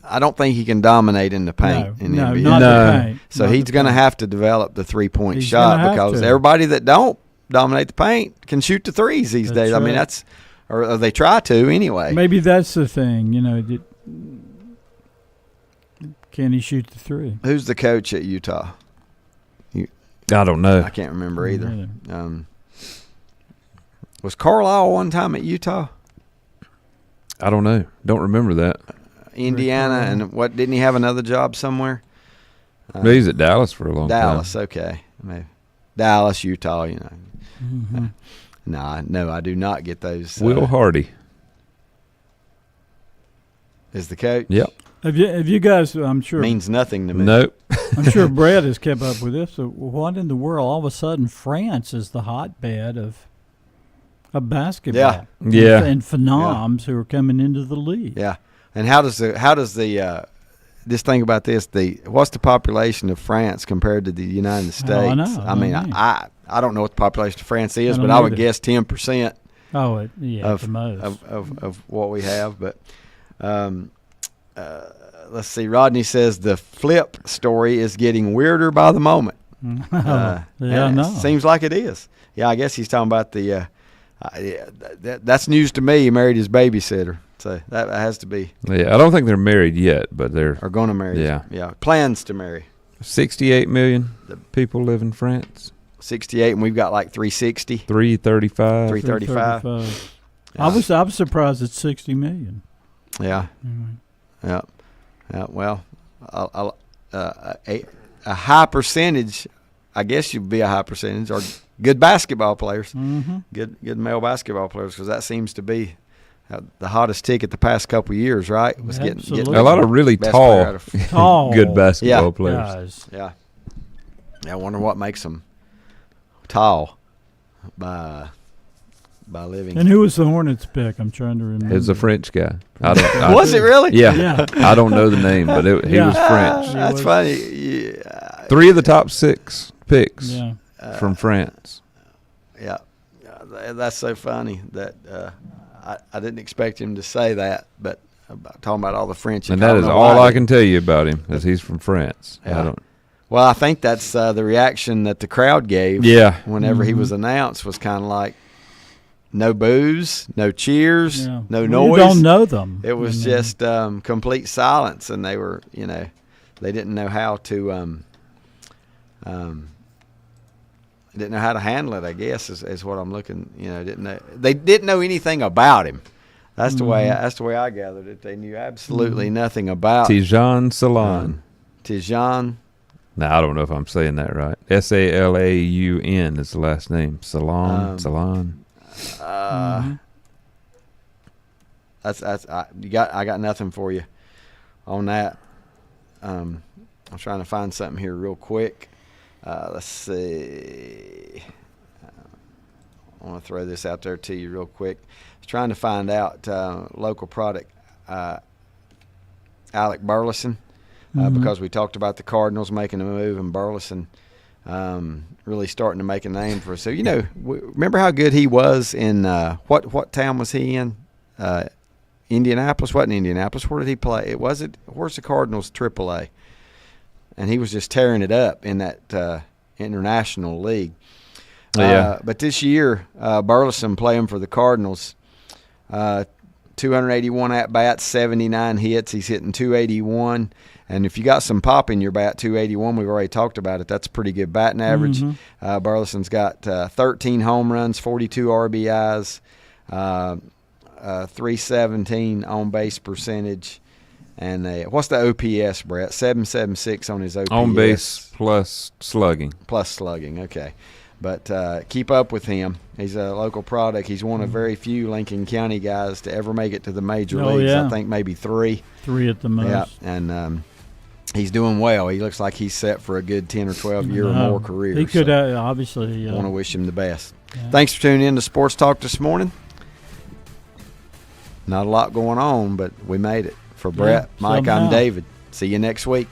Speaker 1: I don't think he can dominate in the paint in the NBA.
Speaker 2: Not the paint.
Speaker 1: So he's going to have to develop the 3-point shot because everybody that don't dominate the paint can shoot the threes these days.
Speaker 2: Right.
Speaker 1: I mean, or they try to anyway.
Speaker 2: Maybe that's the thing, can he shoot the three?
Speaker 1: Who's the coach at Utah?
Speaker 3: I don't know.
Speaker 1: I can't remember either. Was Carlisle one time at Utah?
Speaker 3: I don't know. Don't remember that.
Speaker 1: Indiana, and what, didn't he have another job somewhere?
Speaker 3: He's at Dallas for a long time.
Speaker 1: Dallas, okay. Maybe. Dallas, Utah, No, I do not get those.
Speaker 3: Will Hardy
Speaker 1: is the coach?
Speaker 3: Yep.
Speaker 2: Have you guys, I'm sure.
Speaker 1: Means nothing to me.
Speaker 3: Nope.
Speaker 2: I'm sure Brett has kept up with this. So what in the world? All of a sudden, France is the hotbed of basketball.
Speaker 3: Yeah.
Speaker 2: And phenoms who are coming into the league.
Speaker 1: Yeah. And how does the just think about this, what's the population of France compared to the United States?
Speaker 2: Oh, I know.
Speaker 1: I mean, I don't know what the population of France is, but I would guess 10%.
Speaker 2: Oh, at the most.
Speaker 1: Of what we have, but let's see. Rodney says the flip story is getting weirder by the moment. Seems like it is. Yeah, I guess he's talking about the. That's news to me. He married his babysitter, so that has to be.
Speaker 3: Yeah, I don't think they're married yet, but they're
Speaker 1: going to marry. Yeah. Plans to marry.
Speaker 3: 68 million people live in France.
Speaker 1: 68, and we've got like 360.
Speaker 3: 335.
Speaker 1: 335.
Speaker 2: Yeah. I was surprised it's 60 million.
Speaker 1: Yeah. Mm-hmm. Yeah. Well, a high percentage, I guess you'd be a high percentage, are good basketball players, good male basketball players, because that seems to be the hottest ticket the past couple of years, right? Was getting
Speaker 3: a lot of really tall good basketball players.
Speaker 2: Guys.
Speaker 1: Yeah. I wonder what makes them tall by living.
Speaker 2: And who was the Hornets pick? I'm trying to remember.
Speaker 3: It was a French guy.
Speaker 1: Was it really?
Speaker 3: Yeah. I don't know the name, but he was French.
Speaker 1: That's funny. Yeah.
Speaker 3: 3 of the top 6 picks from France.
Speaker 1: Yeah. That's so funny that I didn't expect him to say that, but talking about all the French.
Speaker 3: And that is all I can tell you about him, is he's from France.
Speaker 1: Yeah. Well, I think that's the reaction that the crowd gave whenever he was announced, was kind of like, no boos, no cheers, no noise.
Speaker 2: You don't know them.
Speaker 1: It was just complete silence, and they were, they didn't know how to didn't know how to handle it, I guess, is what I'm looking. They didn't know anything about him. That's the way. That's the way I gathered it. They knew absolutely nothing about
Speaker 3: Tijan Salaun.
Speaker 1: Tijan.
Speaker 3: Now I don't know if I'm saying that right. Salaun is the last name. Salaun.
Speaker 1: I got nothing for you on that. I'm trying to find something here real quick. Let's see. I want to throw this out there to you real quick. I was trying to find out local product Alec Burleson because we talked about the Cardinals making a move, and Burleson really starting to make a name for us. So, remember how good he was in what town was he in? Indianapolis? Wasn't Indianapolis? Where did he play? Where's the Cardinals AAA? And he was just tearing it up in that international league. But this year, Burleson playing for the Cardinals, 281 at-bats, 79 hits. He's hitting 281. And if you got some pop in your bat, 281, we've already talked about it. That's a pretty good batting average. Burleson's got 13 home runs, 42 RBIs, 317 on-base percentage. And what's the OPS, Brett? 776 on his OPS.
Speaker 3: On base plus slugging.
Speaker 1: Plus slugging, okay. But keep up with him. He's a local product. He's one of very few Lincoln County guys to ever make it to the major leagues.
Speaker 2: Yeah.
Speaker 1: I think maybe 3.
Speaker 2: 3 at the most.
Speaker 1: Yeah, and he's doing well. He looks like he's set for a good 10 or 12-year or more career.
Speaker 2: He could obviously.
Speaker 1: Want to wish him the best. Yeah. Thanks for tuning in to Sports Talk this morning. Not a lot going on, but we made it. For Brett, Mike, I'm David. See you next week.